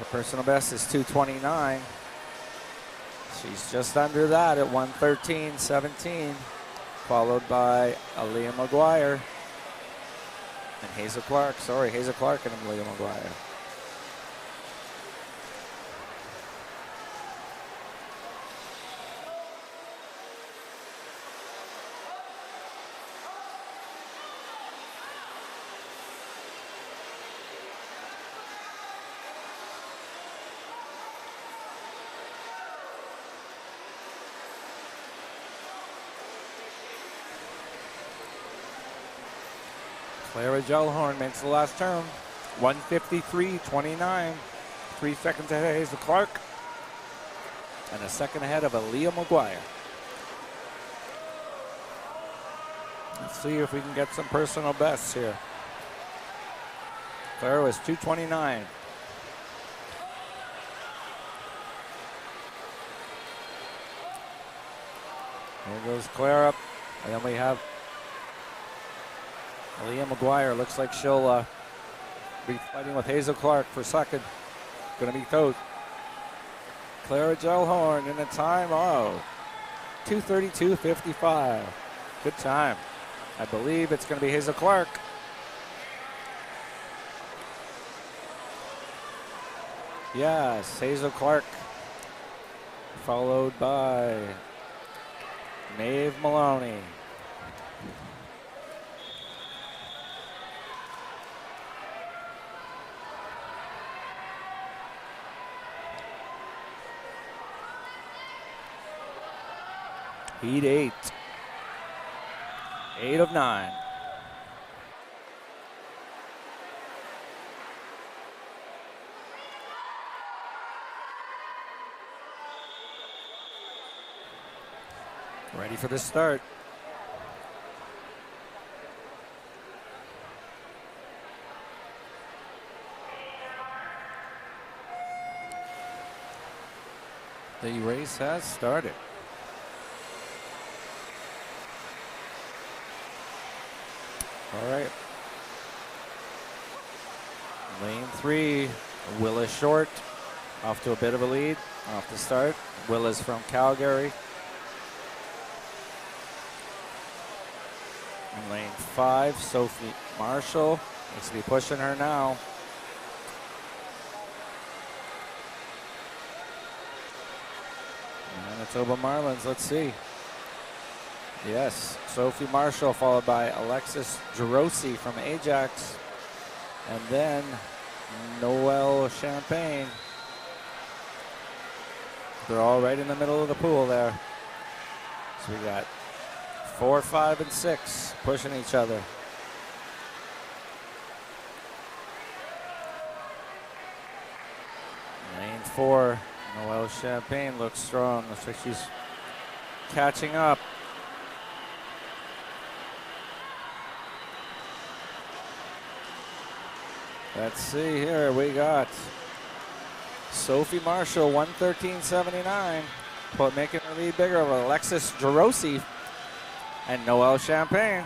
personal best is 2:29. She's just under that at 1:13.17. Followed by Aaliyah McGuire. And Hazel Clark. Sorry, Hazel Clark and Aaliyah McGuire. Clara Gellhorn makes the last turn. 1:53.29. 3 seconds ahead of Hazel Clark. And a second ahead of Aaliyah McGuire. Let's see if we can get some personal bests here. Clara was 2:29. There goes Claire up. And then we have Aaliyah McGuire. Looks like she'll be fighting with Hazel Clark for second. Going to be third. Clara Gellhorn in a time of 2:32.55. Good time. I believe it's going to be Hazel Clark. Yes, Hazel Clark, followed by Maeve Maloney. Heat 8. 8 of 9. Ready for the start. The race has started. All right. Lane 3, Willa Short off to a bit of a lead off the start. Willa's from Calgary. In lane 5, Sophie Marshall needs to be pushing her now. Manitoba Marlins, let's see. Yes, Sophie Marshall followed by Alexis Gerosi from Ajax. And then Noelle Champagne. They're all right in the middle of the pool there. So we got 4, 5, and 6 pushing each other. Lane 4, Noelle Champagne looks strong. Looks like she's catching up. Let's see here. We got Sophie Marshall, 113.79, making her lead bigger of Alexis Gerosi and Noelle Champagne.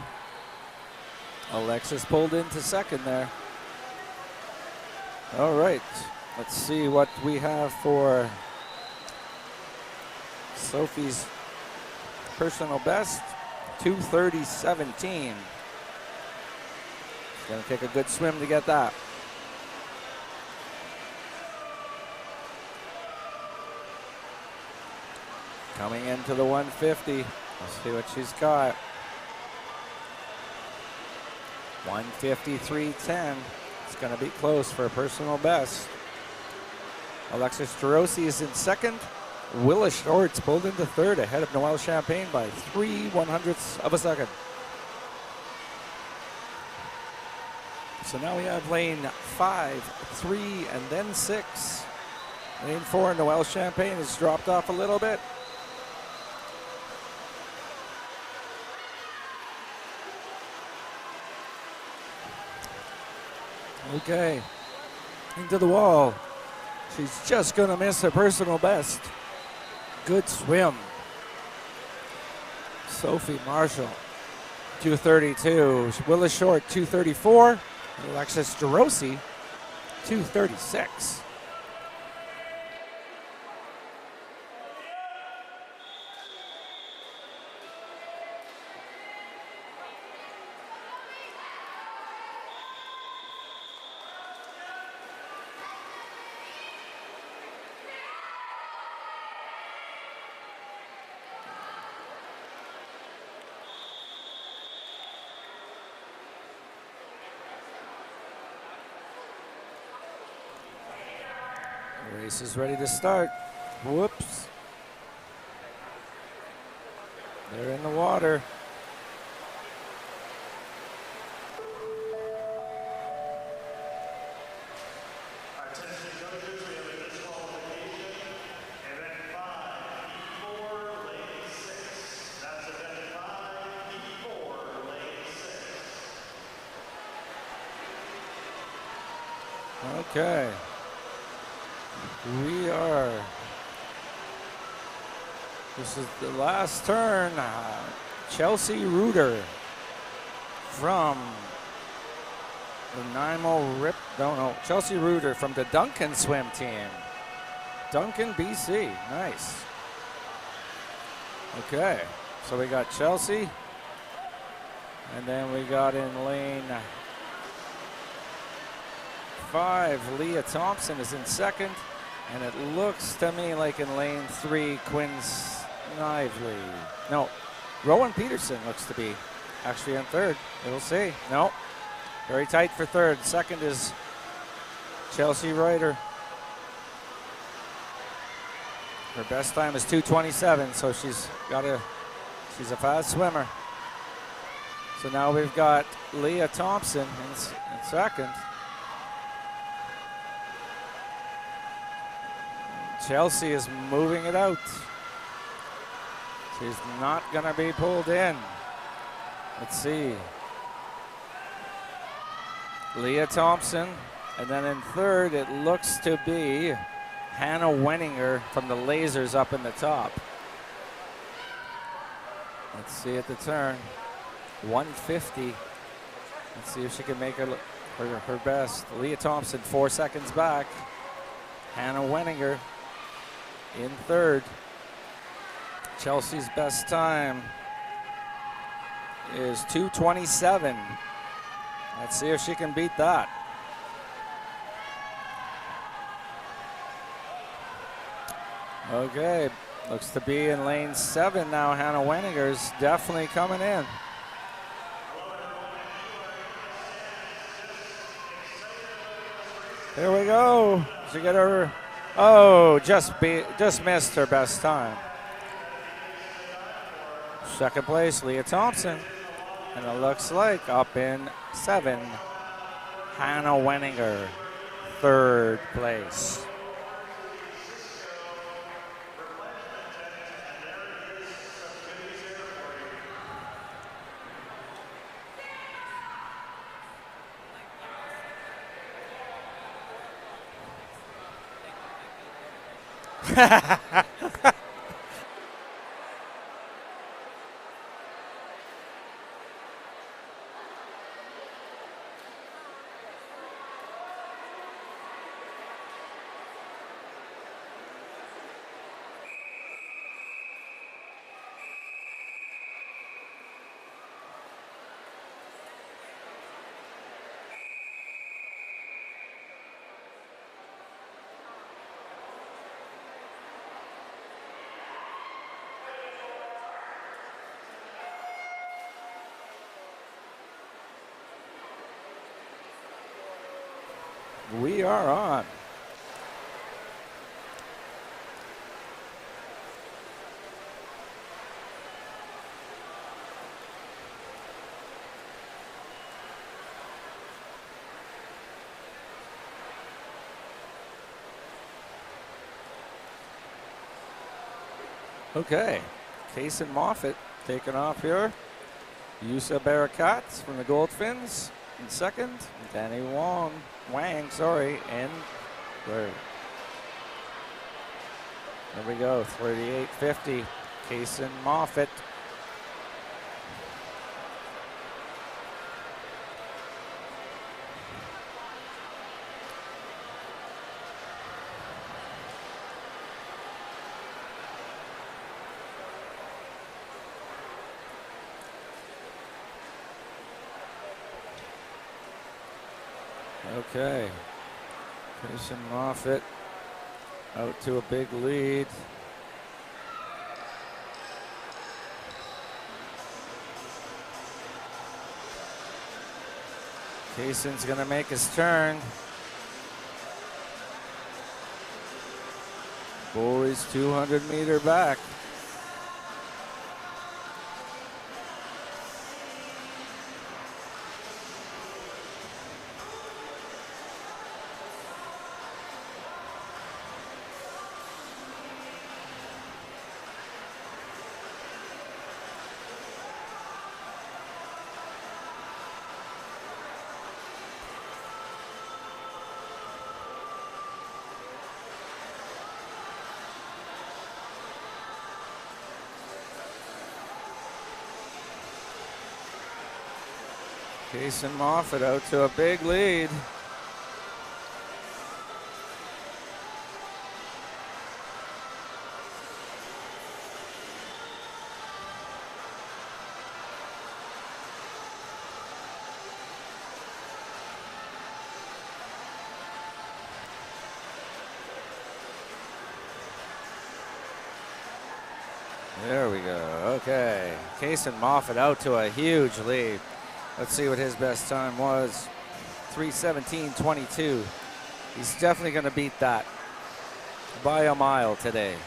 Alexis pulled into second there. All right, let's see what we have for Sophie's personal best, 2:30.17. Gonna take a good swim to get that. Coming into the 150. Let's see what she's got. 153.10. It's going to be close for a personal best. Alexis Gerosi is in second. Willa Shorts pulled into third ahead of Noelle Champagne by 3/100ths of a second. So now we have lane 5, 3, and then 6. Lane 4, Noelle Champagne has dropped off a little bit. Okay, into the wall. She's just gonna miss her personal best. Good swim. Sophie Marshall, 2:32. Willa Short, 2:34. Alexis Gerosi, 2:36. Race is ready to start. Whoops. They're in the water. Attention coaches, we have a disqualification. Event 5, E4, lane 6. That's event 5, E4, lane 6. Okay. We are This is the last turn. Chelsea Reuter from the Chelsea Reuter from the Duncan swim team. Duncan, BC. Nice. Okay, so we got Chelsea. And then we got in lane 5, Leah Thompson is in second. And it looks to me like in lane 3, Quinn Snively. No, Rowan Peterson looks to be actually in third. We'll see. No, very tight for third. Second is Chelsea Reuter. Her best time is 2:27, so she's a fast swimmer. So now we've got Leah Thompson in second. Chelsea is moving it out. She's not going to be pulled in. Let's see. Leah Thompson. And then in third, it looks to be Hannah Wenninger from the Lasers up in the top. Let's see at the turn. 150. Let's see if she can make her best. Leah Thompson 4 seconds back. Hannah Wenninger in third. Chelsea's best time is 2:27. Let's see if she can beat that. Okay, looks to be in lane 7 now. Hannah Wenninger's definitely coming in. Here we go. She got her. Oh, just missed her best time. Second place, Leah Thompson. And it looks like up in 7, Hannah Wenninger, third place. We are on. Okay, Kaysen Moffitt taking off here. Yusa Barakat from the Goldfins in second. Danny Wang, in third. There we go, 38.50. Kaysen Moffitt. Okay, Kaysen Moffitt out to a big lead. Kaysen's gonna make his turn. Boys 200-meter back. Jason Moffitt out to a big lead. There we go. Okay. Jason Moffitt out to a huge lead. Let's see what his best time was. 3:17.22. He's definitely going to beat that by a mile today.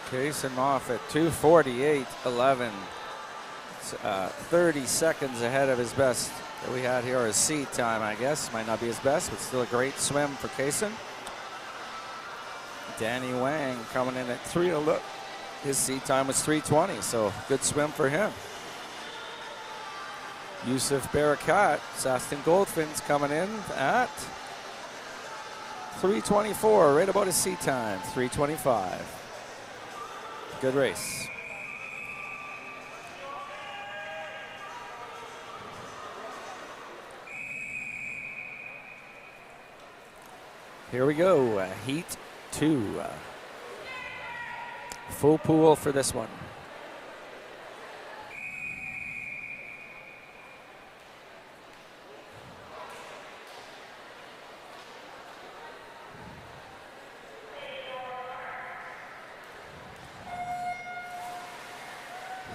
Jason Moffitt, 2:48.11. 30 seconds ahead of his best that we had here, his seed time, I guess. Might not be his best, but still a great swim for Jason. Danny Wang coming in at 3:11. His seed time was 3:20, so good swim for him. Yusuf Barakat, Saston Goldfin's coming in at 3:24, right about his seed time, 3:25. Good race. Here we go, heat 2. Full pool for this one.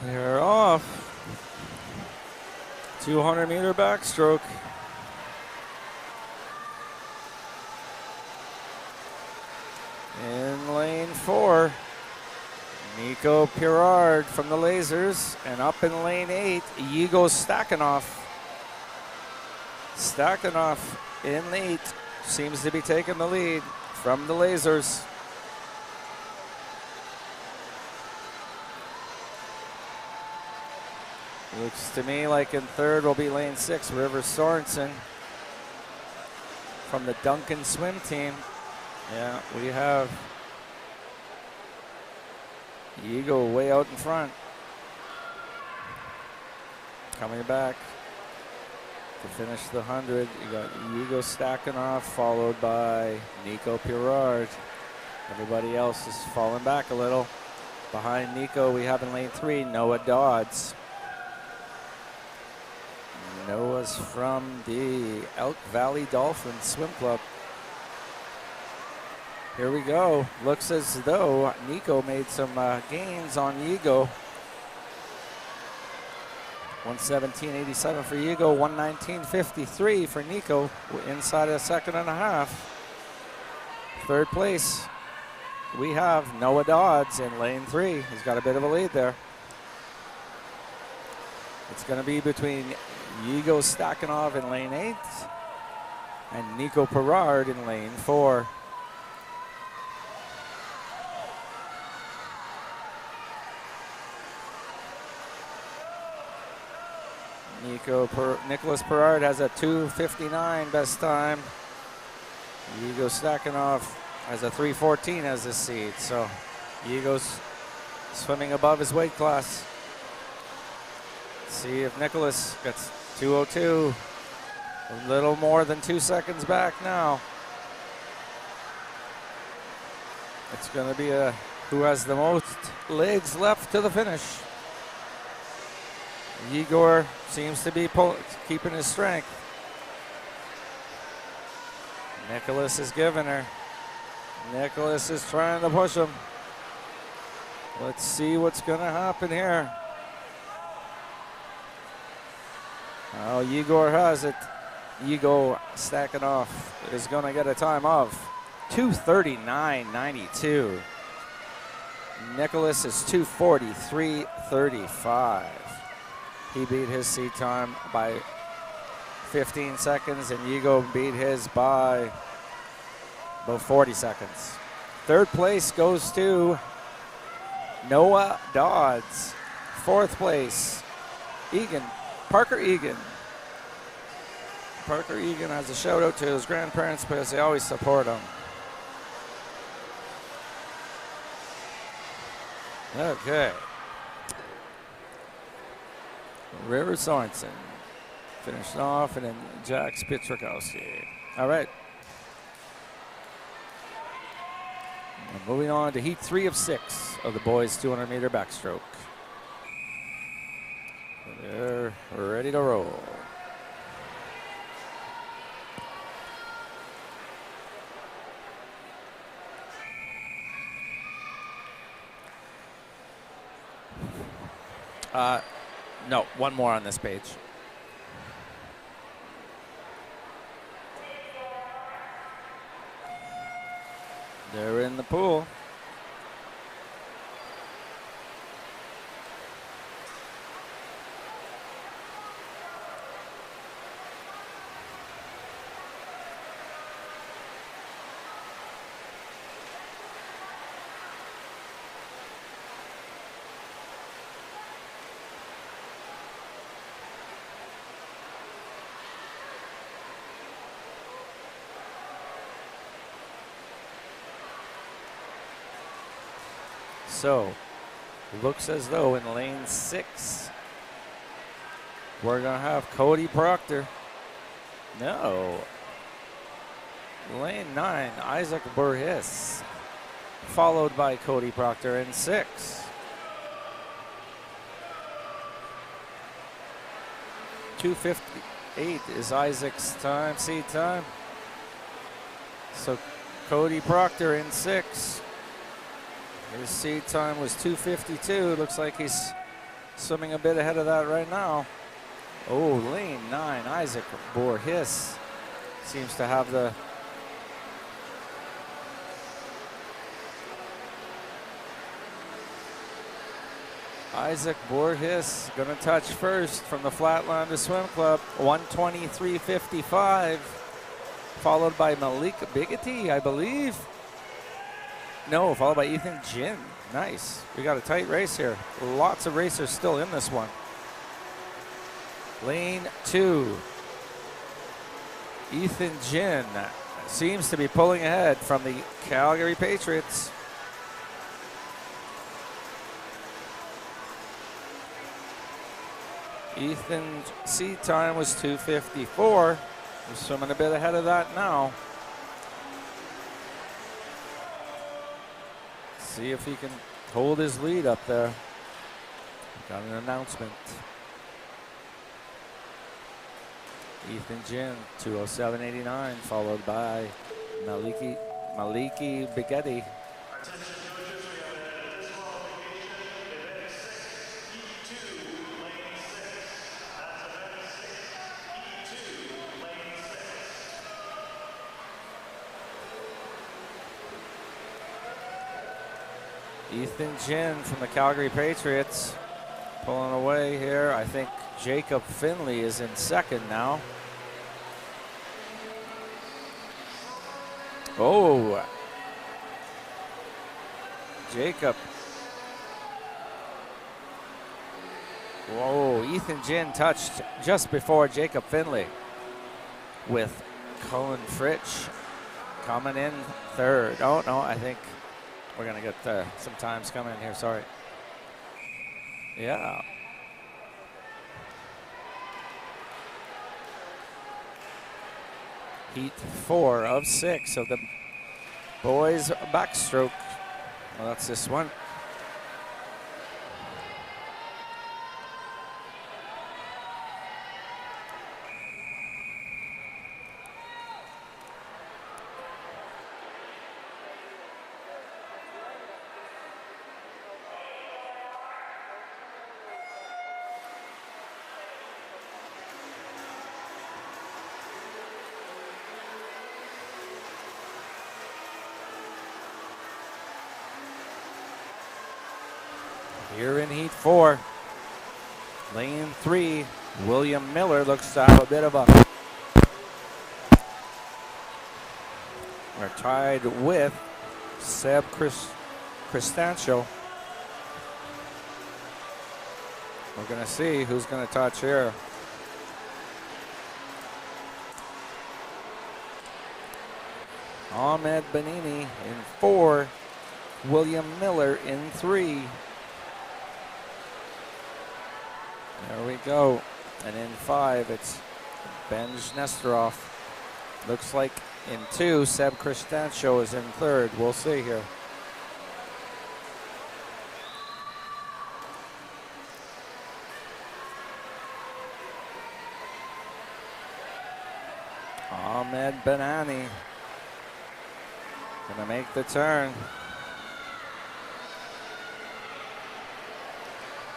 They're off. 200-meter backstroke. In lane 4, Nico Pirard from the Lasers, and up in lane 8, Yigo Stakhanov. Stakhanov in 8 seems to be taking the lead from the Lasers. Looks to me like in 3rd will be lane 6, River Sorensen from the Duncan swim team. Yeah, we have Yigo way out in front. Coming back to finish the 100. You got Yigo Stakhanov followed by Nico Pirard. Everybody else is falling back a little. Behind Nico, we have in lane 3, Noah Dodds. Noah's from the Elk Valley Dolphins Swim Club. Here we go. Looks as though Nico made some gains on Yigo. 117.87 for Yigo, 119.53 for Nico, inside a second and a half. 3rd place, we have Noah Dodds in lane 3. He's got a bit of a lead there. It's going to be between Yigo Stakhanov in lane 8 and Nico Pirard in lane 4. Nicholas Pirard has a 2:59 best time. Yigo Stakhanov has a 3:14 as his seed. So Yigo's swimming above his weight class. Let's see if Nicholas gets 2:02. A little more than 2 seconds back now. It's going to be who has the most legs left to the finish. Igor seems to be keeping his strength. Nicholas is giving her. Nicholas is trying to push him. Let's see what's going to happen here. Oh, Igor has it. Yigo Stakhanov is going to get a time of 2:39.92. Nicholas is 2:43.35. He beat his seat time by 15 seconds, and Yigo beat his by about 40 seconds. 3rd place goes to Noah Dodds. 4th place, Parker Egan. Parker Egan has a shout out to his grandparents because they always support him. Okay. River Sorensen finished off, and then Jack Spitrakowski. All right. And moving on to heat 3 of 6 of the boys 200-meter backstroke. They're ready to roll. No, one more on this page. They're in the pool. So, looks as though in lane 6, we're going to have Cody Proctor. No. Lane 9, Isaac Burgess, followed by Cody Proctor in 6. .258 is Isaac's time, seed time. So, Cody Proctor in 6. His seed time was 2:52. Looks like he's swimming a bit ahead of that right now. Oh, lane 9, Isaac Borges seems to have the Isaac Borges gonna touch first from the Flatlander Swim Club, 1:23.55, followed by Malik Bigety, I believe. No, followed by Ethan Jin. Nice. We got a tight race here. Lots of racers still in this one. Lane 2. Ethan Jin seems to be pulling ahead from the Calgary Patriots. Ethan's seed time was 2:54. He's swimming a bit ahead of that now. See if he can hold his lead up there. Got an announcement. Ethan Jin, 2:07.89, followed by Maliki Bigeti. Ethan Jin from the Calgary Patriots pulling away here. I think Jacob Finley is in second now. Oh, Jacob. Whoa, Ethan Jin touched just before Jacob Finley, with Colin Fritsch coming in third. Oh, no, I think we're going to get some times coming in here, sorry. Yeah. Heat 4 of 6 of the boys backstroke. Well, that's this one. Here in Heat 4, lane 3, William Miller looks to have a bit of a... We're tied with Seb Cristancio. We're going to see who's going to touch here. Ahmed Benini in 4. William Miller in 3. There we go. And in 5, it's Benj Nesterov. Looks like in 2, Seb Kristancho is in 3rd. We'll see here. Ahmed Benani gonna make the turn.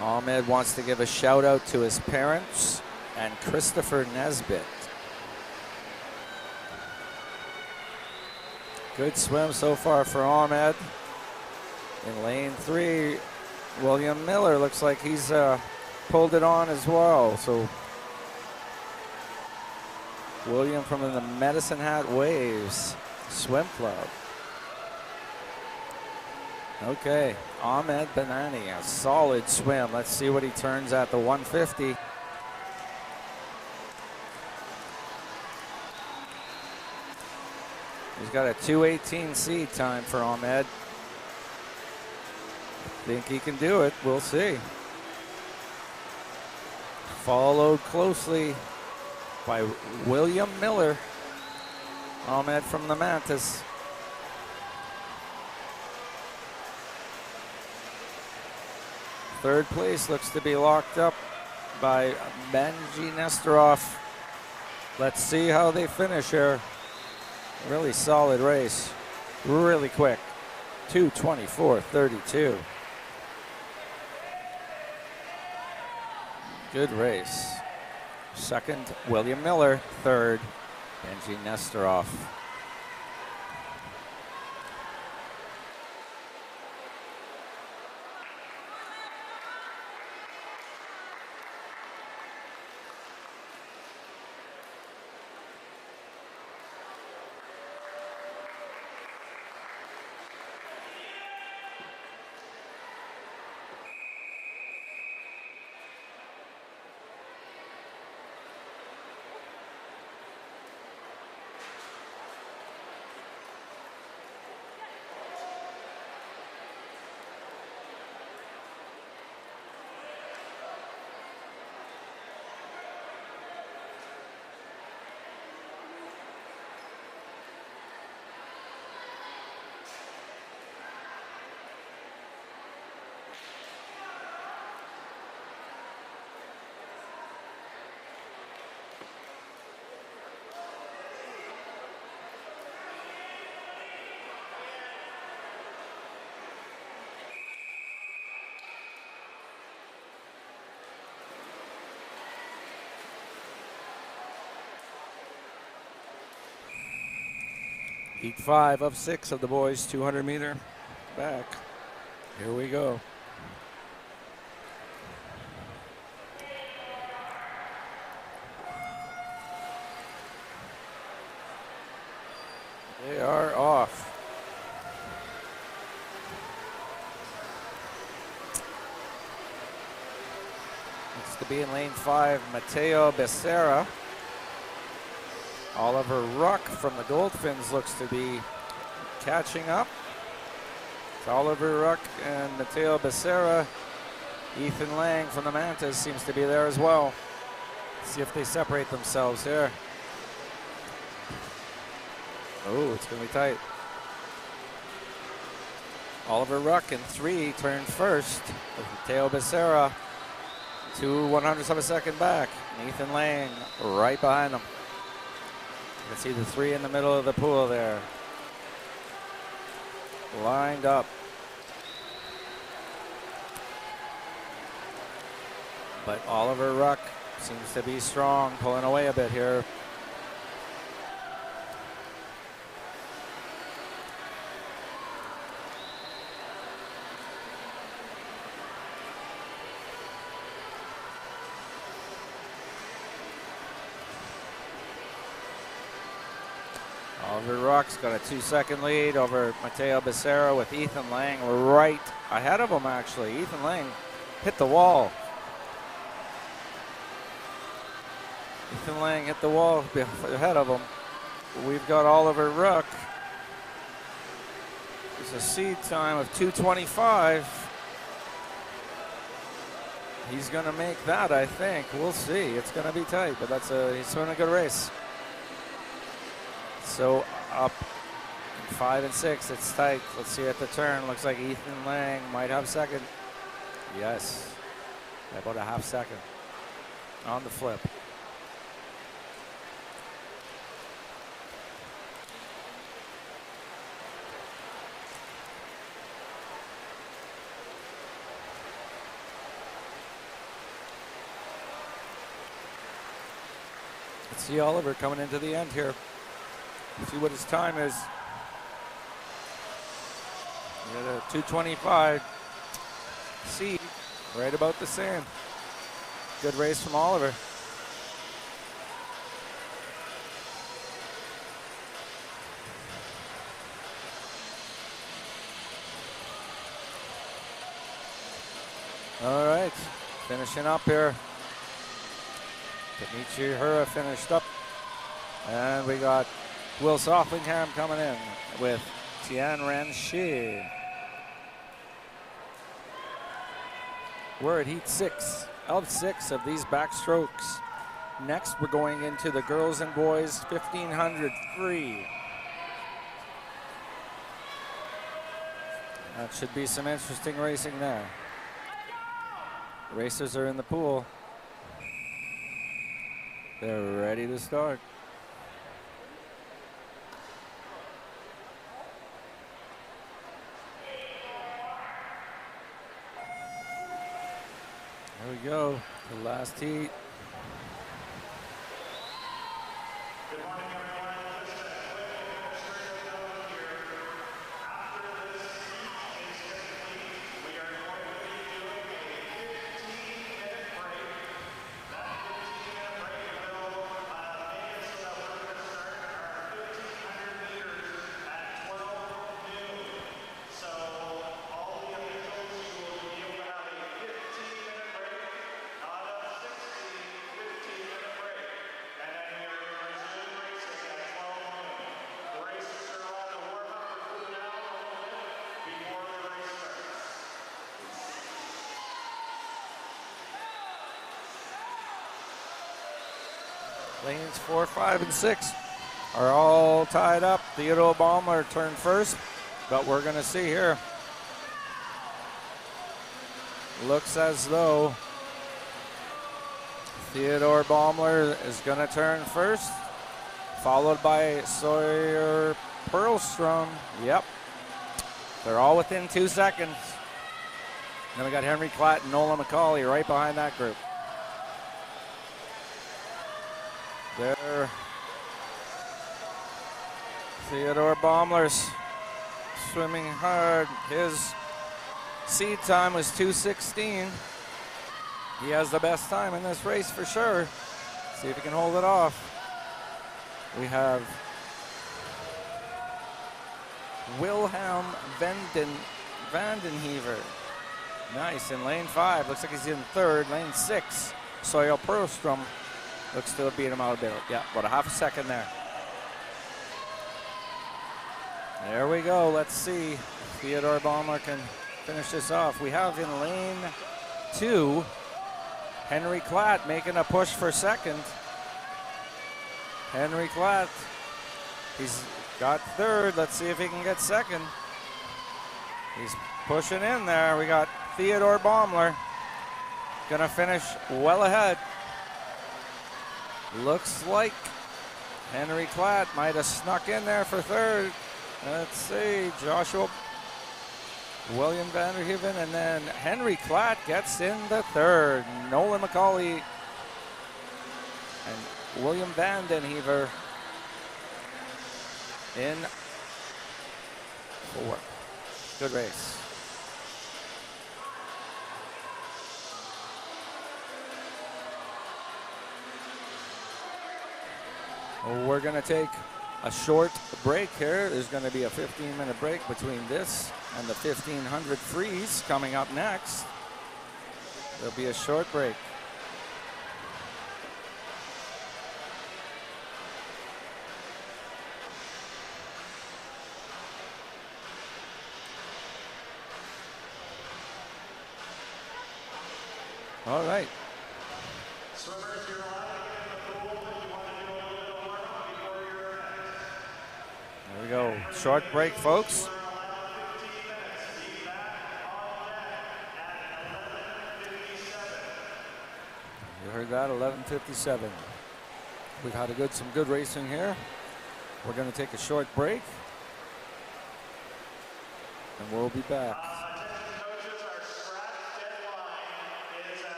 Ahmed wants to give a shout out to his parents and Christopher Nesbitt. Good swim so far for Ahmed. In lane 3, William Miller looks like he's pulled it on as well. So William from the Medicine Hat Waves Swim Club. Okay, Ahmed Benani, a solid swim. Let's see what he turns at the 150. He's got a 2:18C time for Ahmed. I think he can do it. We'll see. Followed closely by William Miller. Ahmed from the Mantis. Third place looks to be locked up by Benji Nesterov. Let's see how they finish here. Really solid race. Really quick. 2:24.32. Good race. Second, William Miller. Third, Benji Nesterov. Heat 5 of 6 of the boys 200 meter back. Here we go. They are off. Looks to be in lane 5, Mateo Becerra. Oliver Ruck from the Goldfins looks to be catching up. It's Oliver Ruck and Mateo Becerra. Ethan Lang from the Mantas seems to be there as well. See if they separate themselves here. Oh, it's going to be tight. Oliver Ruck in 3 turned first with Mateo Becerra 2/100ths of a second back. And Ethan Lang right behind him. You can see the 3 in the middle of the pool there. Lined up. But Oliver Ruck seems to be strong, pulling away a bit here. Oliver Ruck's got a 2-second lead over Mateo Becerra with Ethan Lang right ahead of him, actually. Ethan Lang hit the wall. Ethan Lang hit the wall ahead of him. We've got Oliver Rook. It's a seed time of 2:25. He's going to make that, I think. We'll see. It's going to be tight, but he's running a good race. So up in 5 and 6, it's tight. Let's see at the turn. Looks like Ethan Lang might have second. Yes, about a half second on the flip. Let's see Oliver coming into the end here. See what his time is. He had a 2:25 seed, right about the same. Good race from Oliver. All right, finishing up here. Dmitry Hura finished up. And we got Will Sofflingham coming in with Tian Ranshi. We're at heat 6 of 6 of these backstrokes. Next, we're going into the girls and boys 1500 free. That should be some interesting racing there. Racers are in the pool. They're ready to start. There we go, the last heat. Lanes 4, 5, and 6 are all tied up. Theodore Baumler turned first, but we're going to see here. Looks as though Theodore Baumler is going to turn first, followed by Sawyer Perlstrom. Yep, they're all within 2 seconds. Then we got Henry Klatt and Nolan McCauley right behind that group. There, Theodore Baumler's swimming hard. His seed time was 2:16. He has the best time in this race for sure. See if he can hold it off. We have Wilhelm Vandenhever. Nice, in lane 5. Looks like he's in 3rd. Lane 6, Sawyer Perlstrom. Looks to have beat him out a bit. Yeah, about a half a second there. There we go. Let's see if Theodore Baumler can finish this off. We have in lane 2, Henry Klatt making a push for second. Henry Klatt, he's got 3rd. Let's see if he can get second. He's pushing in there. We got Theodore Baumler gonna finish well ahead. Looks like Henry Klatt might have snuck in there for 3rd. Let's see, Joshua William Vanderheeven, and then Henry Klatt gets into 3rd. Nolan McCauley and William Vandenhever in 4. Good race. We're going to take a short break here. There's going to be a 15-minute break between this and the 1500 freeze coming up next. There'll be a short break. All right. There we go. Short break, folks. You heard that, 11:57. We've had some good racing here. We're going to take a short break, and we'll be back.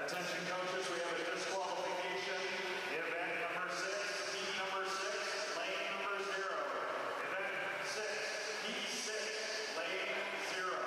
Attention coaches, we have a disqualification. Event number 6, heat number 6, lane number 0. Event 6, heat 6, lane 0.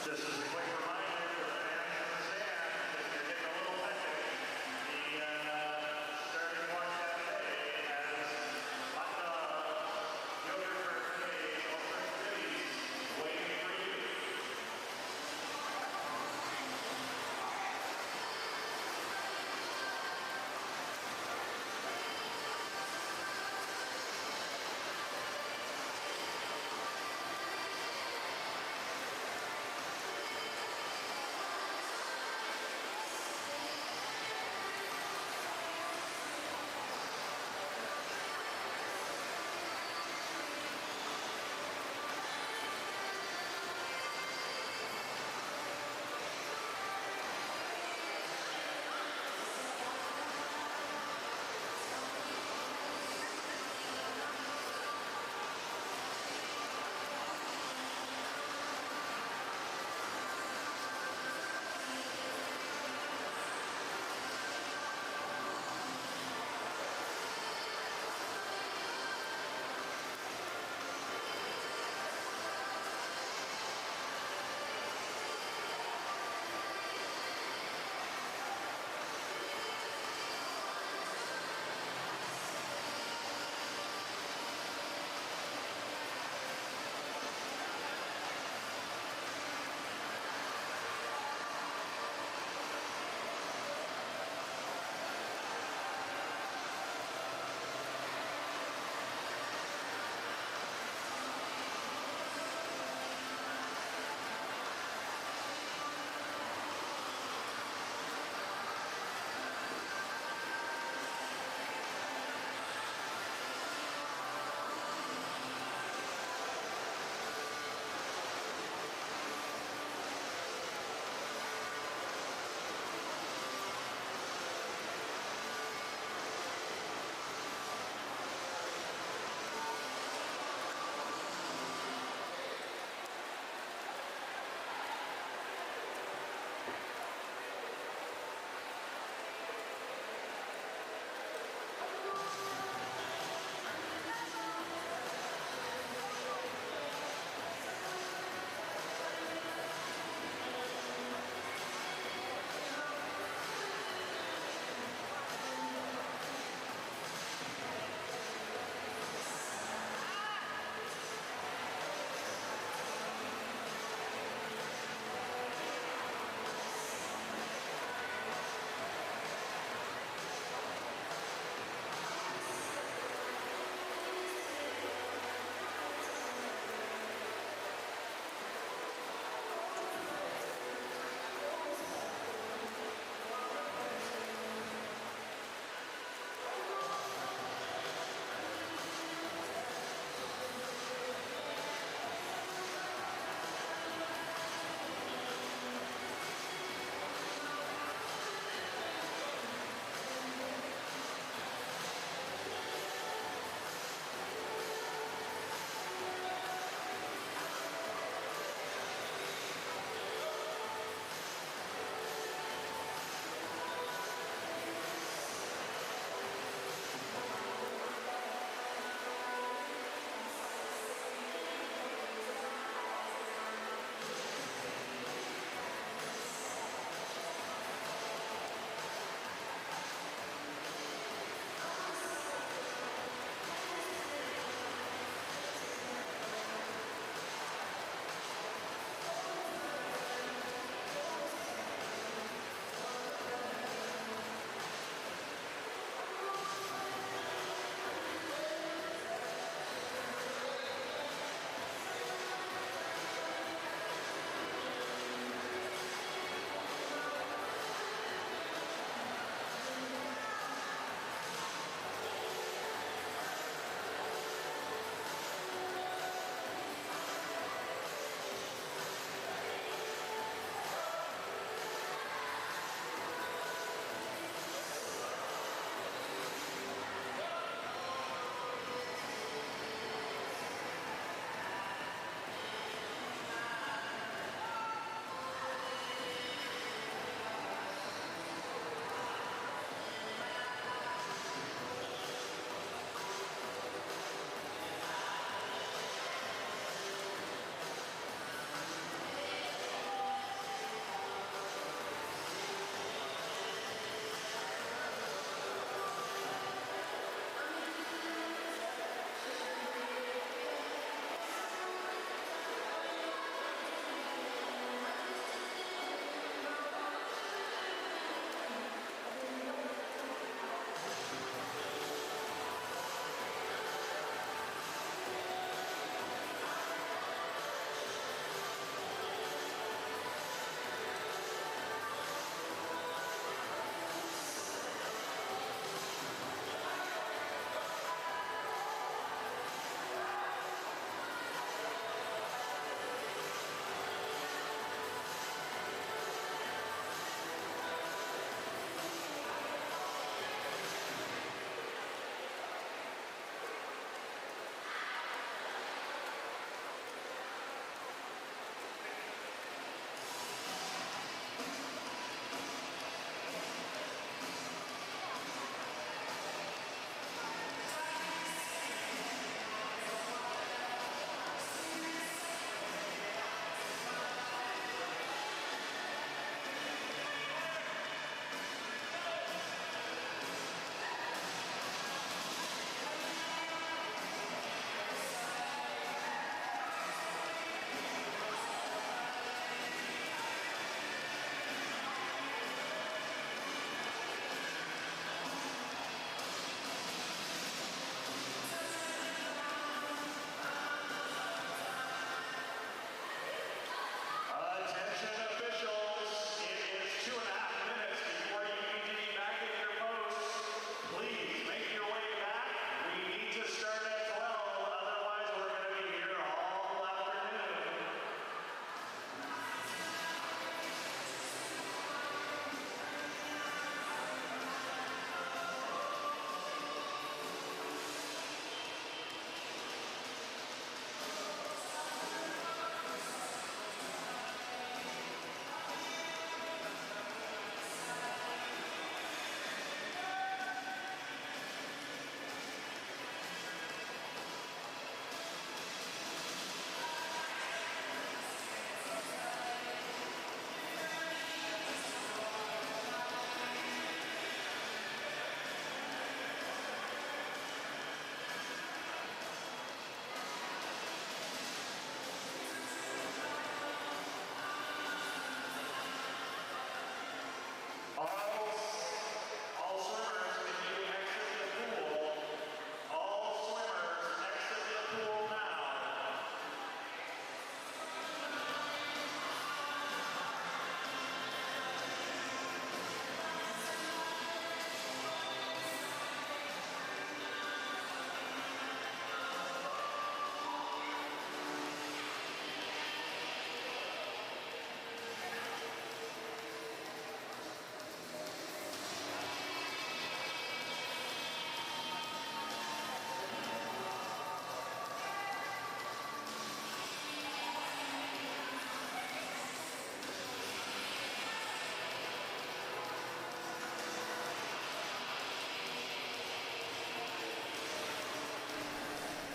Just as a quick reminder for the fans in the stand, if you're getting a little hectic, the starting watch cafe has hot dogs, yogurt for days, all sorts of goodies waiting for you.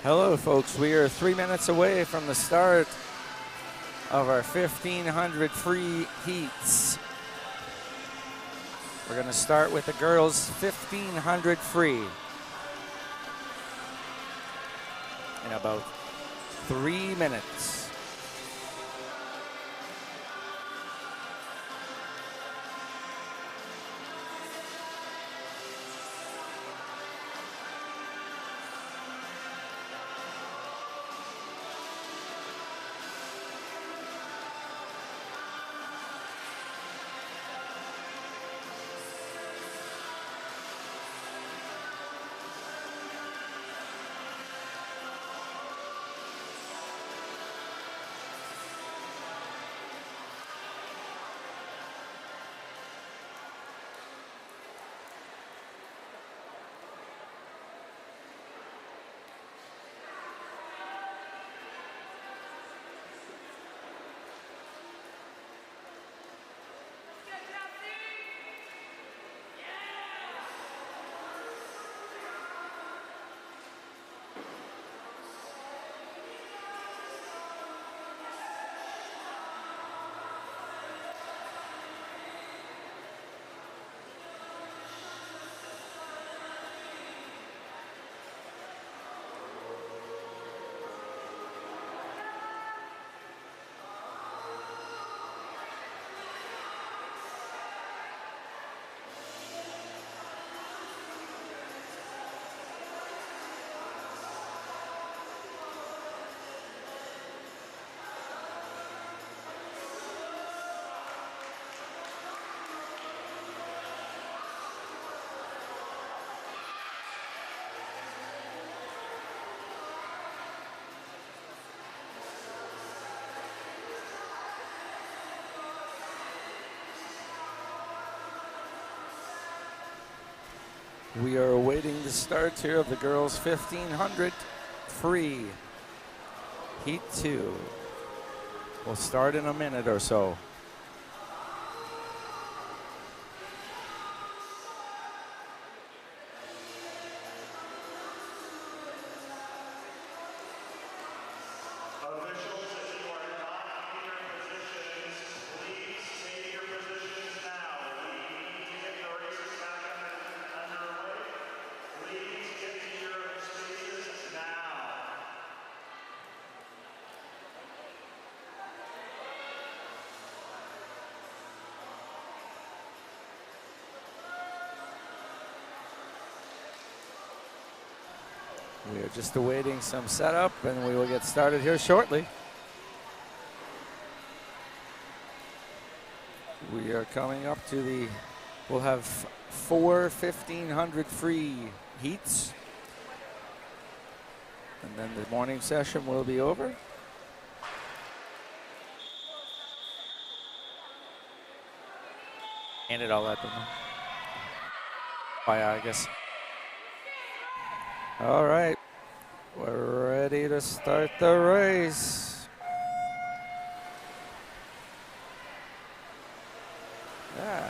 Hello, folks. We are 3 minutes away from the start of our 1,500 free heats. We're going to start with the girls' 1,500 free in about 3 minutes. We are awaiting the start here of the girls' 1,500 free. Heat 2. We'll start in a minute or so. Officials, if you are not in your positions, please take your positions now. We need to get the races back underway. Please get to your spaces now. We are just awaiting some setup, and we will get started here shortly. We are coming up to the, we'll have 4 1,500 free heats, and then the morning session will be over. Hand it all at them. Oh, yeah, I guess. All right, we're ready to start the race. Yeah.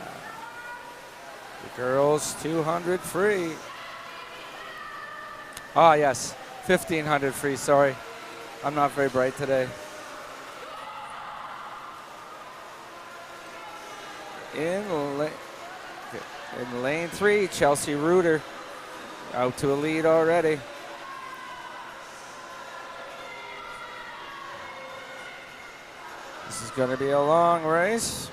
The girls 200 free. Ah, yes, 1,500 free, sorry. I'm not very bright today. In lane 3, Chelsea Reuter. Out to a lead already. This is going to be a long race.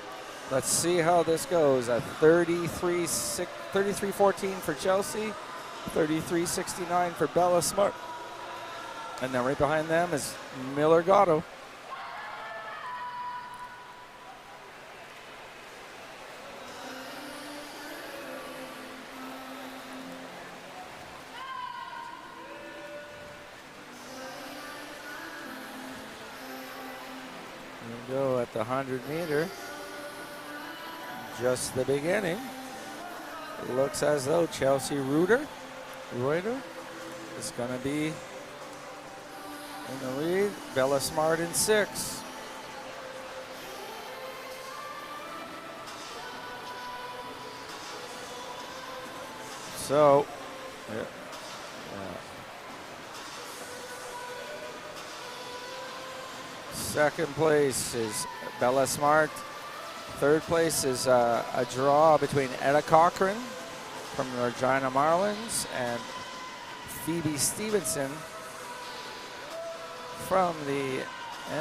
Let's see how this goes. At 33-14 for Chelsea, 33-69 for Bella Smart. And then right behind them is Miller Gatto. Go at the 100 meter. Just the beginning. It looks as though Chelsea Reuter is going to be in the lead. Bella Smart in 6. So, Second place is Bella Smart. Third place is a draw between Etta Cochran from the Regina Marlins and Phoebe Stevenson from the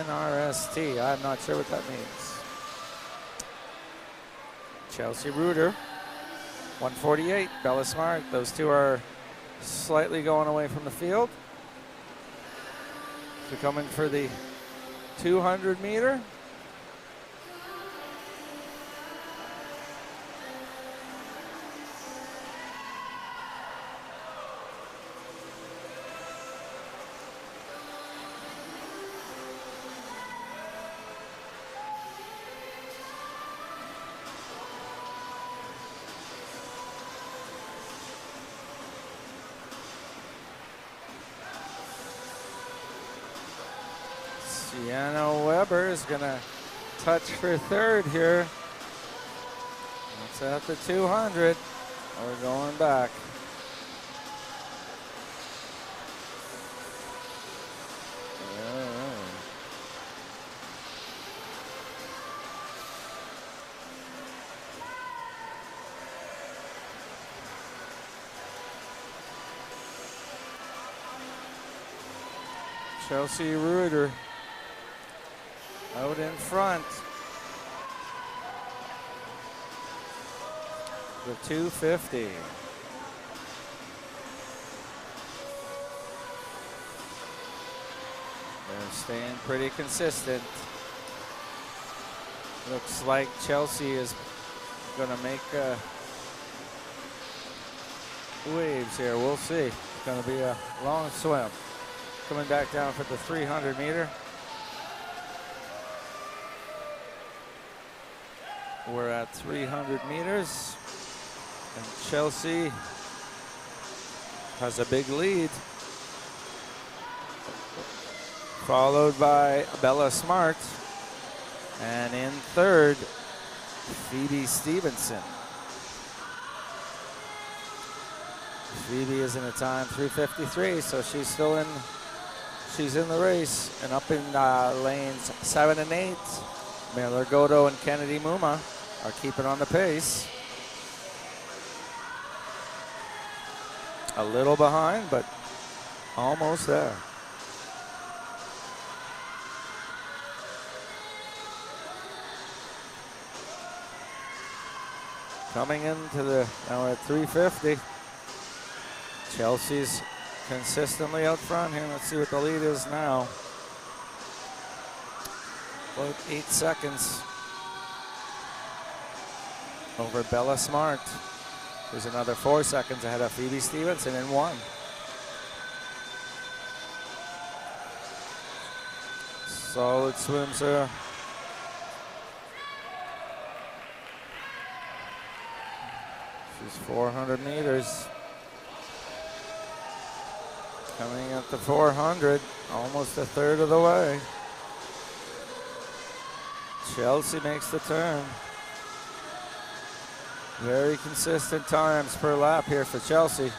NRST. I'm not sure what that means. Chelsea Reuter, 148. Bella Smart. Those two are slightly going away from the field. So coming for the 200 meter. Sienna Weber is going to touch for third here. That's at the 200. We're going back. Chelsea Reuter out in front. The 250. They're staying pretty consistent. Looks like Chelsea is going to make waves here. We'll see. It's going to be a long swim. Coming back down for the 300 meter. We're at 300 meters, and Chelsea has a big lead, followed by Bella Smart, and in third, Phoebe Stevenson. Phoebe is in a time 3:53, so she's still in. She's in the race, and up in lanes 7 and 8, Miller Godo and Kennedy Muma are keeping on the pace. A little behind, but almost there. Coming into the, now we're at 350. Chelsea's consistently out front here. Let's see what the lead is now. About 8 seconds over Bella Smart. There's another 4 seconds ahead of Phoebe Stevenson in 1. Solid swims here. She's 400 meters. Coming at the 400, almost a third of the way. Chelsea makes the turn. Very consistent times per lap here for Chelsea.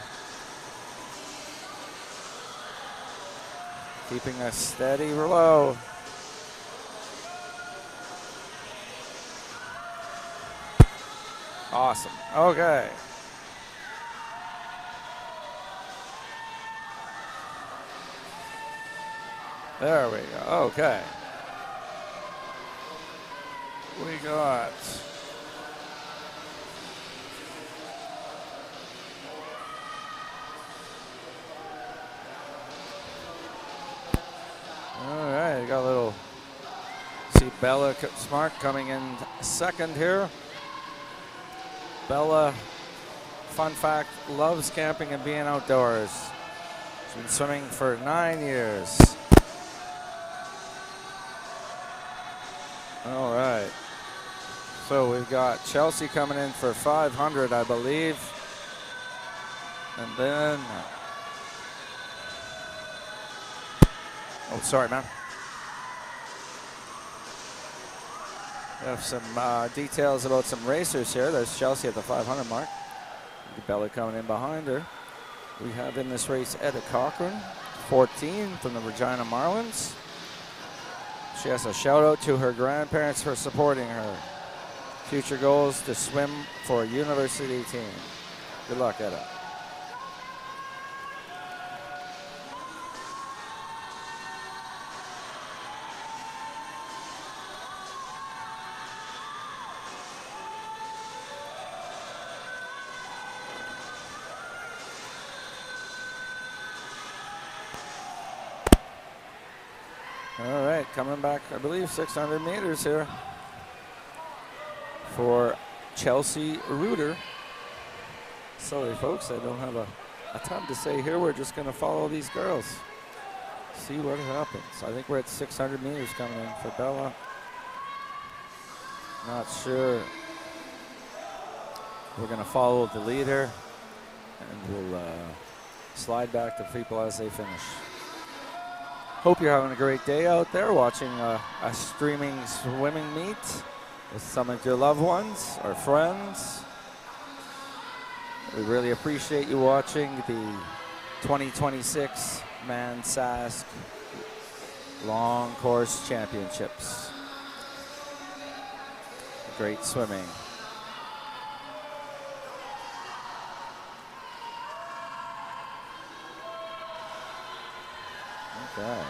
Keeping a steady flow. Awesome. Okay. There we go. Okay. We got all right, got a little, see Bella Smart coming in second here. Bella, fun fact, loves camping and being outdoors. She's been swimming for 9 years. All right. So we've got Chelsea coming in for 500, I believe. And then, oh, sorry, man. We have some details about some racers here. There's Chelsea at the 500 mark. Bella coming in behind her. We have in this race Etta Cochran, 14 from the Regina Marlins. She has a shout out to her grandparents for supporting her. Future goals to swim for a university team. Good luck, Etta. All right, coming back, I believe 600 meters here for Chelsea Reuter. Sorry, folks, I don't have a ton to say here. We're just going to follow these girls, see what happens. I think we're at 600 meters coming in for Bella. Not sure. We're going to follow the leader, and we'll slide back to people as they finish. Hope you're having a great day out there watching a streaming swimming meet with some of your loved ones or friends. We really appreciate you watching the 2026 ManSask Long Course Championships. Great swimming. Okay.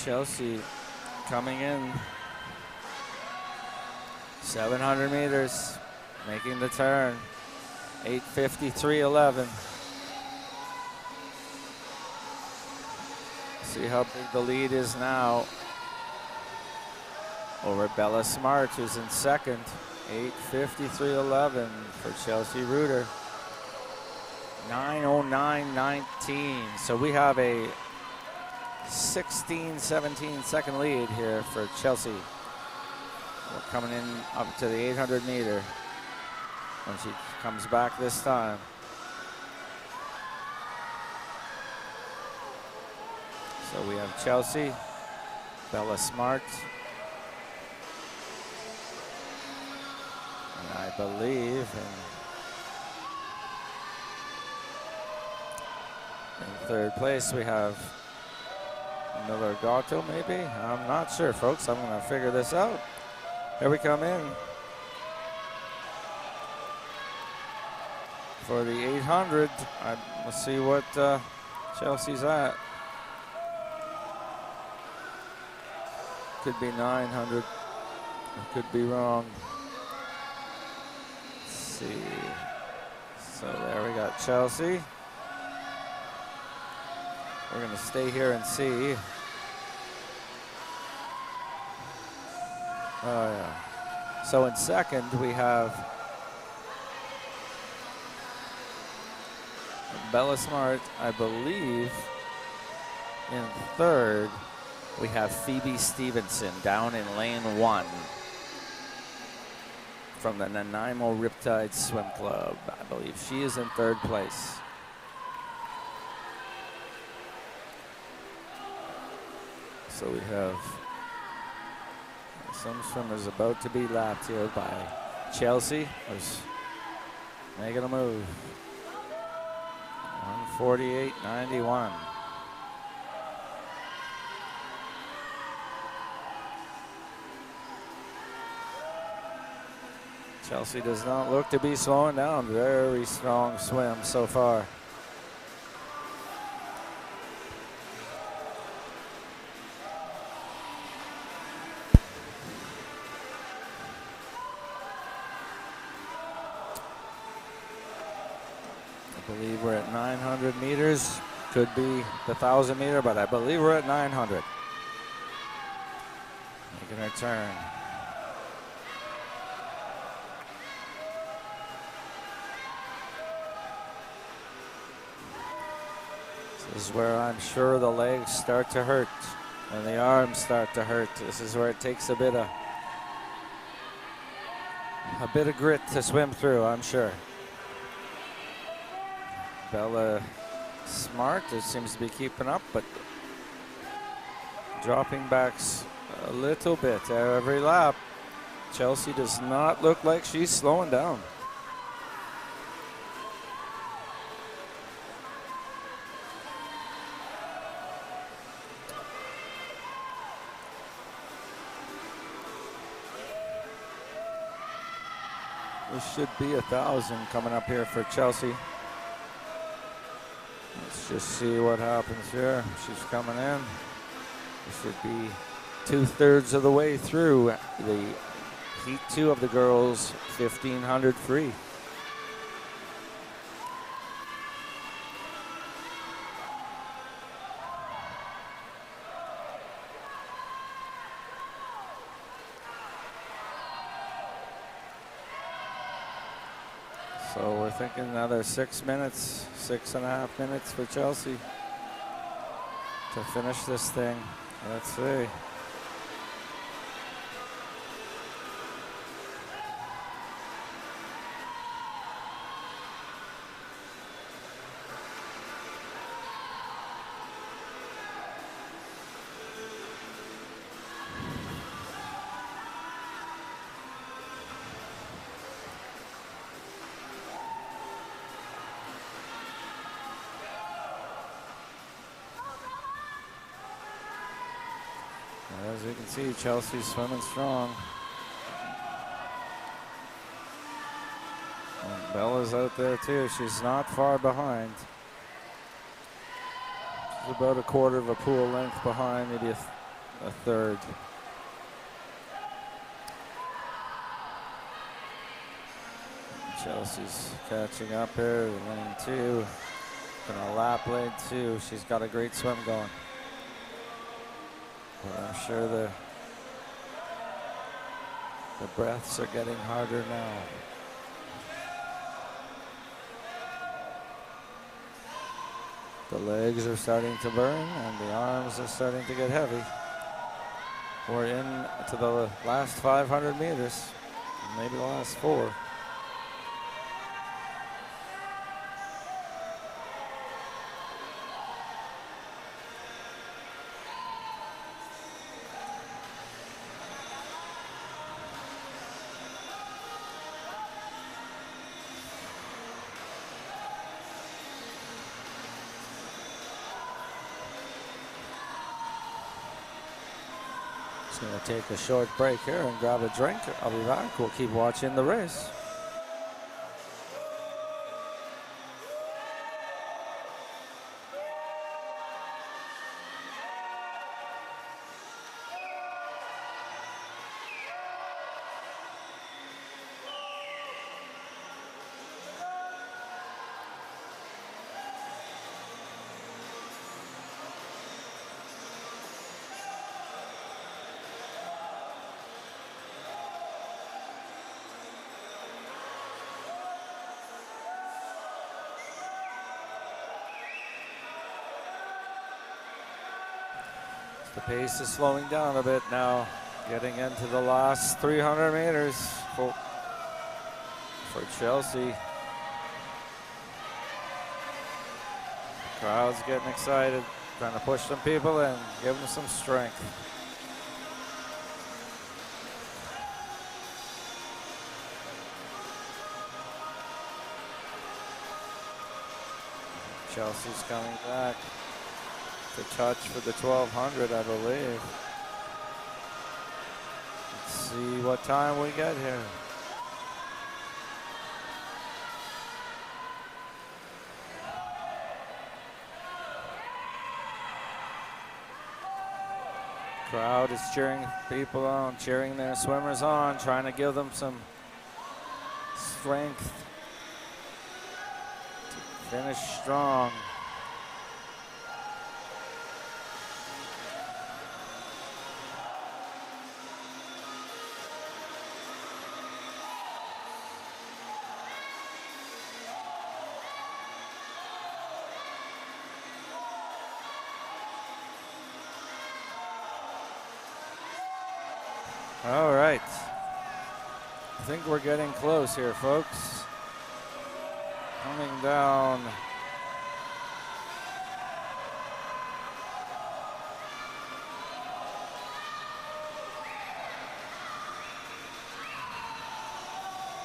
Chelsea coming in, 700 meters, making the turn, 8:53.11. See how big the lead is now over Bella Smart, who's in second, 8:53.11 for Chelsea Reuter, 9:09.19. So we have a 16-17 second lead here for Chelsea. We're coming in up to the 800 meter when she comes back this time. So we have Chelsea, Bella Smart, and I believe in third place we have Miller Gatto, maybe? I'm not sure, folks. I'm going to figure this out. Here we come in for the 800. Let's see what Chelsea's at. Could be 900. I could be wrong. Let's see. So there we got Chelsea. We're going to stay here and see. Oh, yeah. So in second, we have Bella Smart, I believe. In third, we have Phoebe Stevenson down in lane 1 from the Nanaimo Riptide Swim Club. I believe she is in third place. So we have some swimmers about to be lapped here by Chelsea, who's making a move. 1:48.91. Chelsea does not look to be slowing down. Very strong swim so far. I believe we're at 900 meters. Could be the 1,000 meter, but I believe we're at 900. Making her turn. This is where I'm sure the legs start to hurt and the arms start to hurt. This is where it takes a bit of grit to swim through, I'm sure. Bella smart, it seems to be keeping up, but dropping backs a little bit every lap. Chelsea does not look like she's slowing down. This should be 1,000 coming up here for Chelsea. Let's just see what happens here. She's coming in. This should be 2/3 of the way through the heat 2 of the girls 1,500 free. So we're thinking another 6 minutes, 6.5 minutes for Chelsea to finish this thing. Let's see. As you can see, Chelsea's swimming strong. And Bella's out there too. She's not far behind. She's about 1/4 of a pool length behind, maybe a third. Chelsea's catching up here, lane 2. Gonna lap lane 2. She's got a great swim going. But I'm sure the breaths are getting harder now. The legs are starting to burn and the arms are starting to get heavy. We're in to the last 500 meters, maybe the last 4. Going to take a short break here and grab a drink. I'll be back. We'll keep watching the race. The pace is slowing down a bit now, getting into the last 300 meters for Chelsea. Crowd's getting excited, trying to push some people in, give them some strength. Chelsea's coming back. The touch for the 1,200, I believe. Let's see what time we get here. Crowd is cheering people on, cheering their swimmers on, trying to give them some strength to finish strong. All right. I think we're getting close here, folks. Coming down.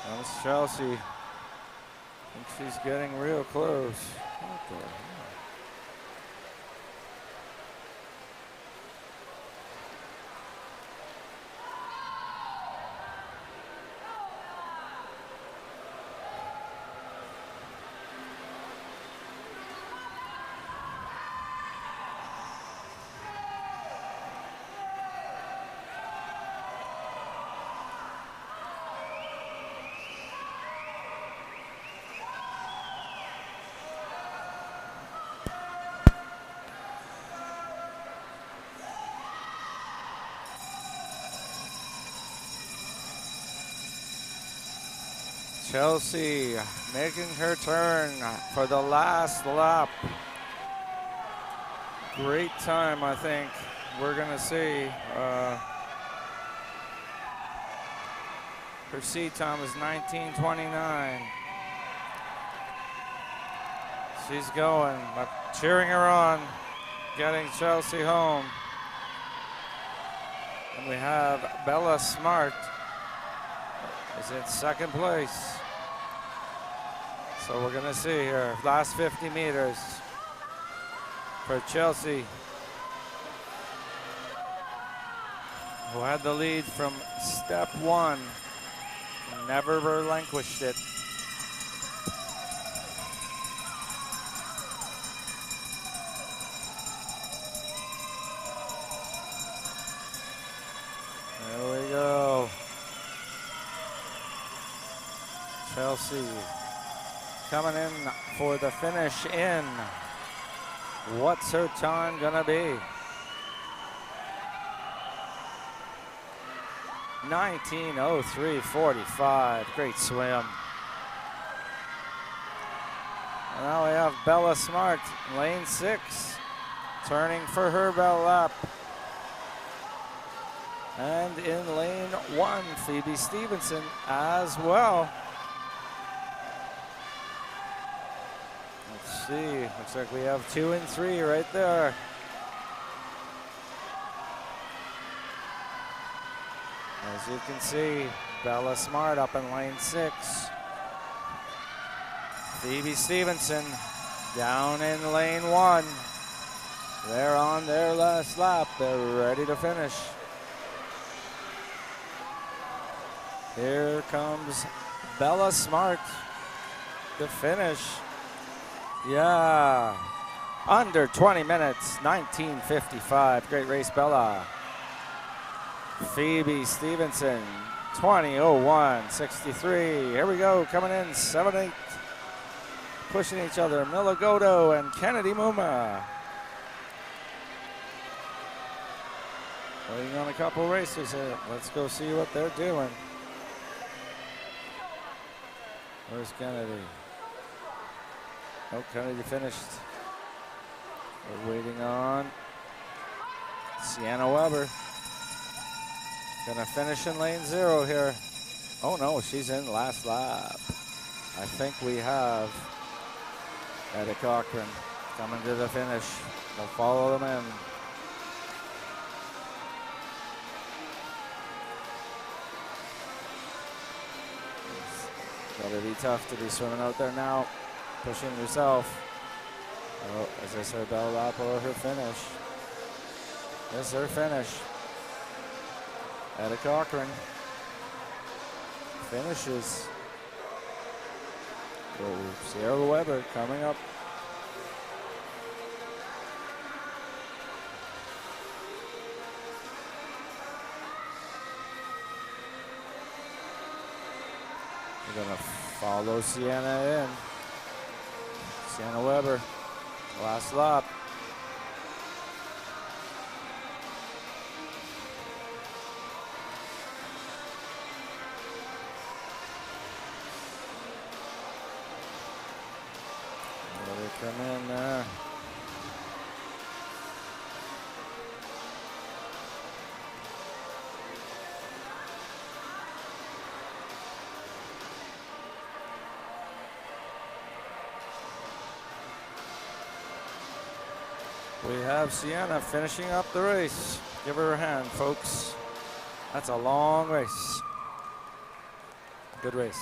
That's Chelsea. I think she's getting real close. What the hell? Chelsea making her turn for the last lap. Great time, I think we're gonna see. Her seat time is 19:29. She's going, cheering her on, getting Chelsea home. And we have Bella Smart is in second place. So we're gonna see here, last 50 meters for Chelsea, who had the lead from step one, never relinquished it. There we go. Chelsea coming in for the finish in. What's her time gonna be? 19:03.45. Great swim. And now we have Bella Smart, lane 6, turning for her bell lap. And in lane 1, Phoebe Stevenson as well. Let's see, looks like we have 2 and 3 right there. As you can see, Bella Smart up in lane 6. Phoebe Stevenson down in lane 1. They're on their last lap. They're ready to finish. Here comes Bella Smart to finish. Yeah, under 20 minutes, 19:55. Great race, Bella. Phoebe Stevenson, 20:01.63. Here we go, coming in 7-8. Pushing each other, Miligoto and Kennedy Muma. Waiting on a couple racers here. Let's go see what they're doing. Where's Kennedy? Oh, Kennedy finished. We're waiting on Sienna Weber. Gonna finish in lane 0 here. Oh no, she's in last lap. I think we have Etta Cochran coming to the finish. We'll follow them in. Gotta be tough to be swimming out there now, pushing yourself. Oh, is this her bell lap or her finish? This is her finish. Etta Cochran finishes. Oh, Sierra Weber coming up. We're gonna follow Sienna in. Sienna Weber, last lap. Come in there. We have Sienna finishing up the race. Give her a hand, folks. That's a long race. Good race.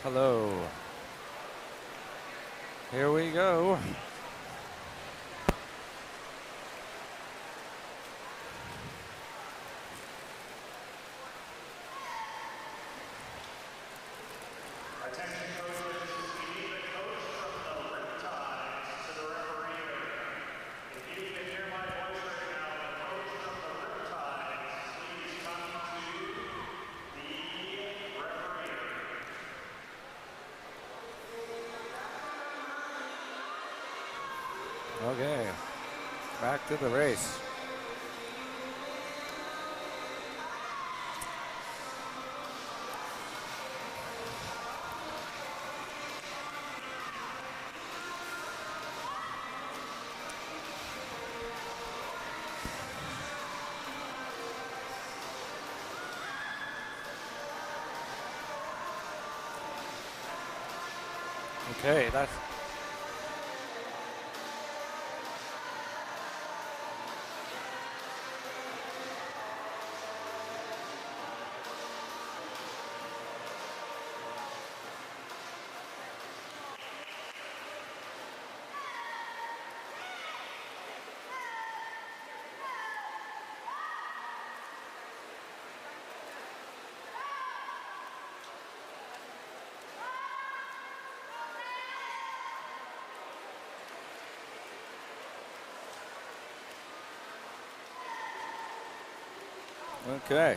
Hello. Here we go. Attention coaches, we need a coach from the Riptides to the referee area. If you can hear my voice right now, the coach from the Riptides, please come to the referee area. Okay. Back to the race. Okay, that's okay.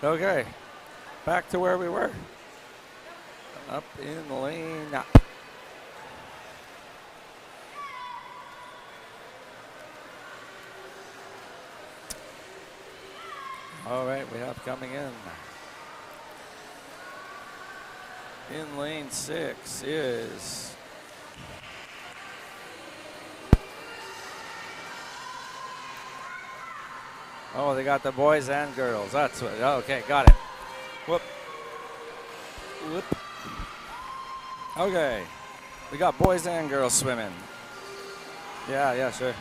Okay, back to where we were. Up in lane. All right, we have coming in. In lane 6 is oh, they got the boys and girls. That's what. Okay, got it. Whoop. Whoop. Okay, we got boys and girls swimming. Yeah, sure.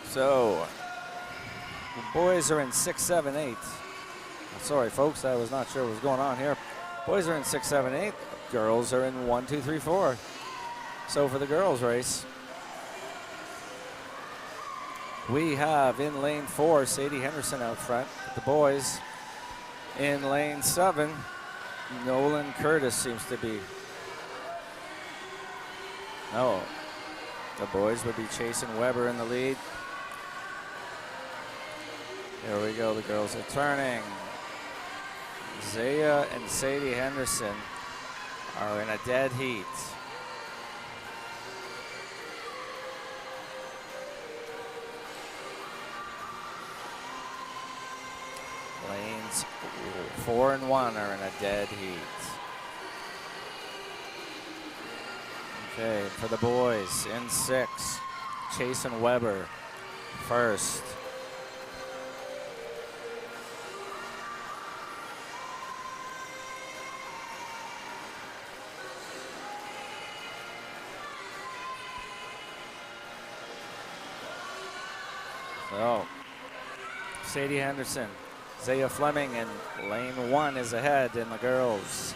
So, the boys are in 6, 7, 8. Sorry, folks, I was not sure what was going on here. Boys are in 6, 7, 8. Girls are in 1, 2, 3, 4. So for the girls' race, we have in lane 4 Sadie Henderson out front. The boys in lane 7, Nolan Curtis seems to be. No, the boys would be Chasing Weber in the lead. Here we go, the girls are turning. Zaya and Sadie Henderson are in a dead heat. Lanes 4 and 1 are in a dead heat. Okay, for the boys in 6, Chasing Weber first. So, Sadie Henderson, Zaya Fleming, and lane 1 is ahead in the girls.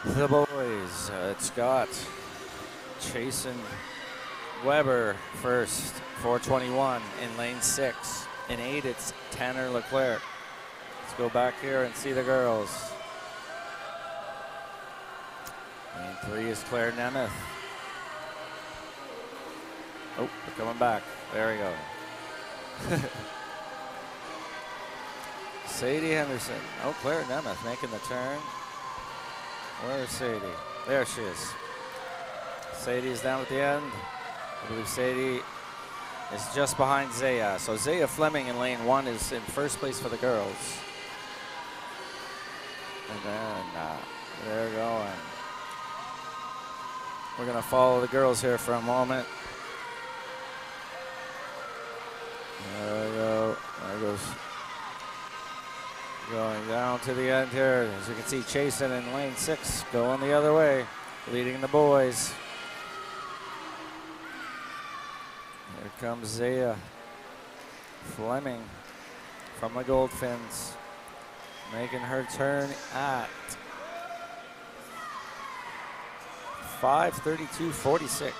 The boys, it's got Chasen Weber first, 4:21 in lane 6. In 8, it's Tanner Leclerc. Let's go back here and see the girls. Lane 3 is Claire Nemeth. Oh, they're coming back. There we go. Sadie Henderson. Oh, Claire Nemeth making the turn. Where's Sadie? There she is. Sadie's down at the end. I believe Sadie is just behind Zaya. So Zaya Fleming in lane 1 is in first place for the girls. And then they're going. We're going to follow the girls here for a moment. There we go. There goes. Going down to the end here. As you can see, Chasen in lane 6 going the other way, leading the boys. Here comes Zaya Fleming from the Goldfins, making her turn at 5:32.46.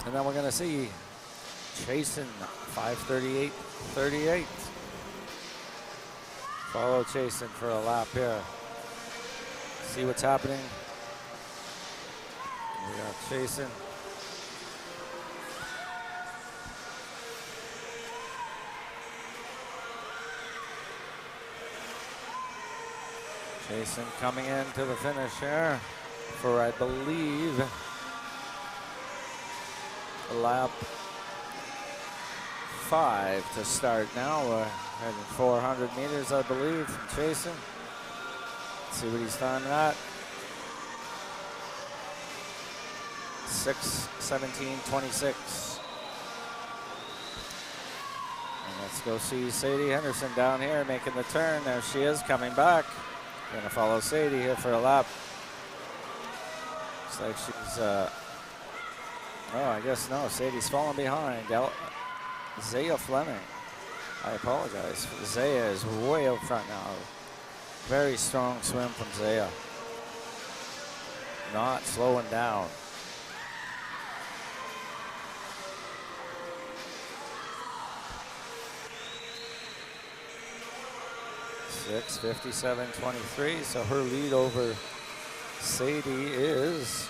And then we're going to see Chasen 5:38.38. Follow Chasen for a lap here. See what's happening. We got Chasen. Chasen coming into the finish here for, I believe, lap 5 to start now. We're heading 400 meters, I believe, from Chasen. Let's see what he's done at. 6:17.26. And let's go see Sadie Henderson down here making the turn. There she is coming back. We're gonna follow Sadie here for a lap. Looks like she's, oh, I guess no, Sadie's falling behind. Zaya Fleming. I apologize. Zaya is way out front now. Very strong swim from Zaya. Not slowing down. (6:57.23). So her lead over Sadie is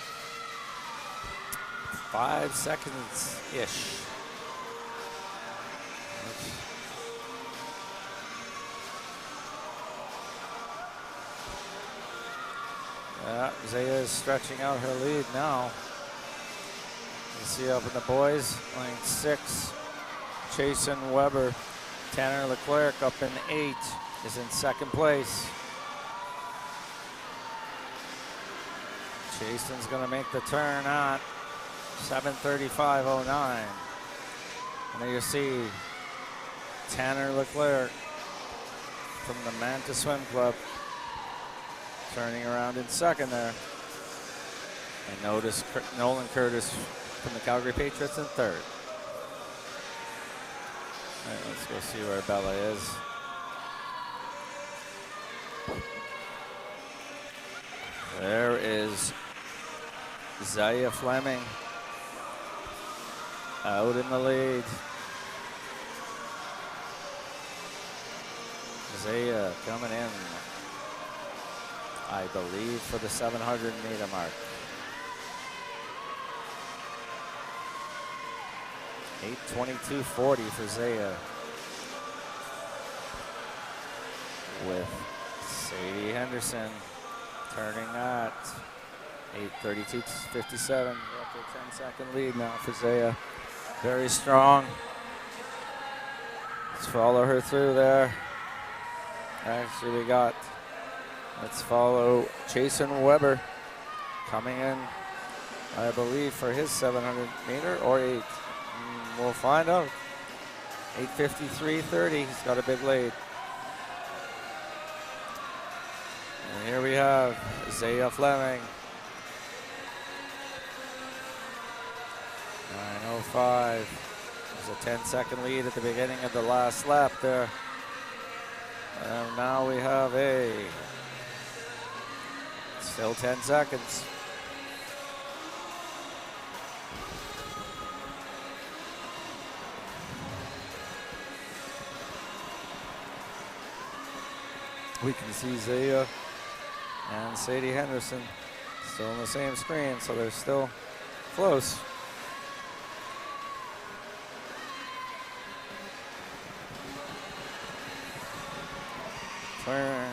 5 seconds-ish. Yeah, Zaya is stretching out her lead now. You see up in the boys, lane 6, Chasen Weber. Tanner Leclerc up in 8 is in second place. Chasen's gonna make the turn at 7:35.09. And there you see Tanner Leclerc from the Manta Swim Club turning around in second there. And notice Nolan Curtis from the Calgary Patriots in third. All right, let's go see where Bella is. There is Zaya Fleming out in the lead. Zaya coming in, I believe, for the 700-meter mark. 8:22.40 for Zaya, with Sadie Henderson turning at 8:32.57. Up to a 10-second lead now for Zaya. Very strong. Let's follow her through there. Actually, let's follow Chasen Weber coming in, I believe, for his 700-meter or 8. We'll find out. 8:53.30. He's got a big lead. And here we have Zaya Fleming. 9:05. There's a 10-second lead at the beginning of the last lap there. And now we have still 10 seconds. We can see Zaya and Sadie Henderson still on the same screen, so they're still close. Turn.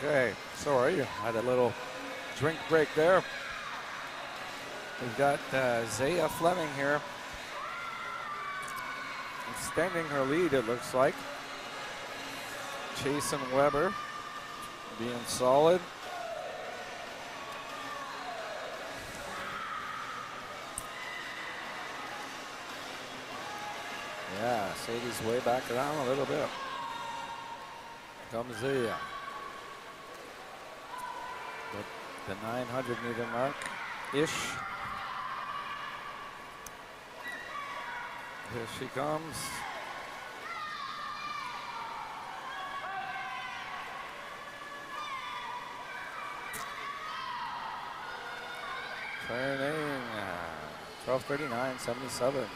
Okay, sorry, had a little drink break there. We've got Zaya Fleming here, extending her lead, it looks like. Chase and Weber being solid. Yeah, Sadie's way back around a little bit. Comes Zaya. The 900-meter mark-ish. Here she comes. Turning 12:39.77.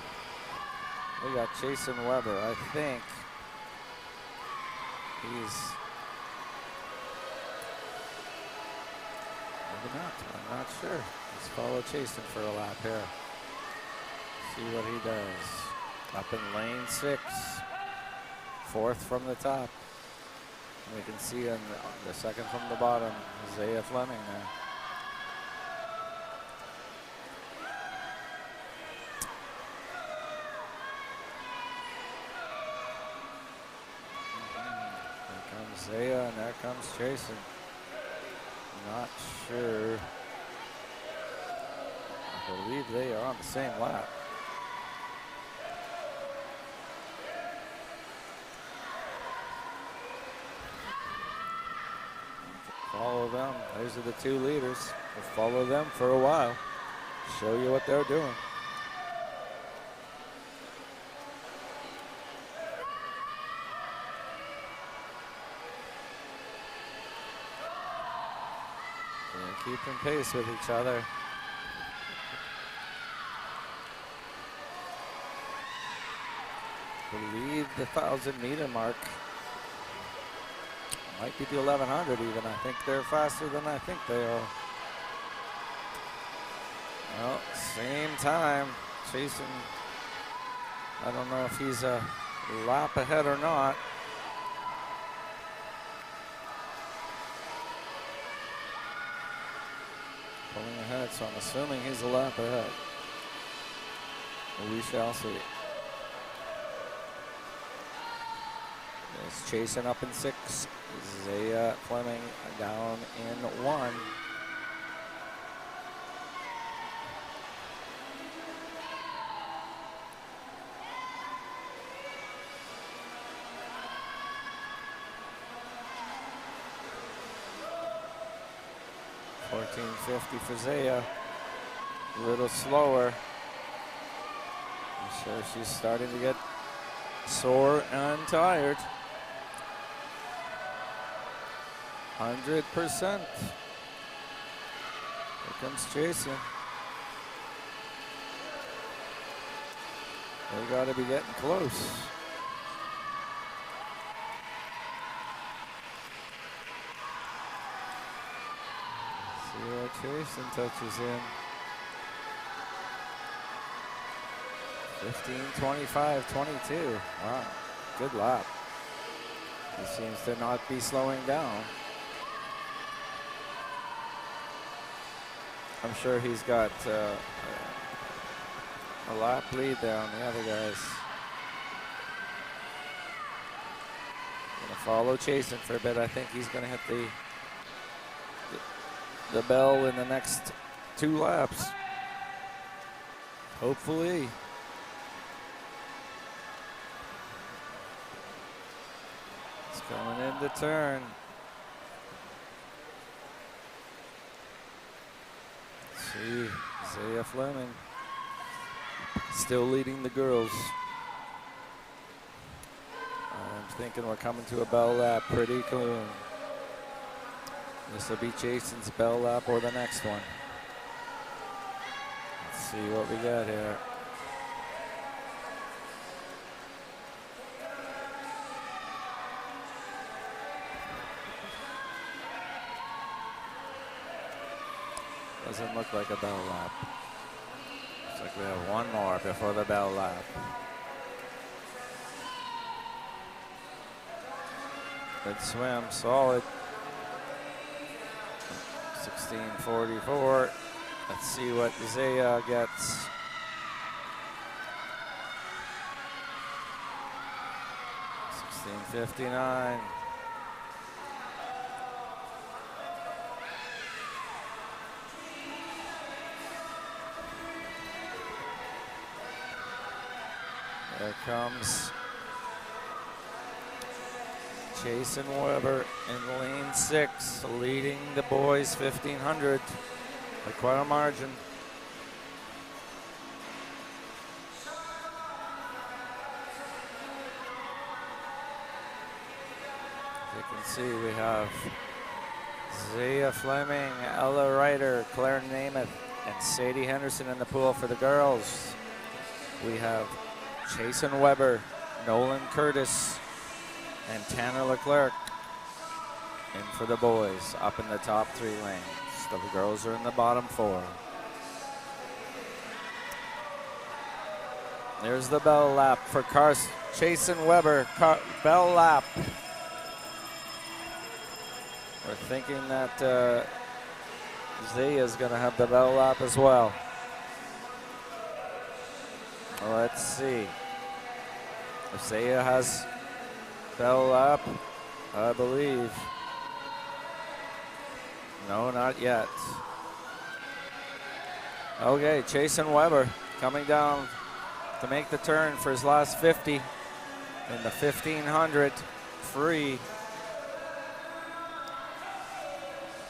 We got Jason Weber. I think he's maybe not. I'm not sure. Let's follow Jason for a lap here. See what he does. Up in lane 6, fourth from the top. And we can see on the second from the bottom, Zaya Fleming there. There comes Zaya and there comes Jason. Not sure. I believe they are on the same lap. Follow them. Those are the two leaders. We'll follow them for a while. Show you what they're doing. They're keeping pace with each other. I believe the 1,000-meter mark might be the 1,100 even. I think they're faster than I think they are. Well, same time, Chasen, I don't know if he's a lap ahead or not. Pulling ahead, so I'm assuming he's a lap ahead. We shall see. There's Chasen up in 6. Zaya Fleming down in 1. $14.50 for Zaya. A little slower. I'm sure she's starting to get sore and tired. 100%. Here comes Jason. They got to be getting close. See what Jason touches in. 15:25:22. Wow, good lap. He seems to not be slowing down. I'm sure he's got a lap lead there on the other guys. Gonna follow Chasen for a bit. I think he's gonna hit the bell in the next 2 laps. Hopefully. It's coming into turn. See, Zaya Fleming still leading the girls. I'm thinking we're coming to a bell lap pretty soon. This will be Jason's bell lap or the next one. Let's see what we got here. Doesn't look like a bell lap. Looks like we have one more before the bell lap. Good swim, solid. 16:44. Let's see what Zaya gets. 16:59. There comes Jason Weber in lane 6, leading the boys 1500 by quite a margin. As you can see, we have Zaya Fleming, Ella Ryder, Claire Namath, and Sadie Henderson in the pool for the girls. We have Chasen Weber, Nolan Curtis, and Tanner Leclerc in for the boys up in the top 3 lanes. The girls are in the bottom 4. There's the bell lap for Chasen Weber, bell lap. We're thinking that Zaya is going to have the bell lap as well. Let's see. If Zaya has bell lap, I believe. No, not yet. Okay, Chasen Weber coming down to make the turn for his last 50 in the 1500 free.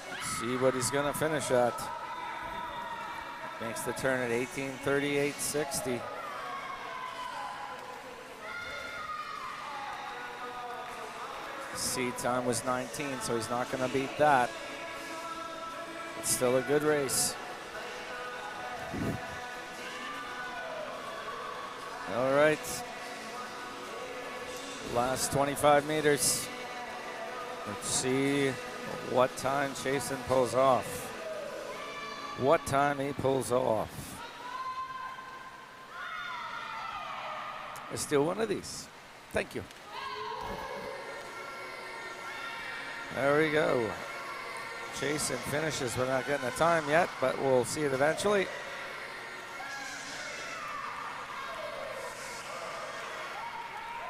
Let's see what he's going to finish at. Makes the turn at 18:38.60. Seed time was 19, so he's not going to beat that. It's still a good race. All right. Last 25 meters. Let's see what time Chasen pulls off. what time he pulls off. Let's steal one of these. Thank you. There we go. Jason finishes. We're not getting a time yet, but we'll see it eventually.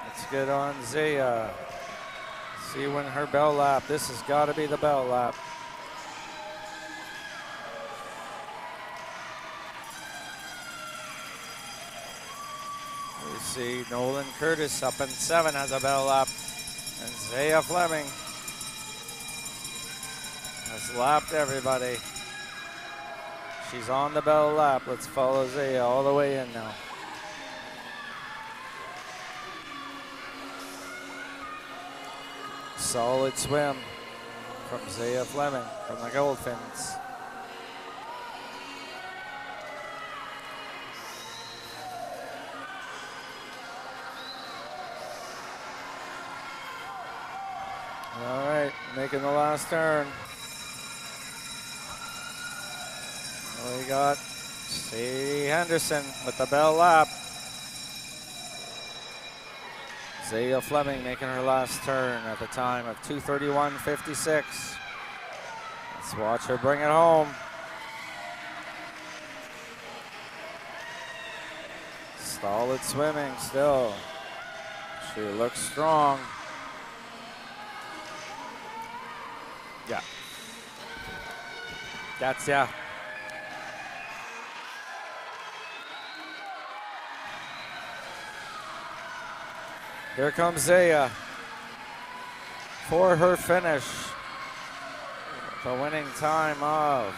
Let's get on Zaya. See when her bell lap. This has got to be the bell lap. We see Nolan Curtis up in 7 has a bell lap. And Zaya Fleming has lapped everybody. She's on the bell lap. Let's follow Zaya all the way in now. Solid swim from Zaya Fleming from the Goldfins. All right, making the last turn. We got Sadie Henderson with the bell lap. Zaya Fleming making her last turn at the time of 2:31.56. Let's watch her bring it home. Solid swimming still. She looks strong. Yeah. That's yeah. Here comes Zaya for her finish. The winning time of,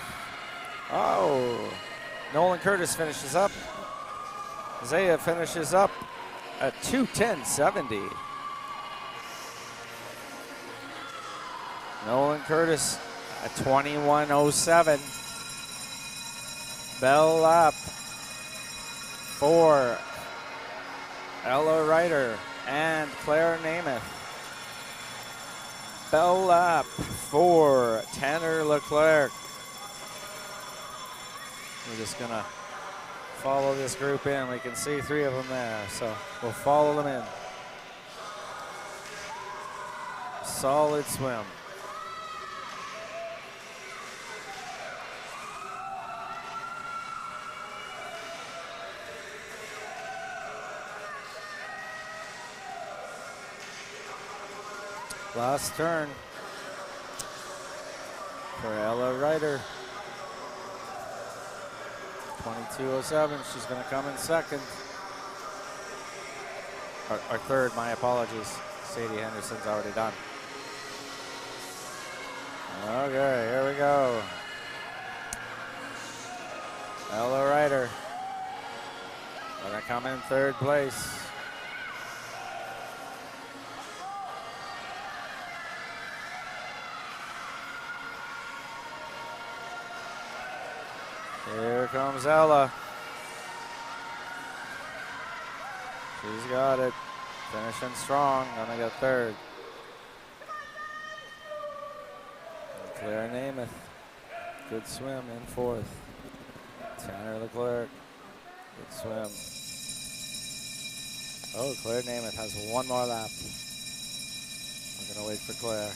Nolan Curtis finishes up. Zaya finishes up at 2:10.70. Nolan Curtis at 21:07. Bell lap for Ella Ryder and Claire Namath. Bell lap for Tanner Leclerc. We're just gonna follow this group in. We can see 3 of them there, so we'll follow them in. Solid swim. Last turn for Ella Ryder. 22:07. She's going to come in second. Or third, my apologies. Sadie Henderson's already done. Okay, here we go. Ella Ryder going to come in third place. Here comes Ella. She's got it. Finishing strong. Gonna get third. And Claire Namath. Good swim in fourth. Tanner Leclerc. Good swim. Oh, Claire Namath has one more lap. We're gonna wait for Claire.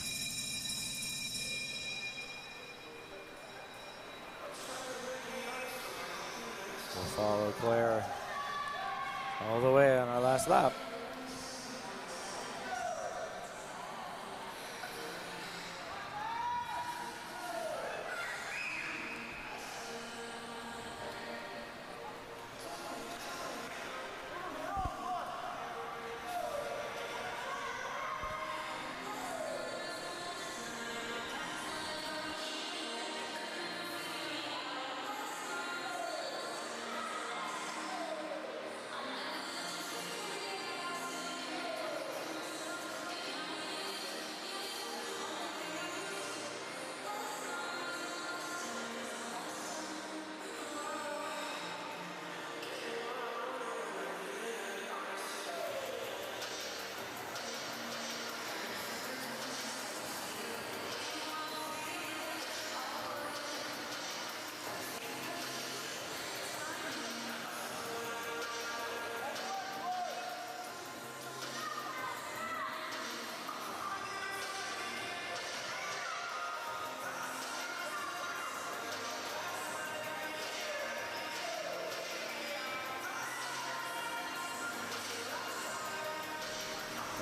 We'll follow Claire all the way on our last lap.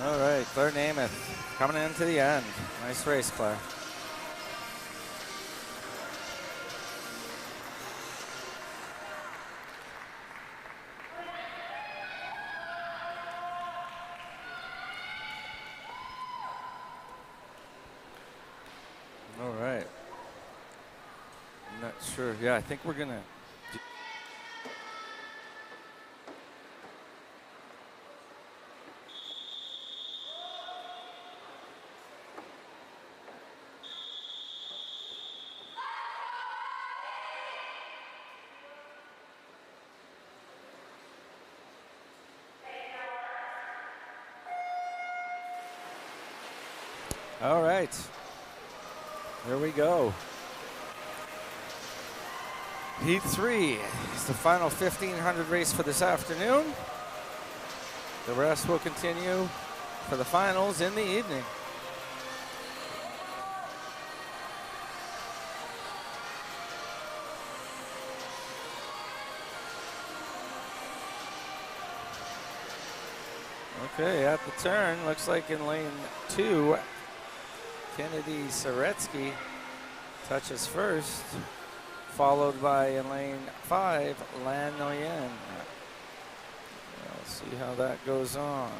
All right, Claire Namath coming into the end. Nice race, Claire. All right. I'm not sure. Yeah, I think we're going to. All right. Here we go. Heat 3 is the final 1,500 race for this afternoon. The rest will continue for the finals in the evening. Okay, at the turn, looks like in lane 2, Kennedy Saretsky touches first, followed by in lane 5, Lan Nguyen. We'll see how that goes on.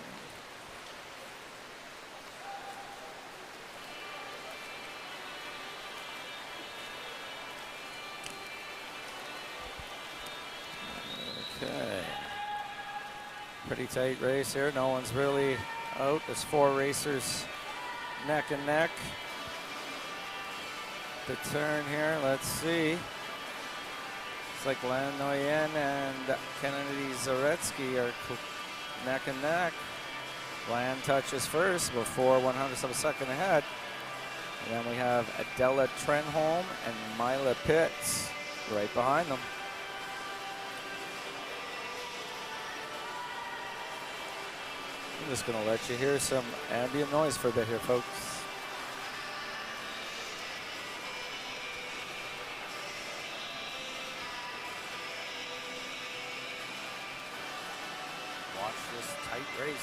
Okay. Pretty tight race here. No one's really out. There's 4 racers neck and neck. The turn here, let's see. It's like Lan Nguyen and Kennedy Zaretsky are neck and neck. Lan touches first before 100ths of a second ahead. And then we have Adela Trenholm and Mila Pitts right behind them. I'm just gonna let you hear some ambient noise for a bit here, folks. Watch this tight race.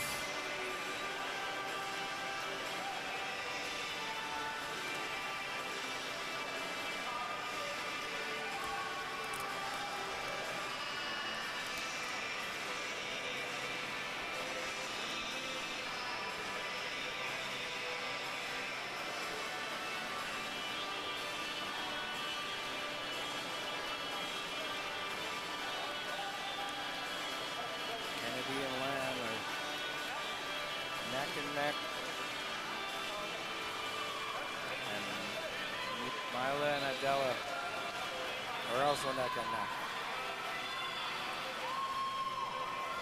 Neck. And Mila and Adela are also neck and neck.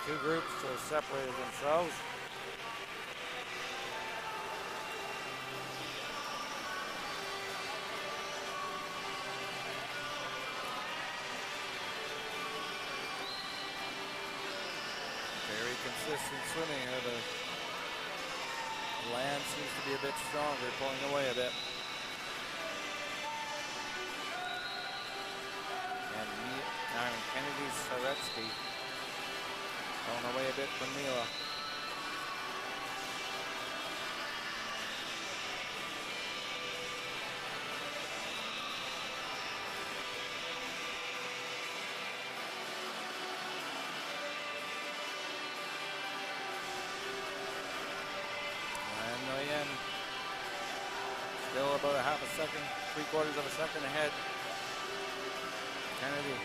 Two groups have separated themselves. Very consistent swimming here. The Lan seems to be a bit stronger, pulling away a bit. And Kennedy Saretsky pulling away a bit from Mila. Still about a half a second, 3/4 of a second ahead. Kennedy.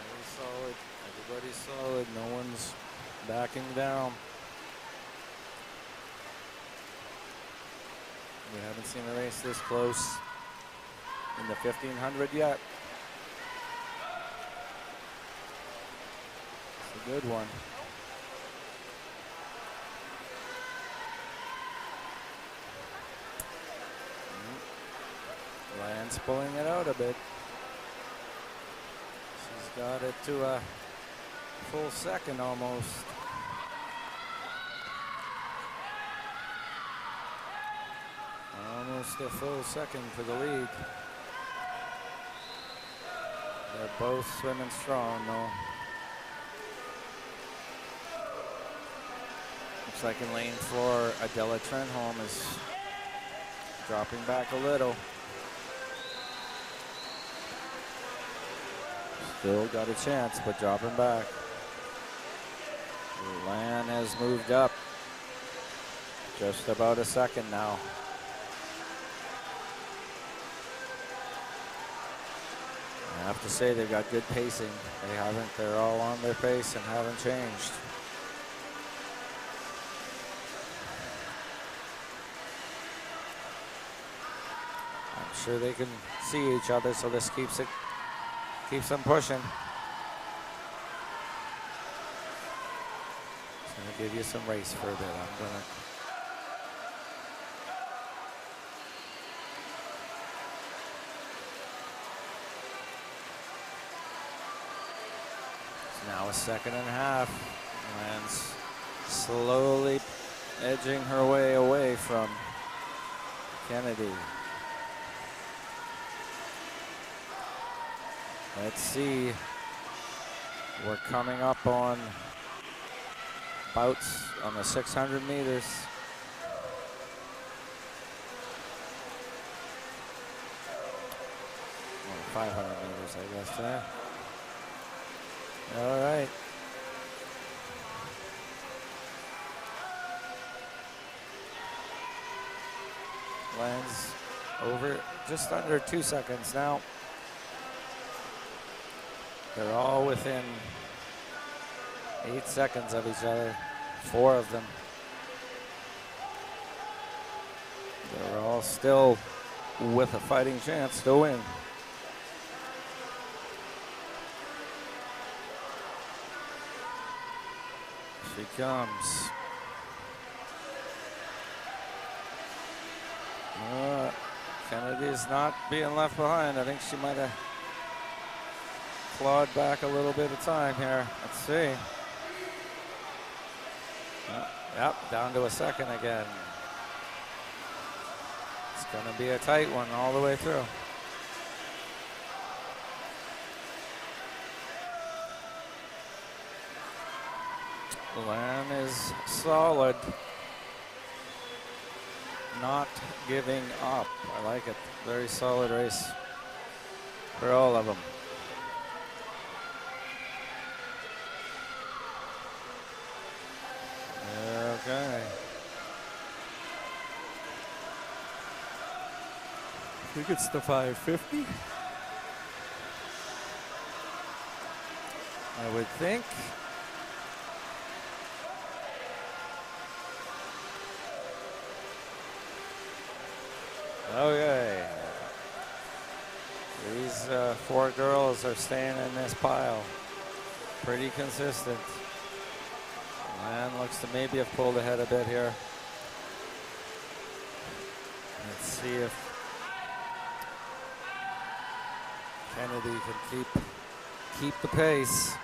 Very solid. Everybody's solid. No one's backing down. We haven't seen a race this close in the 1,500 yet. It's a good one. Lan's pulling it out a bit. She's got it to a full second almost. Almost a full second for the lead. They're both swimming strong, though. Looks like in lane 4, Adela Trenholm is dropping back a little. Still got a chance, but dropping back. Lan has moved up just about a second now. I have to say they've got good pacing. They're all on their pace and haven't changed. I'm sure they can see each other, so this keeps them pushing. It's gonna give you some race for a bit. Now a second and a half. Lan's slowly edging her way away from Kennedy. Let's see. We're coming up on bouts on the 600 meters. Or 500 meters, I guess, there. All right. Lands over just under 2 seconds now. They're all within 8 seconds of each other, 4 of them. They're all still with a fighting chance to win. She comes. Kennedy's not being left behind. I think she might have clawed back a little bit of time here. Let's see. Yep, down to a second again. It's going to be a tight one all the way through. Lan is solid, not giving up. I like it. Very solid race for all of them. Okay. I think it's the 550. I would think. Okay. These 4 girls are staying in this pile. Pretty consistent. Lan looks to maybe have pulled ahead a bit here. Let's see if Kennedy can keep the pace.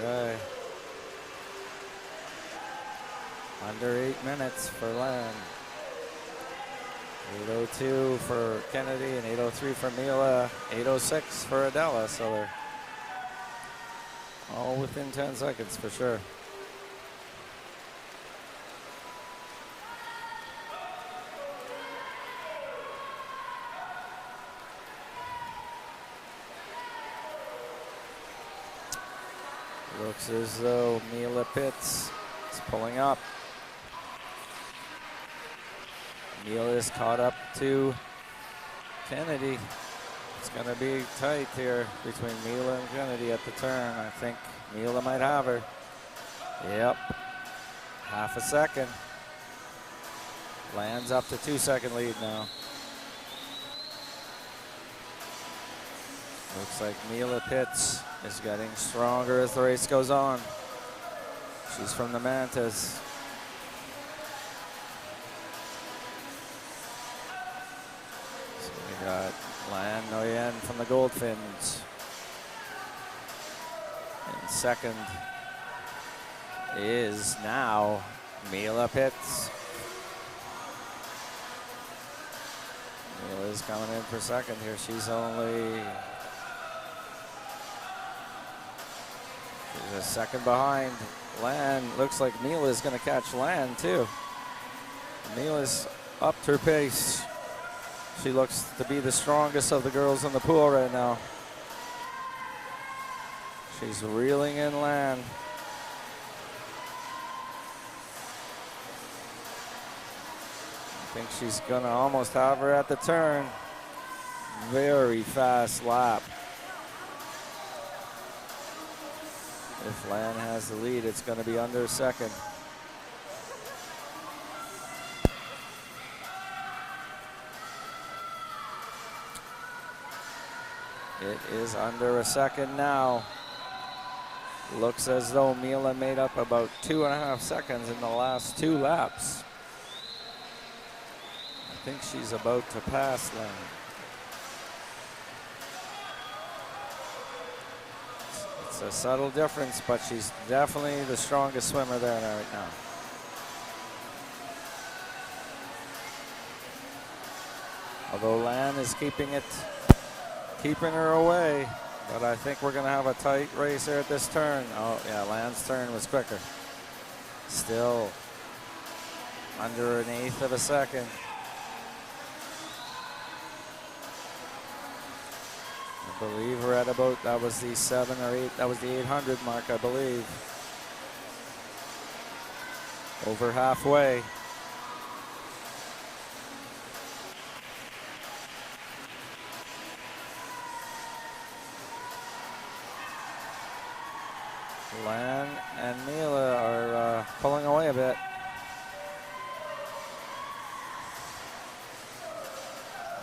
Okay. Under 8 minutes for Lan. 8:02 for Kennedy and 8:03 for Mila, 8:06 for Adela, so they're all within 10 seconds for sure. Looks as though Mila Pitts is pulling up. Mila is caught up to Kennedy. It's going to be tight here between Mila and Kennedy at the turn. I think Mila might have her. Yep. Half a second. Lands up to 2-second lead now. Looks like Mila Pitts is getting stronger as the race goes on. She's from the Mantas. Got Lan Nguyen from the Goldfinns in second. is now Mila Pitts. Mila's coming in for second here. She's a second behind. Lan, looks like Mila's gonna catch Lan too. Mila's upped her pace. She looks to be the strongest of the girls in the pool right now. She's reeling in Lan. I think she's gonna almost have her at the turn. Very fast lap. If Lan has the lead, it's gonna be under second. It is under a second now. Looks as though Mila made up about 2.5 seconds in the last 2 laps. I think she's about to pass Lan. It's a subtle difference, but she's definitely the strongest swimmer there right now. Although Lan is keeping her away, but I think we're gonna have a tight race here at this turn. Oh yeah, Lan's turn was quicker. Still under 1/8 of a second. I believe we're at about, that was the 7 or 8, that was the 800 mark, I believe. Over halfway. Lan and Mila are pulling away a bit.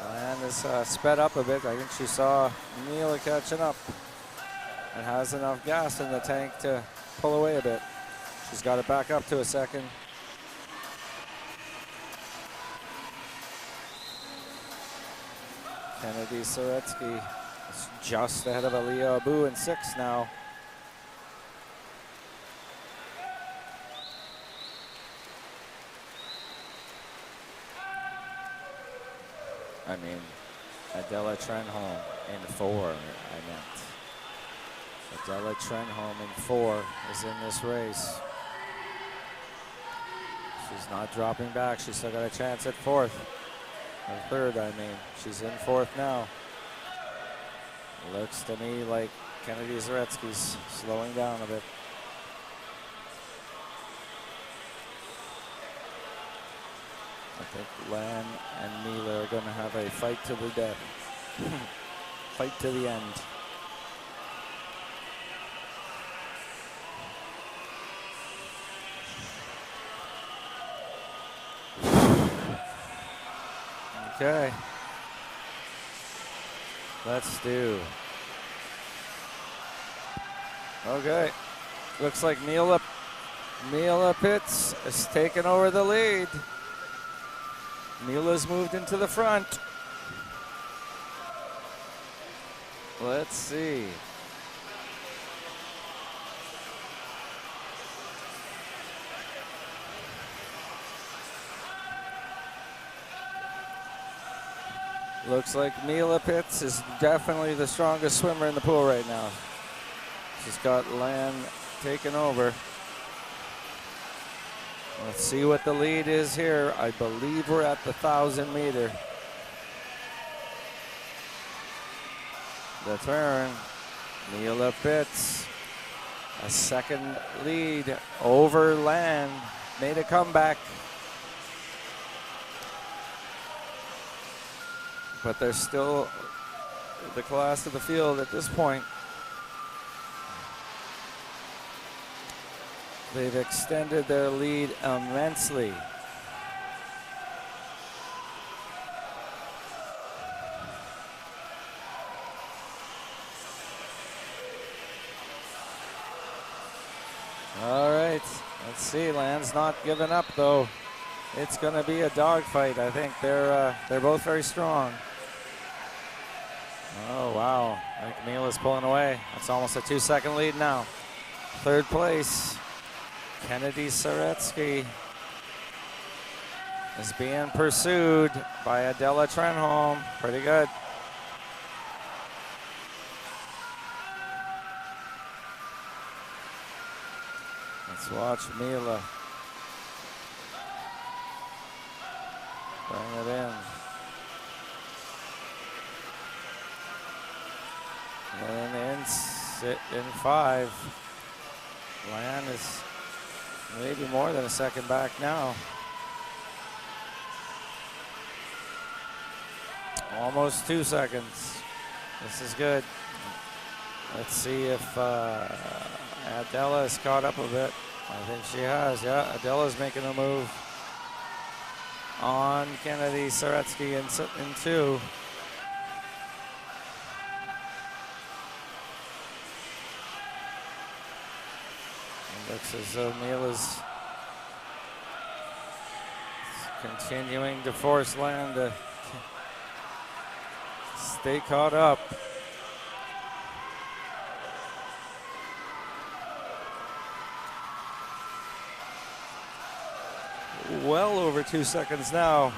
Lan is sped up a bit. I think she saw Mila catching up and has enough gas in the tank to pull away a bit. She's got it back up to a second. Kennedy Soretsky is just ahead of Aliyah Abu in 6th now. I mean, Adela Trenholm in 4, I meant. Adela Trenholm in 4 is in this race. She's not dropping back. She's still got a chance at 4th. Or 3rd, I mean. She's in 4th now. Looks to me like Kennedy Zaretsky's slowing down a bit. I think Lan and Mila are going to have a fight to the death. Fight to the end. Okay. Let's do. Okay. Looks like Mila Pitts is taking over the lead. Mila's moved into the front. Let's see. Looks like Mila Pitts is definitely the strongest swimmer in the pool right now. She's got Lan taken over. Let's see what the lead is here. I believe we're at the 1,000 meter. The turn. Mila Pitts, a second lead over Lan. Made a comeback. But they're still the class of the field at this point. They've extended their lead immensely. All right, let's see. Lan's not giving up though. It's going to be a dogfight. I think they're both very strong. Oh wow! I think Mila's pulling away. That's almost a 2-second lead now. 3rd place. Kennedy Saretsky is being pursued by Adela Trenholm. Pretty good. Let's watch Mila bring it in. And in 5. Lan is maybe more than a second back now. Almost 2 seconds. This is good. Let's see if Adela is caught up a bit. I think she has, yeah. Adela's making a move on Kennedy Saretsky in 2. Looks as though Mila's continuing to force Lan to stay caught up. Well over 2 seconds now.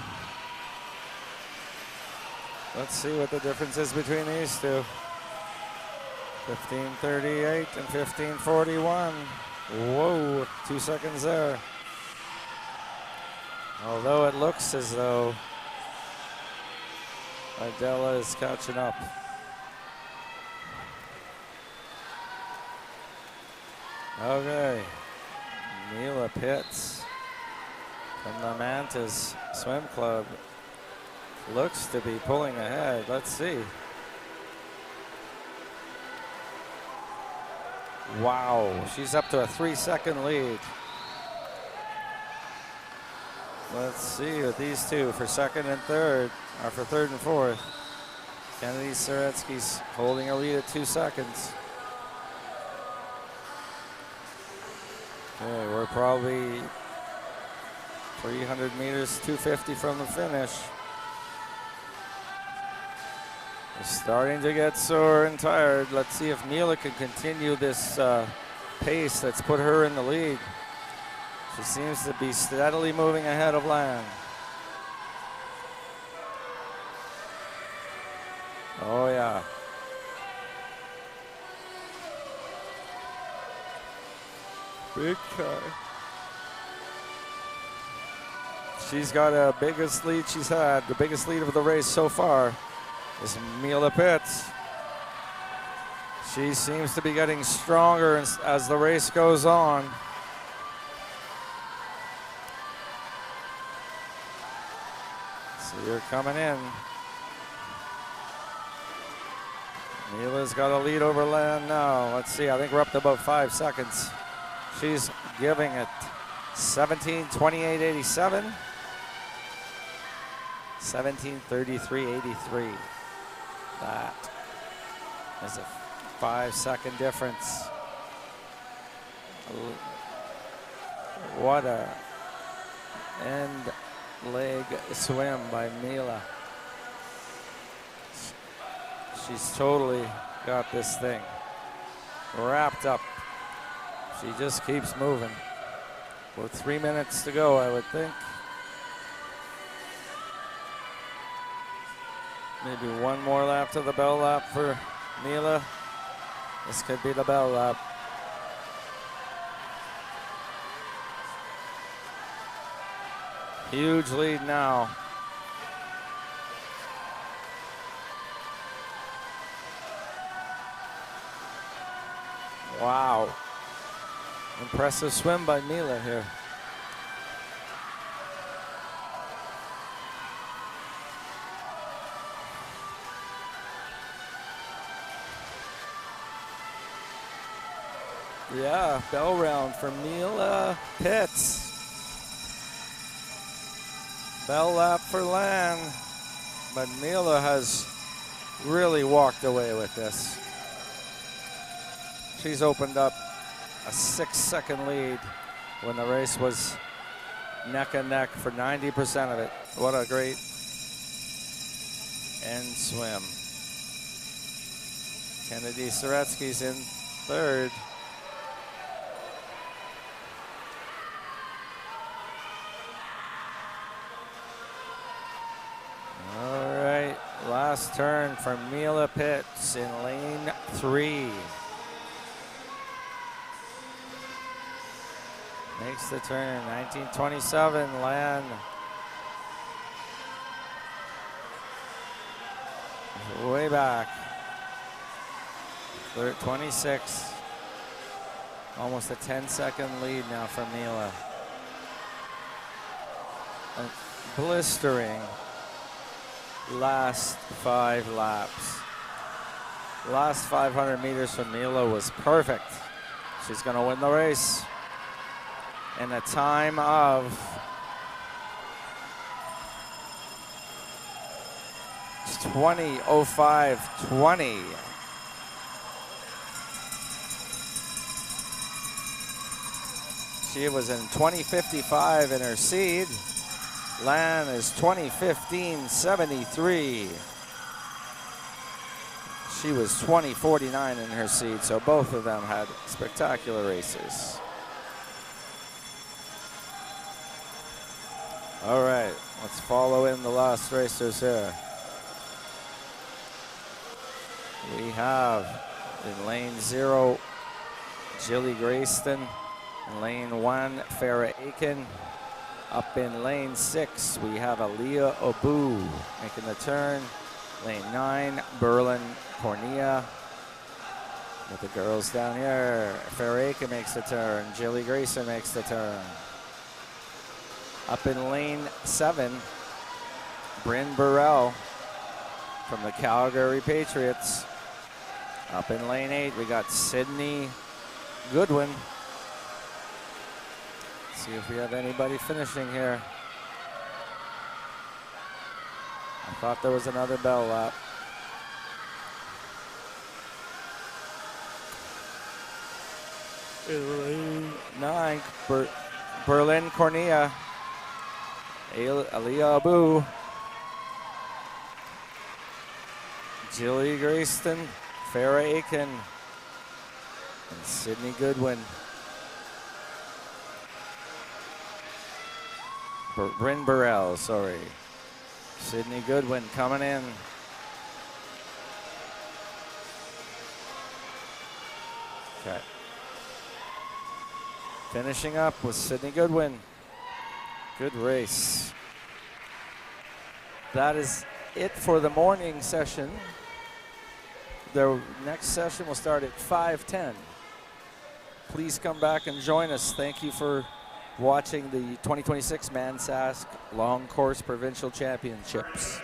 Let's see what the difference is between these two. 15:38 and 15:41. Whoa, 2 seconds there. Although it looks as though Adela is catching up. Okay, Mila Pitts from the Mantas Swim Club looks to be pulling ahead. Let's see. Wow, she's up to a 3-second lead. Let's see what these two for second and third, or for third and fourth. Kennedy Saretsky's holding a lead at 2 seconds. Okay, we're probably 300 meters, 250 from the finish. We're starting to get sore and tired. Let's see if Mila can continue this pace that's put her in the lead. She seems to be steadily moving ahead of Lan. Oh yeah. Big time. She's got a biggest lead she's had, the biggest lead of the race so far is Mila Pitts. She seems to be getting stronger as the race goes on. So you're coming in. Mila's got a lead over Lan now. Let's see, I think we're up to about 5 seconds. She's giving it 17:28.87. 17:33.83. That is a 5-second difference. What a end leg swim by Mila. She's totally got this thing wrapped up. She just keeps moving. With 3 minutes to go, I would think. Maybe one more lap to the bell lap for Mila. This could be the bell lap. Huge lead now. Wow. Impressive swim by Mila here. Yeah, bell round for Mila Pitts. Bell lap for Lan, but Mila has really walked away with this. She's opened up a 6-second lead when the race was neck and neck for 90% of it. What a great end swim. Kennedy Saretsky's in third. last turn for Mila Pitts in lane 3. Makes the turn, 1927, Lan. Way back. 26. Almost a 10-second lead now for Mila. A blistering last 5 laps. Last 500 meters for Mila was perfect. She's going to win the race in a time of 20:05:20. She was in 20:55 in her seed. Lan is 20:15:73. She was 20:49 in her seed, so both of them had spectacular races. All right, let's follow in the last racers here. We have in lane 0, Jilly Grayston. In lane 1, Farah Aiken. Up in lane 6, we have Aaliyah Abu making the turn. Lane 9, Berlin Cornea. With the girls down here, Farah Aiken makes the turn. Jilly Grayson makes the turn. Up in lane 7, Bryn Burrell from the Calgary Patriots. Up in lane 8, we got Sydney Goodwin. Let's see if we have anybody finishing here. I thought there was another bell lap. In lane 9, Berlin Cornea. Aaliyah Abu. Jilly Grayston, Farah Aiken, and Sydney Goodwin. Bryn Burrell, sorry. Sydney Goodwin coming in. Okay. Finishing up with Sydney Goodwin. Good race. That is it for the morning session. The next session will start at 5:10. Please come back and join us. Thank you for watching the 2026 ManSask Long Course Provincial Championships.